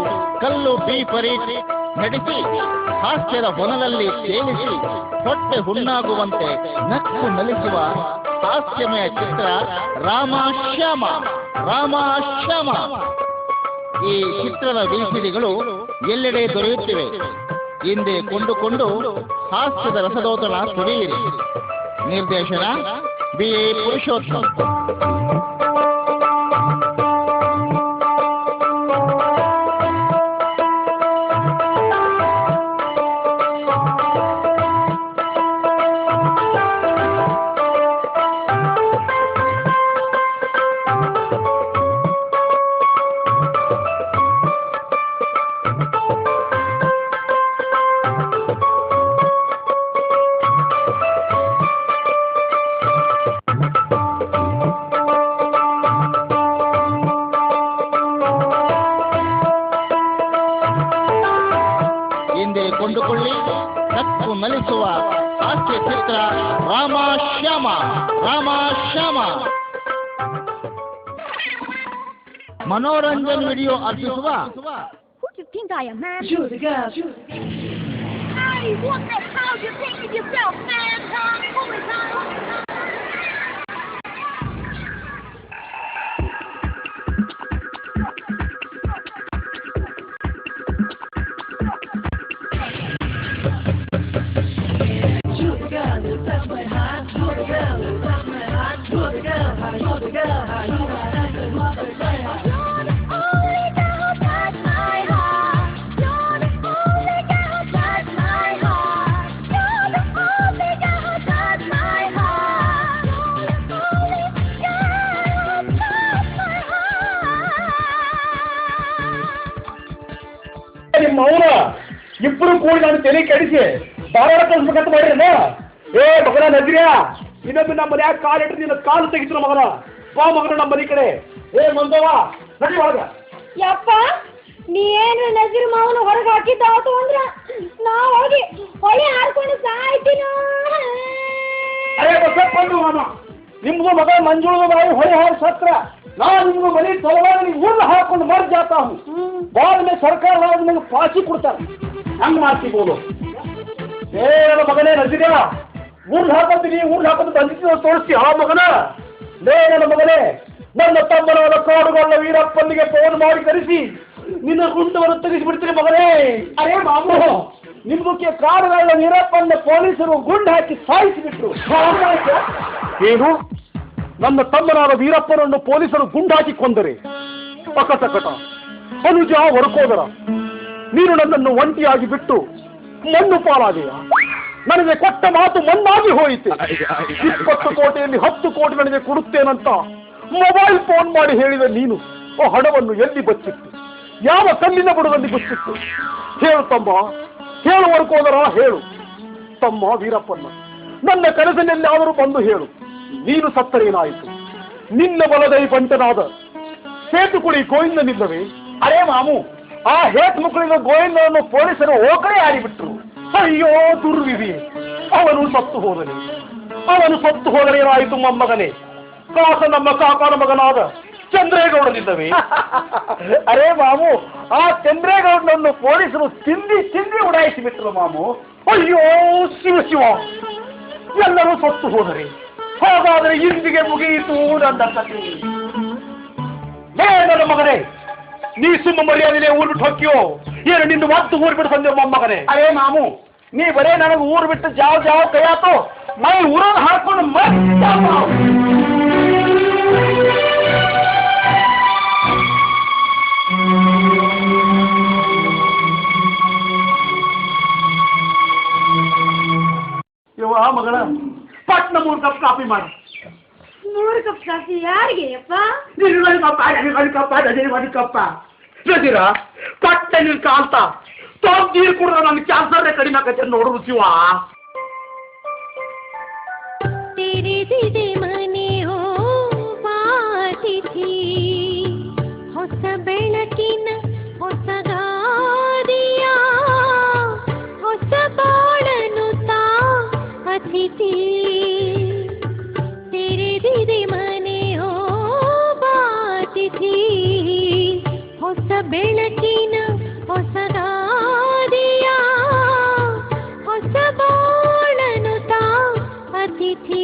ಕಲ್ಲು ಬಿ. ಪರೀಟ್ ನಡೆಸಿ ಹಾಸ್ಯದ ಹೊನಲಲ್ಲಿ ತೇಲಿಸಿ ಹೊಟ್ಟೆ ಹುಣ್ಣಾಗುವಂತೆ ನಕ್ಕು ನಲಿಸುವ ಹಾಸ್ಯಮಯ ಚಿತ್ರ ರಾಮಾಶ್ಯಾಮ. ಈ ಚಿತ್ರದ ವಿಸಿಡಿಗಳು ಎಲ್ಲೆಡೆ ದೊರೆಯುತ್ತಿವೆ. ಹಿಂದೆ ಕೊಂಡುಕೊಂಡು ಹಾಸ್ಯದ ರಸದೋತನ ಸುರಿಯಿರಿ. ನಿರ್ದೇಶನ ಬಿ.ಎ. ಪುರುಷೋತ್ತಮ್. ಕೊಂಡುಕೊಳ್ಳಿ ನಕ್ಕು ನಲಿಸುವ ಹಾಸ್ಯ ಚಿತ್ರ ರಾಮಾಶ್ಯಾಮ. ಮನೋರಂಜನ್ ವಿಡಿಯೋ ಅರ್ಪಿಸುವ Who do you think I am, man? Shoot the girl. Hey, what the hell do you think of yourself, man? Who is that? ಮೌನ ಇಬ್ರು ಕೂಡಿ ನಾನು ತಲೆ ಕೆಡಿಸಿ ಧಾರವಾಡ ಕಳಿಸ್ಬೇಕಂತ ಮಾಡಿರಲ್ಲ. ಏ ಮಗನ ನಜ್ರಿಯಾ, ಇನ್ನೊಮ್ಮೆ ನಮ್ಮ ಮನ್ಯಾಗ ಕಾಲಿಟ್ಟು ನಿನ್ನ ಕಾಲು ತೆಗಿತು ಮಗನ. ಬಾ ಮಗನ ನಮ್ಮ ಮನೆ ಕಡೆ. ಏ ಮಂದವ ನಡಿ ಒಳಗ. ಯಪ್ಪ ನೀ ಏನು ನಜೀರ್ ಮಾವನ ಹೊರಗೆ ಹಾಕಿದ್ದಾತು ಅಂದ್ರ ನಾ ಹೋಗಿ ಹೊಳೆ ಹಾರ್ಕೊಂಡು ಸಾಯ್ತೀನೋ. ಅರೇ ಬಸಪ್ಪಂದು ಮಾಮ, ನಿಮ್ದು ಮಗ ಮಂಜುಳದ ಬಾಯಿ ಹೊಳೆ ಹಾರಿ ಸತ್ರ. ನಾನು ನಿಮ್ಗೆ ಮನೆ ತಲವಾರ ಊರ್ನ ಹಾಕೊಂಡು ಮರ್ ಜಾತಾ ಹೂँ. बाद में सरकार वाले मुझे फांसी ಕೊಡ್ತಾ ಹಂಗ ಮಾಡ್ತಿಬೋದು. ಏ ನನ್ನ ಮಗನೇ ನಜಿರ, ಊರ್ನ ಹಾಕೋತೀನಿ ಊರ್ನ ಹಾಕೋದು ಬಂದಿದ್ದು ತೋರಿಸ್ತಿ ಆ ಮಗನ. ಲೇ ನನ್ನ ಮಗನೇ, ನನ್ನ ತಮ್ಮನವರ ಕಾಡುಗಳ ವೀರಪ್ಪನಿಗೆ ಫೋನ್ ಮಾಡಿ ಕರೆಸಿ ನಿನ್ನ ಗುಂಡವನ್ನು ತೆಗೆಸಿಬಿಡ್ತೀನಿ ಮಗನೇ. ಅರೇ ಮಾಮು, ನಿಮ್ದಕ್ಕೆ ಕಾಡುಗಳ ವೀರಪ್ಪನ ಪೊಲೀಸರು ಗುಂಡು ಹಾಕಿ ಸಾಯಿಸಿಬಿಟ್ರು. ಏನು, ನನ್ನ ತಮ್ಮನಾದ ವೀರಪ್ಪನನ್ನು ಪೊಲೀಸರು ಗುಂಡು ಹಾಕಿ ಕೊಂದರೆ? ಅಕಟಕಟ ಅನುಜ ಹೊರಕೋದರ, ನೀನು ನನ್ನನ್ನು ಒಂಟಿಯಾಗಿ ಬಿಟ್ಟು ಮಣ್ಣು ಪಾಲಾದೆಯ. ನನಗೆ ಕೊಟ್ಟ ಮಾತು ಮಣ್ಣಾಗಿ ಹೋಯಿತು. 20 ಕೋಟಿಯಲ್ಲಿ 10 ಕೋಟಿ ನನಗೆ ಕೊಡುತ್ತೇನಂತ ಮೊಬೈಲ್ ಫೋನ್ ಮಾಡಿ ಹೇಳಿದ ನೀನು ಆ ಹಣವನ್ನು ಎಲ್ಲಿ ಬಚ್ಚಿತ್ತು? ಯಾವ ಕಲ್ಲಿನ ಬುಡದಲ್ಲಿ ಬಚ್ಚಿತ್ತು? ಹೇಳು ತಮ್ಮ, ಹೇಳು ಹೊರಕೋದರ, ಹೇಳು ತಮ್ಮ ವೀರಪ್ಪನ. ನನ್ನ ಕನಸಿನಲ್ಲಾದರೂ ಬಂದು ಹೇಳು, ನೀನು ಸತ್ತರೇನಾಯಿತು? ನಿನ್ನ ಬಲದೈ ಬಂಟನಾದ ಸೇತುಕುಳಿ ಗೋವಿಂದನಿಲ್ಲವೇ? ಅರೇ ಮಾಮು, ಆ ಹೇತ್ ಮುಕ್ಕಳಿನ ಗೋವಿಂದನನ್ನು ಪೊಲೀಸರು ಓಕಡೆ ಆಡಿಬಿಟ್ರು. ಅಯ್ಯೋ ದುರ್ವಿಧಿ, ಅವನು ಸತ್ತು ಹೋದರೆ ಏನಾಯಿತು ಮೊಮ್ಮಗನೇ? ಕಾಸ ನಮ್ಮ ಕಾಕನ ಮಗನಾದ ಚಂದ್ರೇಗೌಡನಿಲ್ಲವೇ? ಅರೇ ಮಾಮು, ಆ ಚಂದ್ರೇಗೌಡನನ್ನು ಪೊಲೀಸರು ತಿಂದಿ ಉಡಾಯಿಸಿಬಿಟ್ರು ಮಾಮು. ಅಯ್ಯೋ ಶಿವ, ಎಲ್ಲರೂ ಸತ್ತು ಹೋದರೆ ಹಾಗಾದರೆ ಇಂದಿಗೆ ಮುಗಿಯಿತು ನನ್ನ ಕಥೆ. ನನ್ನ ಮಗನೇ, ನೀ ಸುಮ್ಮ ಮರ್ಯಾದೆ ಊರು ಬಿಟ್ಟು ಹೋಗ್ಯೋ ಏನು? ನಿಂದು ಮತ್ತೆ ಊರು ಬಿಟ್ಟು ಬಂದೆ ಮೊಮ್ಮಗನೇ. ಅರೇ ಮಾಮು, ನೀ ಬರೇ ನನಗೆ ಊರು ಬಿಟ್ಟು ಜಾವ ಕೈಯಾತು ಮೈ ಊರನ್ನು ಹಾಕೊಂಡು ಮಗಳ ಪಟ್ನ 3 ಕಪ್ ಕಾಫಿ ಮಾಡಿ. 3 ಕಪ್ ಕಾಫಿ ಯಾರಿಗೆ ಅಪ್ಪ? ಕಪ್ಪ ನದೀರ ಪಟ್ಟ ನೀರು ಕಾಲ್ತಾ ತೊಗ್ ನೀರು ಕುಡ್ದ ನನ್ನ ಕ್ಯಾನ್ಸರ್ ಕಡಿಮೆ ಆಕತ್ತೆ ನೋಡ್ರು ಶಿವ. ತೆರೆದಿದೆ ಮನೆ ಹೋ ಬಾತಿಥಿ ಹೊಸ ಬೆಳಕಿನ ಹೊಸ ಗಾದಿಯ ಹೊಸ ಬಾಳನು ತಾ ಅತಿಥಿ ತೆರೆದಿದೆ ಮನೆ ಹೋ ಬಾತಿಥಿ ಹೊಸ ಬೆಳಕಿನ ಹೊಸ ಗಾದಿಯ ಹೊಸ ಬಾಳನು ತಾ ಅತಿಥಿ.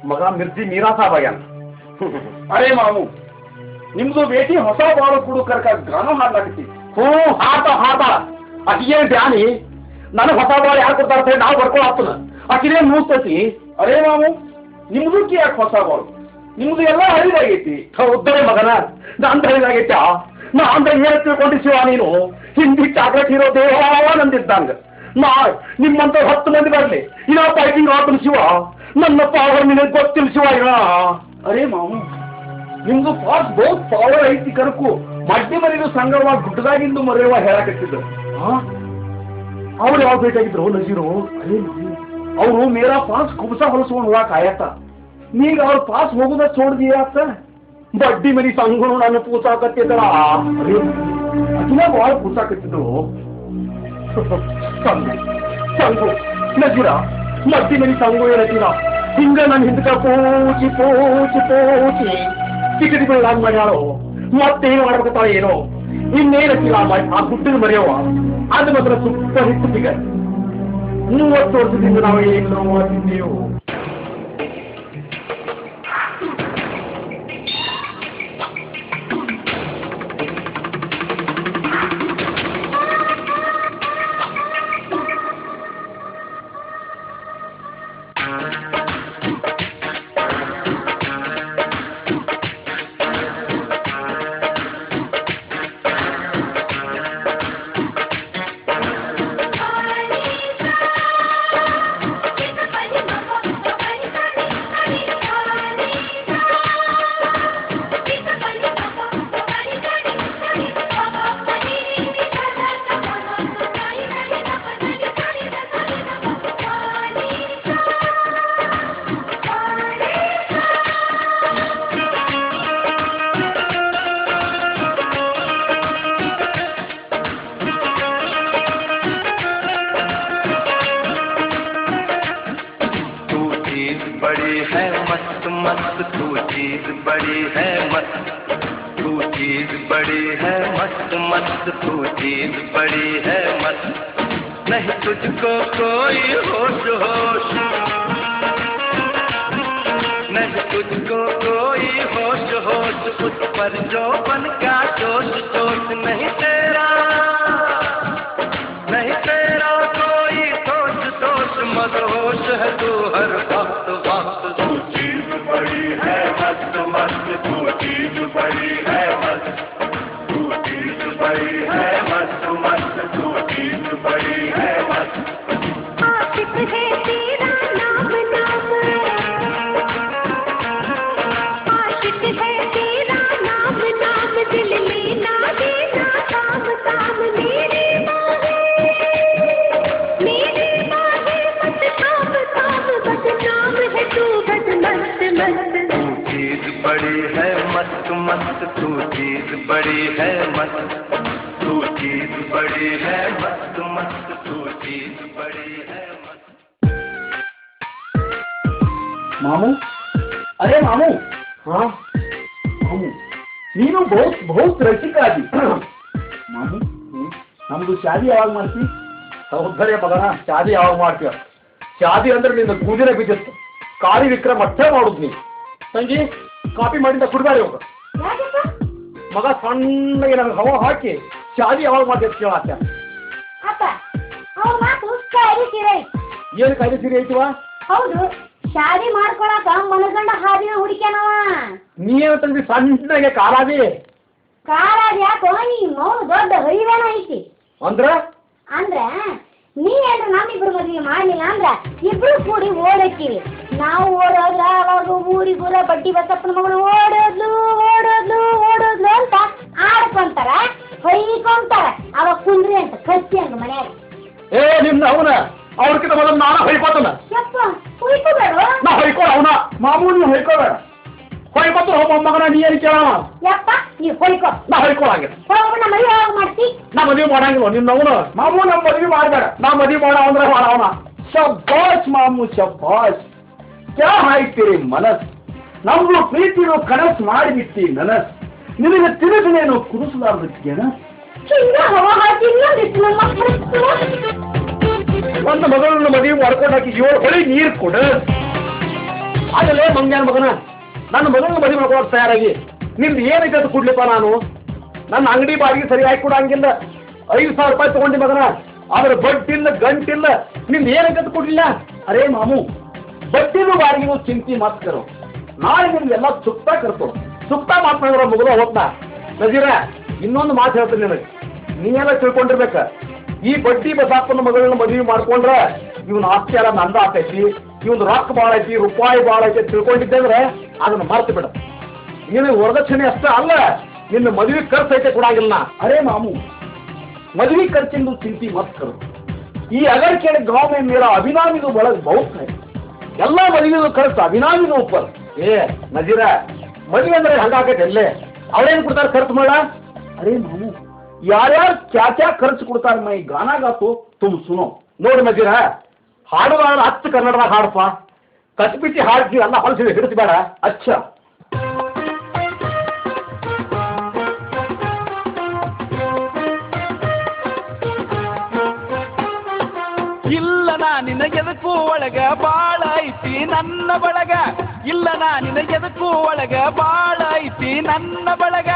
ಮಗ ಮಿರ್ಜಿ ಮೀರಾ ಸಾಬ್ ಆಗ್ಯಾನ. ಅರೇ ಮಾವು ನಿಮ್ದು ಬೇಟಿ ಹೊಸ ಬಾಳು ಕುಡು ಕರ್ಕ ಗಾನ ಹಾಡ್ಲಾಕತ್ತಿ. ಹಾಡ ಅಕಿಗೇನು ಧ್ಯಾನಿ ನನಗೆ ಹೊಸ ಬಾಳು ಯಾರು ಕೊಡ್ತಾರೆ ನಾವು ಬರ್ಕೊಂಡು ಆಗ್ತದ ಅಕಿನೇ ಮೂಸ್ತತಿ. ಅರೇ ಮಾವು ನಿಮ್ದಕ್ಕೆ ಯಾಕೆ ಹೊಸ ಬಾಳು? ನಿಮ್ದು ಎಲ್ಲ ಹರಿದಾಗೈತಿ. ಉದ್ದರೇ ಮಗನ ನಂದು ಹರಿದಾಗೈತ. ನಾ ಅಂದ್ರೆ ಏನು ತಿಳ್ಕೊಂಡಿಸಿವ ನೀನು? ಹಿಂದಿ ಚಾಕ್ಲೇಟ್ ಇರೋ ದೇವ ನಂದಿದ್ದಂಗ. ನಾ ನಿಮ್ಮಂತ 10 ಮಂದಿ ಬರ್ಲಿ ಇನ್ನ ಪೈಕಿಂಗ್ ಆತನ ಶಿವ. ನನ್ನ ಪಾವರ್ ನಿನಗೆ ಗೊತ್ತಿಲ್ಲ ಶಿವ. ಈಗ ಅರೇ ಮಾವು ನಿಮ್ದು ಫಾಸ್ಟ್ ಬಹುತ್ ಪವರ್ ಐತಿ ಕರಕು. ಮಡ್ಡಿ ಮರಿದು ಸಂಗವ ಗುಡ್ಡದಾಗಿಂದು ಮರೆಯುವ ಹೇಳಕತ್ತಿದ್ರು. ಅವ್ರು ಯಾವಾಗ ಬೇಕಾಗಿದ್ರು ನಜೀರು? ಅವರು ಮೇರಾ ಪಾಸ್ ಕುಬಸ ಹೊಲಸ್ಕೊಂಡು ಹೋಗಾಕ ಆಯತ. ನೀಗ ಅವ್ರ ಪಾಸ್ ಹೋಗುದ ಚೋಡ್ದಿಯಾತ. ಬಡ್ಡಿ ಮರಿ ಸಂಗನು ನನ್ನ ಪೂಸಾಕತ್ತಿದ್ರ. ಅದಿನ ಭಾಳ ಪೂಸಾಕತ್ತಿದ್ರು. ಸಂಗು ನಜೀರ ಮಡ್ಡಿ ಮರಿ ಸಂಗು ಏನತ್ತೀರ ಹಿಂಗ ನನ್ನ ಹಿಂದಕ ಪೂಚಿ ಪೂಚಿ ಪೂಚಿ ಟಿಕೆಟ್ ಲಾಂಗ್ ಮಾಡ್ಯಾಳು. ಮತ್ತೇನು ಮಾಡ್ಬೇಕತ್ತಾಳ ಏನೋ ಇನ್ನೇನತ್ತಿಲ್ಲ ಆ ಗುಡ್ಡಿನ ಮರೆಯವ. ಅದು ಮಾತ್ರ ಸೂಪರ್ ಹಿಟ್ ಫಿಗರ್. 30 ವರ್ಷದಿಂದ ನಾವು ಏನು ಮಾಡ್ತಿದ್ದೆವು. ಮಾಮು ಅರೇ ಮಾಮು. ಮಾಮು ನೀನು ಬಹುತ್ ರಸಿಕ ಆದಿ. ಮಾಮು ನಮ್ದು ಶಾದಿ ಯಾವಾಗ ಮಾಡ್ತಿ? ಸೌಂದರ್ಯ ಮಗನ ಶಾದಿ ಯಾವಾಗ ಮಾಡ್ತೀವ? ಶಾದಿ ಅಂದ್ರೆ ನಿನ್ನ ಕೂದಿನ ಬಿದ್ದಿತ್ತು. ಕಾಳಿ ವಿಕ್ರಮ ಅಷ್ಟೇ ಮಾಡುದು ನೀನು. ತಂಗಿ ಕಾಪಿ ಮಾಡಿಂದ ಕುಡ್ದಾರಿ ಹೋಗ ಮಗ. ಸಣ್ಣಗೆ ನಂಗೆ ಹವಾ ಹಾಕಿ ಶಾದಿ ಯಾವಾಗ ಮಾಡ್ತೀವಿ ಕೇಳಾಕ. ಏನು ಕಾಯ್ದೆ ಸೀರೆ ಐತಿವ? ಹೌದು, ಶಾದಿ ಮಾಡ್ಕೊಳಕ ಮನಗಂಡ ಹಾದಿನ ಹುಡುಕ್ಯಾನವ. ನೀನು ತಂದಿ ಸಣ್ಣಗೆ ಕಾಲಾದಿ ಕಾಲಾದ ಯಾಕೋ ನೀ ಮೌನ ದೊಡ್ಡ ಹೈವೇನ ಐತಿ ಅಂದ್ರ ನೀವೇನ್ರ ನಮ್ಮಿಬ್ರು ಮದ್ವೆ ಮಾಡ್ಲಿಲ್ಲ ಅಂದ್ರ ಇಬ್ರು ಕೂಡಿ ಓಡಕ್ಕಿವಿ. ನಾವು ಓಡೋದ್ರ ಅವಾಗ ಊರಿಗೂರ ಬಡ್ಡಿ ಬಸಪ್ಪನ ಮಗಳು ಓಡೋದ್ಲು ಓಡೋದ್ಲು ಓಡೋದ್ಲು ಅಂತ ಆಡ್ಕೊಂತಾರ, ಹೊಯ್ಕೊಂತಾರ. ಅವಾಗ ಕುಂದ್ರಿ ಅಂತ ಕಚ್ಚಿ ಹಂಗ ಮನ್ಯಾಗ. ನಿಮ್ನ ಅವನ ಅವ್ರಕ್ಕಿಂತ ಮೊದಲು ನಾನು ಹೊಯ್ಕೋತನ. ಯಪ್ಪ ಹೊಯ್ಕೋಬೇಡ. ನಾ ಹೊಯ್ಕೋ ಅವನ ಮಾಮೂಲಿ ಹೊಯ್ಕೋಬೇಡ. ಹೊಯ್ಕೊತ ಮಗನ ನೀ ಏನ್ ಕೇಳ. ಯಪ್ಪ ನೀ ಹೊಯ್ಕೋ. ನಾ ಹೊಯ್ಕೊಳಂಗಿಲ್ಲ. ನಾ ಮದುವೆ ಯಾವಾಗ ಮಾಡ್ತಿ? ನಾ ಮದುವೆ ಮಾಡಂಗಿಲ್ಲ. ನಿನ್ನ ಅವನು ಮಾಮೂ ನಮ್ಮ ಮದುವೆ ಮಾಡ್ಬೇಡ. ನಾ ಮದುವೆ ಮಾಡ ಅಂದ್ರೆ ಮಾಡವನ. ಶಬ್ಬಾಸ್ ಮಾಮೂ ಶಬ್ಬಾಸ್. ಕ್ಯಾ ಹಾಯ್ತೀರಿ ಮನಸ್. ನಮ್ದು ಪ್ರೀತಿನೂ ಕನಸು ಮಾಡಿಬಿಟ್ಟಿ ನನಸ್. ನಿನಗೆ ತಿಳಿದನೇನು ಕುಡಿಸಲಾರ್ದಕ್ಕೇನ. ಒಂದು ಮಗಳನ್ನ ಮದುವೆ ಮಾಡ್ಕೊಂಡು ಹಾಕಿ 7 ಹೊಳಿ ನೀರು ಕೊಡ. ಆಗಲೇ ಮಂಗ್ಯಾನ ಮಗನ ನನ್ನ ಮಗಳನ್ನ ಮದುವೆ ಮಾಡ್ಕೊಳಕ್ ತಯಾರಾಗಿ ನಿಮ್ದು ಏನೈತೆ ಅದು ಕೊಡ್ಲಿಪ್ಪ. ನಾನು ನನ್ನ ಅಂಗಡಿ ಬಾಡಿಗೆ ಸರಿಯಾಗಿ ಕೊಡಂಗಿಲ್ಲ. 5,000 ರೂಪಾಯಿ ತಗೊಂಡಿ ಮಗನ. ಆದ್ರೆ ಬಡ್ಡಿಲ್ಲ ಗಂಟಿಲ್ಲ. ನಿಮ್ದು ಏನೈತೆ ಅದು ಕೊಡ್ಲಿಲ್ಲ. ಅರೇ ಮಾಮೂ ಬಡ್ಡಿನೂ ಬಾಡಿಗೆನೂ ಚಿಂತೆ ಮಾತ್ಕರು. ನಾಳೆ ನಿಮ್ದೆಲ್ಲ ಸುತ್ತ ಕರ್ತು ಸುತ್ತ ಮಾತನಾಡಿದ್ರ ಮುಗಿದ ಹೋಗ್ತಾ. ನಜೀರ ಇನ್ನೊಂದು ಮಾತು ಹೇಳ್ತೀನಿ ನಿನಗೆ. ನೀನೆಲ್ಲ ತಿಳ್ಕೊಂಡಿರ್ಬೇಕ. ಈ ಬಡ್ಡಿ ಬಸಾಪನ ಮಗಳನ್ನ ಮದುವೆ ಮಾಡ್ಕೊಂಡ್ರೆ ಇವನ್ ಆಸ್ತಿ ಎಲ್ಲ ನಂದ ಆಕೈತಿ, ಇವನ್ ರೊಕ್ಕ ಭಾಳ ಐತಿ, ರೂಪಾಯಿ ಭಾಳ ಐತಿ ತಿಳ್ಕೊಂಡಿದ್ದೆ ಅಂದ್ರೆ ಅದನ್ನ ಮರ್ತು ಬಿಡ. ನೀನು ವರದಕ್ಷಿಣೆ ಅಷ್ಟೇ ಅಲ್ಲ, ನಿನ್ನ ಮದುವೆ ಖರ್ಚು ಐತೆ ಕೊಡಾಗಿಲ್ಲ. ಅರೇ ಮಾಮೂ मदवी खर्चिंದು ಚಿಂತೆ मत करो. ಈ अगर के गांव में मेरा अभिनामी तो बड़ा बहुत है. ಎಲ್ಲ ಮದುವೆಗೂ ಖರ್ಚು ಅಭಿನಾಮಿ ऊपर. ನಜೀರ ಮದುವೆ ಅಂದ್ರೆ ಹಂಗಾಗೈತೆ. ಅವರೇನು ಕೊಡ್ತಾರೆ ಖರ್ಚು ಮಾಡ. अरे मामू ಯಾರ್ಯಾರು क्या क्या खर्च ಕೊಡ್ತಾರೆ. मैं गाना गा तो तुम सुनो. ನೋಡು ನಜೀರ ಹಾಡುವಾರ 10 ಕನ್ನಡದಾಗ ಹಾಡಪ್ಪ. ಕಚ್ಬಿಟ್ಟಿ ಹಾಡ್ತಿ ಎಲ್ಲ ಹೊಲಸಿ ಹಿಡಿಸಿ ಬೇಡ. ಅಚ್ಚಾ ಇಲ್ಲ ನಾ ನಿನಗೆದಕ್ಕೂ ಒಳಗ ಬಾಳ ಐತಿ ನನ್ನ ಬಳಗ. ಇಲ್ಲ ನಾ ನಿನಗೆದಕ್ಕೂ ಒಳಗ ಬಾಳ ಐತಿ ನನ್ನ ಬಳಗ.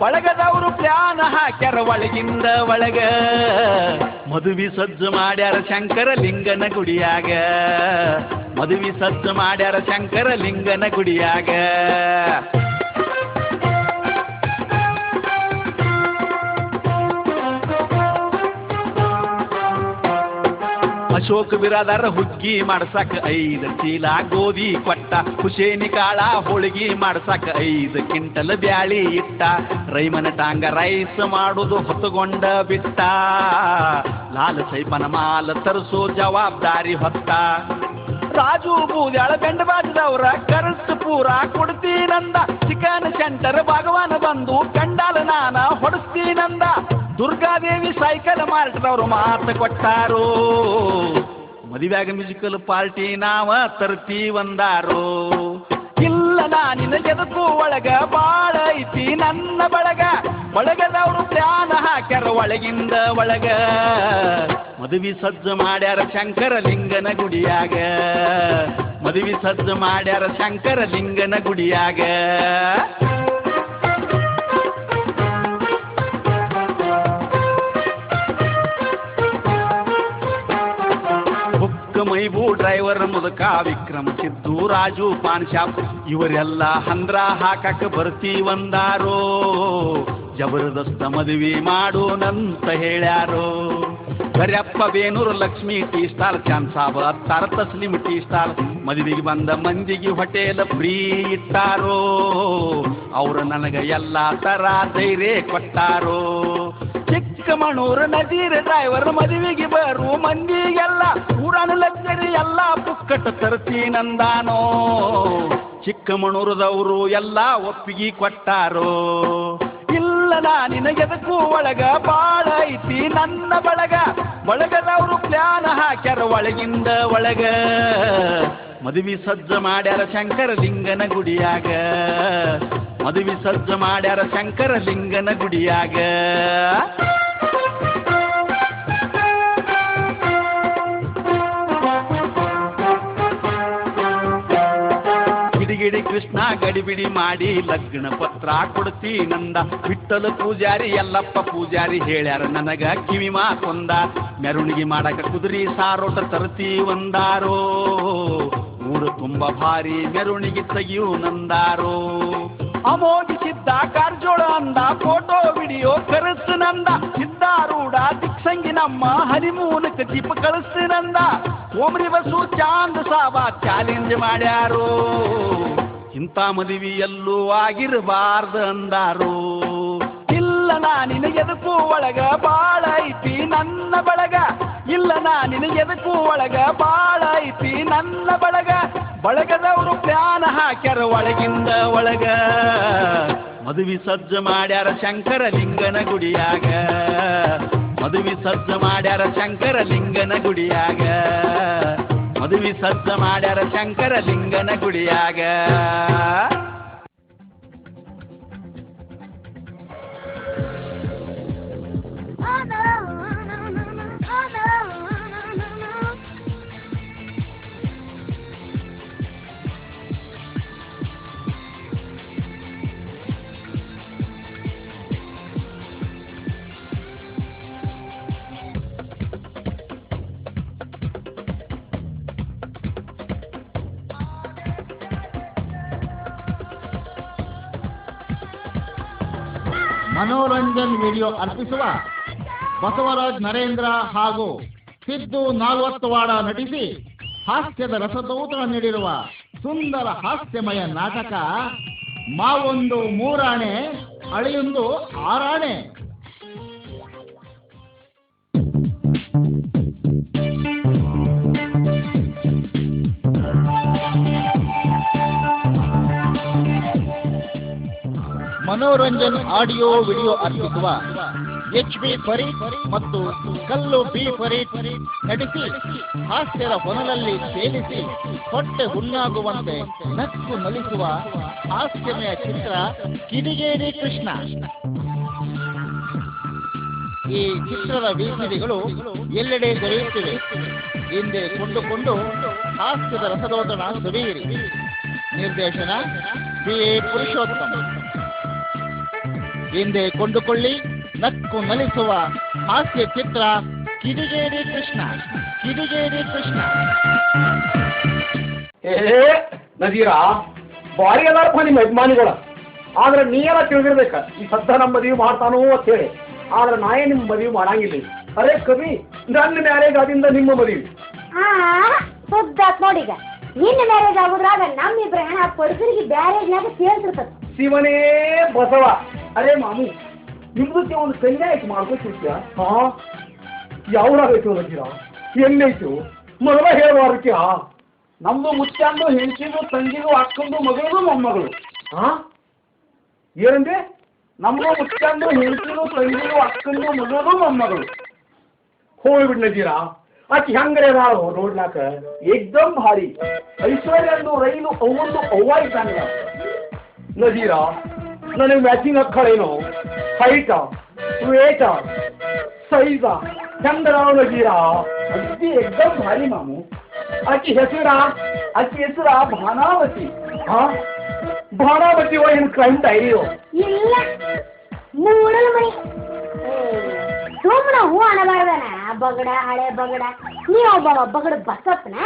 ಬಳಗದವರು ಪ್ಲಾನ ಹಾಕ್ಯಾರ ಒಳಗಿಂದ ಒಳಗ. ಮದುವೆ ಸಜ್ಜು ಮಾಡ್ಯಾರ ಶಂಕರ ಲಿಂಗನ ಗುಡಿಯಾಗ. ಮದುವೆ ಸಜ್ಜು ಮಾಡ್ಯಾರ ಶಂಕರ ಲಿಂಗನ ಗುಡಿಯಾಗ. ಅಶೋಕ್ ಬಿರಾದಾರ ಹುಗ್ಗಿ ಮಾಡ್ಸಕ 5 ಚೀಲ ಗೋಧಿ ಕೊಟ್ಟ. ಹುಸೇನಿ ಕಾಳ ಹೋಳಿಗೆ ಮಾಡ್ಸಕ 5 ಕ್ವಿಂಟಲ್ ಬ್ಯಾಳಿ ಇಟ್ಟ. ರೈಮನ ಟಾಂಗ ರೈಸ್ ಮಾಡುದು ಹೊತ್ತುಕೊಂಡ ಬಿಟ್ಟ. ಲಾಲ್ ಸೈಪನ ಮಾಲ್ ತರಿಸೋ ಜವಾಬ್ದಾರಿ ಹೊತ್ತ. ರಾಜು ಬೂದ್ಯಾಳ ಬೆಂಡ ಬಾಜದವ್ರ ಖರ್ಚು ಪೂರ ಕೊಡ್ತೀನಂದ. ಚಿಕನ್ ಸೆಂಟರ್ ಭಗವಾನ ಬಂದು ಕಂಡಾಲ ನಾನ ಹೊಡಿಸ್ತೀನಂದ. ದುರ್ಗಾದೇವಿ ಸೈಕಲ್ ಮಾರ್ಟದವ್ರು ಮಾತು ಕೊಟ್ಟಾರೋ. ಮದುವೆಯಾಗ ಮ್ಯೂಸಿಕಲ್ ಪಾರ್ಟಿ ನಾವ ತರ್ತೀವಂದಾರೋ. ಇಲ್ಲ ನಾ ನಿನಗೆದಕ್ಕೂ ಒಳಗ ಬಾಳ ಐತಿ ನನ್ನ ಬಳಗ. ಬಳಗದವ್ರು ಪ್ಲಾನ ಹಾಕ್ಯಾರ ಒಳಗಿಂದ ಒಳಗ. ಮದುವೆ ಸಜ್ಜು ಮಾಡ್ಯಾರ ಶಂಕರ ಲಿಂಗನ ಗುಡಿಯಾಗ. ಮದುವೆ ಸಜ್ಜು ಮಾಡ್ಯಾರ ಶಂಕರ ಲಿಂಗನ ಗುಡಿಯಾಗ. ಮೈಬೂ ಡ್ರೈವರ್ ಮುದಕ ವಿಕ್ರಮ್ ಸಿದ್ದು ರಾಜು ಪಾನ್ ಶಾಪ್ ಇವರೆಲ್ಲ ಹಂದ್ರ ಹಾಕಕ್ಕೆ ಬರ್ತೀವಂದಾರೋ. ಜಬರ್ದಸ್ತ ಮದುವೆ ಮಾಡೋನಂತ ಹೇಳ್ಯಾರೋ. Kariyappa Benuru Lakshmi tea stall Chansab Attar Taslim tea stall. ಮದುವೆಗೆ ಬಂದ ಮಂದಿಗೆ ಹೋಟೆಲ್ ಫ್ರೀ ಇಟ್ಟಾರೋ. ಅವರು ನನಗೆ ಎಲ್ಲ ತರ ಧೈರ್ಯ ಕೊಟ್ಟಾರೋ. ಚಿಕ್ಕಮಣೂರು ನಜೀರ್ ಡ್ರೈವರ್ ಮದುವೆಗೆ ಬರು ಮಂದಿಗೆಲ್ಲ ಊರನ ಲಗ್ಜರಿ ಎಲ್ಲ ಪುಕ್ಕಟ ತರ್ತೀನಂದಾನೋ. ಚಿಕ್ಕಮಣೂರದವರು ಎಲ್ಲ ಒಪ್ಪಿಗೆ ಕೊಟ್ಟಾರೋ. ಇಲ್ಲ ನಾ ನಿನಗೆದಕ್ಕೂ ಒಳಗ ಬಾಳ ಐತಿ ನನ್ನ ಬಳಗ. ಬಳಗದವರು ಪ್ಲಾನ ಹಾಕ್ಯಾರ ಒಳಗಿಂದ ಒಳಗ. ಮದುವೆ ಸಜ್ಜು ಮಾಡ್ಯಾರ ಶಂಕರ ಲಿಂಗನ ಗುಡಿಯಾಗ. ಮದುವೆ ಸಜ್ಜು ಮಾಡ್ಯಾರ ಶಂಕರ ಲಿಂಗನ ಗುಡಿಯಾಗ. ಗಿಡಿಗಿಡಿ ಕೃಷ್ಣ ಗಡಿಬಿಡಿ ಮಾಡಿ ಲಗ್ನ ಪತ್ರ ಕೊಡ್ತೀನಂದ. ವಿಠ್ಠಲ ಪೂಜಾರಿ ಯಲ್ಲಪ್ಪ ಪೂಜಾರಿ ಹೇಳ್ಯಾರ ನನಗ ಕಿವಿ ಮಾತೊಂದ. ಮೆರವಣಿಗೆ ಮಾಡಕ ಕುದುರಿ ಸಾರೋಟ ತರ್ತೀವಂದಾರೋ. ಊರು ತುಂಬ ಭಾರಿ ಮೆರವಣಿಗೆ ತೆಗಿಯುವುನಂದಾರು. ಅಮೋಘಿಸಿದ್ದ ಕಾರ್ಜೋಳ ಅಂದ, ಫೋಟೋ ವಿಡಿಯೋ ಕರೆಸ್ತಿನಂದ, ಸಿದ್ದಾರೂಢ ದಿಕ್ಸಂಗಿ ನಮ್ಮ ಹನಿಮೂನಕ್ಕೆ ದೀಪ ಕಳಿಸ್ತಿನಂದ. ಓಮ್ರಿ ಬಸ್ಸು ಚಾಂದ್ ಸಾಬ ಚಾಲೆಂಜ್ ಮಾಡ್ಯಾರು, ಇಂಥ ಮದುವೆ ಎಲ್ಲೂ ಆಗಿರಬಾರ್ದು ಅಂದಾರು. ಇಲ್ಲ ನಾ ನಿನಗೆದಕ್ಕೂ ಒಳಗ ಬಾಳ ಐತಿ ನನ್ನ ಬಳಗ, ಇಲ್ಲ ನಾ ನಿನಗೆದಕ್ಕೂ ಒಳಗ ಬಾಳ ಐತಿ ನನ್ನ ಬಳಗ. ಬಳಗದವರು ಪ್ಲಾನ್ ಹಾಕ್ಯಾರ ಒಳಗಿಂದ ಒಳಗ, ಮದುವೆ ಸಜ್ಜ ಮಾಡ್ಯಾರ ಶಂಕರಲಿಂಗನ ಗುಡಿಯಾಗ, ಮದುವೆ ಸಜ್ಜ ಮಾಡ್ಯಾರ ಶಂಕರಲಿಂಗನ ಗುಡಿಯಾಗ, ಮದುವೆ ಸಜ್ಜ ಮಾಡ್ಯಾರ ಶಂಕರಲಿಂಗನ ಗುಡಿಯಾಗ. ಮನೋರಂಜನ್ ವಿಡಿಯೋ ಅರ್ಪಿಸುವ ಬಸವರಾಜ್ ನರೇಂದ್ರ ಹಾಗೂ ಸಿದ್ದು 40 ವಾಡ ನಟಿಸಿ ಹಾಸ್ಯದ ರಸದೌತಣ ನೀಡಿರುವ ಸುಂದರ ಹಾಸ್ಯಮಯ ನಾಟಕ ಮಾವೊಂದು ಮೂರಾಣೆ ಅಳಿಯೊಂದು ಆರಾಣೆ. ಮನೋರಂಜನ್ ಆಡಿಯೋ ವಿಡಿಯೋ ಅರ್ಪಿಸುವ HB ಫರೀದ್ ಮತ್ತು ಕಲ್ಲು B ಫರೀದ್ ನಟಿಸಿ ಹಾಸ್ಯದ ಹೊನಲಲ್ಲಿ ತೇಲಿಸಿ ಹೊಟ್ಟೆ ಹುಣ್ಣಾಗುವಂತೆ ನಕ್ಕು ನಲಿಸುವ ಹಾಸ್ಯಮಯ ಚಿತ್ರ ಕಿಡಿಗೇಡಿ ಕೃಷ್ಣ. ಈ ಚಿತ್ರದ VCDಗಳು ಎಲ್ಲೆಡೆ ದೊರೆಯುತ್ತಿವೆ. ಹಿಂದೆ ಕೊಂಡುಕೊಂಡು ಹಾಸ್ಯದ ರಸದೋತಣ ಸುರಿಯಿರಿ. ನಿರ್ದೇಶನ BA ಪುರುಷೋತ್ತಮ. ಹಿಂದೆ ಕೊಂಡುಕೊಳ್ಳಿ ನಕ್ಕು ನಲಿಸುವ ಹಾಸ್ಯ ಚಿತ್ರ ಕಿಡಿಗೇಡಿ ಕೃಷ್ಣ. ಕಿಡಿಗೇಡಿ ಕೃಷ್ಣ. ನಜೀರಾ ಭಾರಿ ಅದಾರಪ್ಪ ನಿಮ್ಮ ಅಭಿಮಾನಿಗಳ. ಆದ್ರೆ ನೀ ಎಲ್ಲ ತಿಳಿದಿರ್ಬೇಕ, ಈ ಸದ್ದ ನಮ್ಮ ಮದುವೆ ಮಾಡ್ತಾನೋ ಅಂತ ಹೇಳಿ. ಆದ್ರೆ ನಾಯೇ ನಿಮ್ಮ ಮದುವೆ ಮಾಡಂಗಿಲ್ಲ. ಅರೇ ಕವಿ, ನನ್ನ ಮ್ಯಾರೇಜ್ ಆದಿಂದ ನಿಮ್ಮ ಮದುವೆ ಸುದ್ದಾತ್ ನೋಡೀಗ. ನಿನ್ನ ಮ್ಯಾರೇಜ್ ಆಗುದ್ರಾಗ ನಮ್ಮಿಬ್ರ ಹೆಣ ಪಡಿಸರಿಗೆ ಬ್ಯಾರೇಜ್ನಾಗ ಸೇರ್ತಿರ್ತದ. ಶಿವನೇ ಬಸವ. ಅರೇ ಮಾಮು, ನಿಮ್ದಕ್ಕೆ ಒಂದು ಕನ್ಯಾ ಆಯ್ತು ಮಾಡ್ಕೊತಿರ್ತೀಯ? ಹಾ, ಯಾವ್ದಾಗೈತು ನಜೀರಾ? ಎಲ್ಲೈತು ಮಗಳ ಹೇಳುವಾರಕ್ಯ? ನಮ್ದು ಮುಚ್ಚಂದು ಹೆಂಚಿದು ತಂಗಿದು ಅಕ್ಕಂದು ಮಗಳು ಮೊಮ್ಮಗಳು. ಹಾ, ಏನಂದ್ರೆ ನಮ್ದು ಮುಚ್ಚಂದು ಹೆಂಚಿದು ತಂಗಿದು ಅಕ್ಕಂದು ಮಗಳು ಮೊಮ್ಮಗಳು. ಹೋಗ್ಬಿಡ್ ನಜೀರಾ, ಆಕಿ ಹೆಂಗ್ರೆ ನಾವು ನೋಡ್ಲಾಕ ಏಕ್ದಮ್ ಭಾರಿ ಐಶ್ವರ್ಯಂದು ರೈಲು ಅವೊಂದು ಅವ್ವ ಇದ್ದಂಗ. ನಜೀರಾ, ನನಗೆ ಮ್ಯಾಚಿಂಗ್ ಅಕ್ಕಳೇನು? ಹೈಟಾ, ವೇಟ, ಸೈಜ ಚಂದ್ರ ನಜೀರಾ ಅಜ್ಜಿ ಏಕ್ದಮ್ ಭಾರಿ ಮಾಮು. ಆಕಿ ಹೆಸರ ಭಾನಾವತಿ. ಹಾ, ಭಾನಾವತಿ ಏನು ಕ್ರೈಮ್ ಡೈರಿಯೋ? ಇಲ್ಲ, ಮೂಡಲ ಮನಿ ಸುಮ್ಮನ ಹೂ ಅನ್ನಬಾರ್ದನ. ಬಗಡ ಹಳೆ ಬಗಡ, ನೀವೊಬ್ಬ ಬಗಡ ಬಸಪ್ಪನ.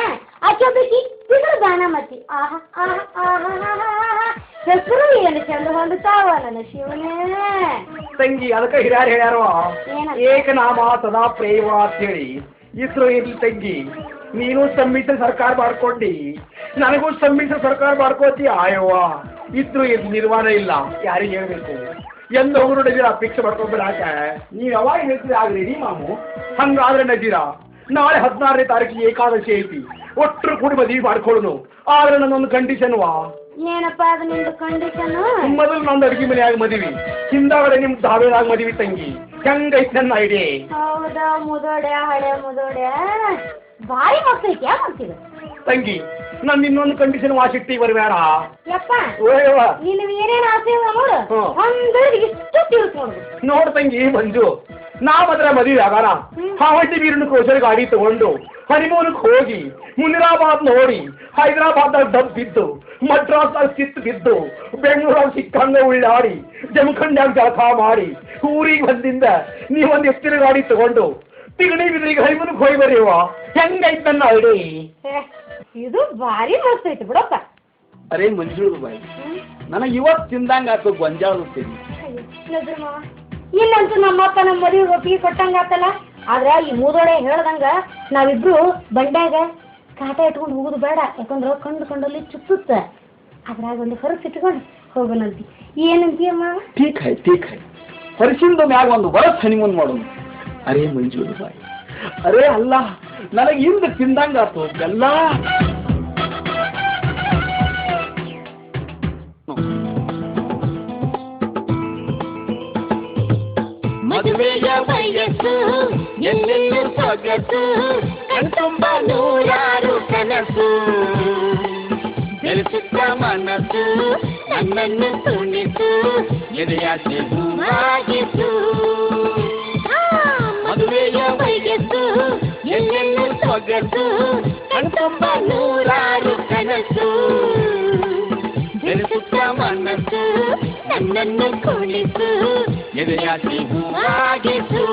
ಆಚೋಬೇಕಿ ಬಿಗಡ ಭಾನಾಮತಿ. ಆಹಾ ಆಹಾ ಆಹಾ, ಹೆಸರು ಏನು ಚಂದ ಹೊಂದುತ್ತಾವ ನನ್ನ ಶಿವನೇ. ತಂಗಿ ಅದಕ್ಕೆ ಹಿರಿಯರು ಹೇಳ್ಯಾರೋ ಏಕನಾಮ ಸದಾ ಪ್ರೇಮ ಅಂತ ಹೇಳಿ. ಇಸ್ರೋ ಇರ್ಲಿ ತಂಗಿ, ನೀನು ಸಮ್ಮಿಶ್ರ ಸರ್ಕಾರ ಮಾಡ್ಕೊಂಡಿ, ನನಗೂ ಸಮ್ಮಿಶ್ರ ಸರ್ಕಾರ ಮಾಡ್ಕೋತಿ. ಆಯವ್ವ, ಇದ್ರು ನಿರ್ವಾಣ ಇಲ್ಲ, ಯಾರಿಗೆ ಹೇಳ್ಬೇಕು? ಎಂದ ಹೋಗ್ರು ನಜೀರಾ ಅಪೇಕ್ಷೆ ಮಾಡ್ಕೊಂಡ್ಬಿಡಾಕ. ನೀವ್ ಯಾವಾಗ ಹೇಳ್ತೀರಿ ಆಗ್ರಿ ಮಾಮು. ಹಂಗಾದ್ರೆ ನಜೀರಾ, ನಾಳೆ 16ನೇ ತಾರೀಕಿಗೆ ಏಕಾದಶಿ ಐತಿ, ಒಟ್ಟರು ಕೂಡಿ ಮದುವೆ ಮಾಡ್ಕೊಳ್ಳೋನು. ಆದ್ರೆ ನನ್ನೊಂದು ಕಂಡೀಷನ್ ವಾ. ಏನಪ್ಪ ಅದು ನಿಮ್ದು ಕಂಡೀಷನ್? ಮೊದಲು ನಂದು ಅಡಿಗೆ ಮನೆಯಾಗ ಮದುವೆ, ಹಿಂದಾಗಡೆ ನಿಮ್ ದಾವೇದಾಗ ಮದುವೆ. ತಂಗಿ ಹೆಂಗೈತಿ ನನ್ನ ಐಡಿಯಾ? ಹೌದಾ, ಮುದೋಡೆ ಹಳೆ ಮುದೋಡೆ ಭಾರಿ ಮಕ್ಕಳಿಗೆ ಮಾಡ್ತೀವಿ. ತಂಗಿ, ನನ್ ಇನ್ನೊಂದು ಕಂಡೀಷನ್ ವಾಸಿಟ್ಟಿ ಬರ್ಬೇಡ. ಯಪ್ಪ, ನೀನು ಏನೇನು ಆಸೆ ನೋಡು, ಒಂದರಿಗೆ ಇಷ್ಟು ತಿಳ್ಕೊಂಡು ನೋಡು ತಂಗಿ. ಮಂಜು, ನಾವದ್ರ ಮದುವೆ ಆಗಾರ ಹಾವಟ್ಟಿ ವೀರನ ಕ್ರೋಸರ್ ಗಾಡಿ ತಗೊಂಡು ಹನಿಮೂನಕ್ಕೆ ಹೋಗಿ ಮುನಿರಾಬಾದ್ ನೋಡಿ, ಹೈದರಾಬಾದ್ದಾಗ ಡಬ್ ಬಿದ್ದು, ಮದ್ರಾಸ್ದಾಗ ಕಿತ್ತು ಬಿದ್ದು, ಬೆಂಗಳೂರಾಗ ಸಿಕ್ಕಂಗ ಉಳ್ಳಾಡಿ, ಜಮಖಂಡ್ಯಾಗ ಜಳಕ ಮಾಡಿ, ಊರಿಗೆ ಬಂದಿಂದ ನೀವೊಂದು ಎತ್ತಿನ ಗಾಡಿ ತಗೊಂಡು ತಿಗಣಿ ಬಿದ್ರಿಗೆ ಹನಿಮೂನಕ್ಕೆ ಹೋಗಿ ಬರೀವ. ಹೆಂಗೈತ್ ನನ್ನ ಐಡಿ? ಇದು ಭಾರಿ ಮಸ್ತ್ ಐತಿ ಬಿಡಪ್ಪ. ಅರೇ ಮಂಜುಳದ ಬಾಯಿ, ನನಗೆ ಇವತ್ತು ತಿಂದಂಗ ಆತು ಗೊಂಜಾಳದ ತಿಂಡಿ. ಇಲ್ಲಂತೂ ನಮ್ಮಪ್ಪ ನಮ್ಮ ಮದುವೆ ಒಪ್ಪಿಗೆ ಕೊಟ್ಟಂಗ ಆತಲ್ಲ. ಆದ್ರ ಈ ಮೂದೋಡೆ ಹೇಳ್ದಂಗ ನಾವಿಬ್ರು ಬಂಡ್ಯಾಗ ಕಾಟ ಇಟ್ಕೊಂಡು ಹೋಗುದು ಬೇಡ, ಯಾಕಂದ್ರ ಕಂಡು ಚುಚ್ಚುತ್ತ. ಅದ್ರಾಗ ಒಂದು ಹೊರಸ್ ಇಟ್ಕೊಂಡು ಹೋಗೋಣಂತಿ. ಏನಂತೀಯಮ್ಮ? ಠೀಕ್ ಹೈ ಹೊರಸಿಂದ ಮ್ಯಾಗ ಒಂದು ವರ್ಷ ಹನಿಮೂನ್ ಮಾಡೋಣ. ಅರೇ ಮಂಜುಳದ ಬಾಯಿ, ಅರೇ ಅಲ್ಲ, ನನಗೆ ಇಂದ ತಿಂದಂಗ ಆತು ಎಲ್ಲ. ಮದುವೆಯ ವಯಸ್ಸು ಎಲ್ಲೆಲ್ಲೂ ಸೊಗಸು, ಕಣ್ತುಂಬ ನೂರಾರು ಕನಸು, ಬೆರೆಸುತ್ತ ಮನಸ್ಸು ನನ್ನನ್ನು ತುಣಿಸು, ಎದೆಯಾಸೆ ಹೂವಾಗಿಸು. ಮದುವೆಯ ವಯಸ್ಸು ಎಲ್ಲೆಲ್ಲೂ ಸೊಗಸು, ಕಣ್ತುಂಬ ನೂರಾರು ಕನಸು, ಬೆರೆಸುತ್ತ ಮನಸ್ಸು ನನ್ನನ್ನು ಕುಣಿಸು, ಎದೆಯಾಸೆ ಹೂವಾಗಿಸು.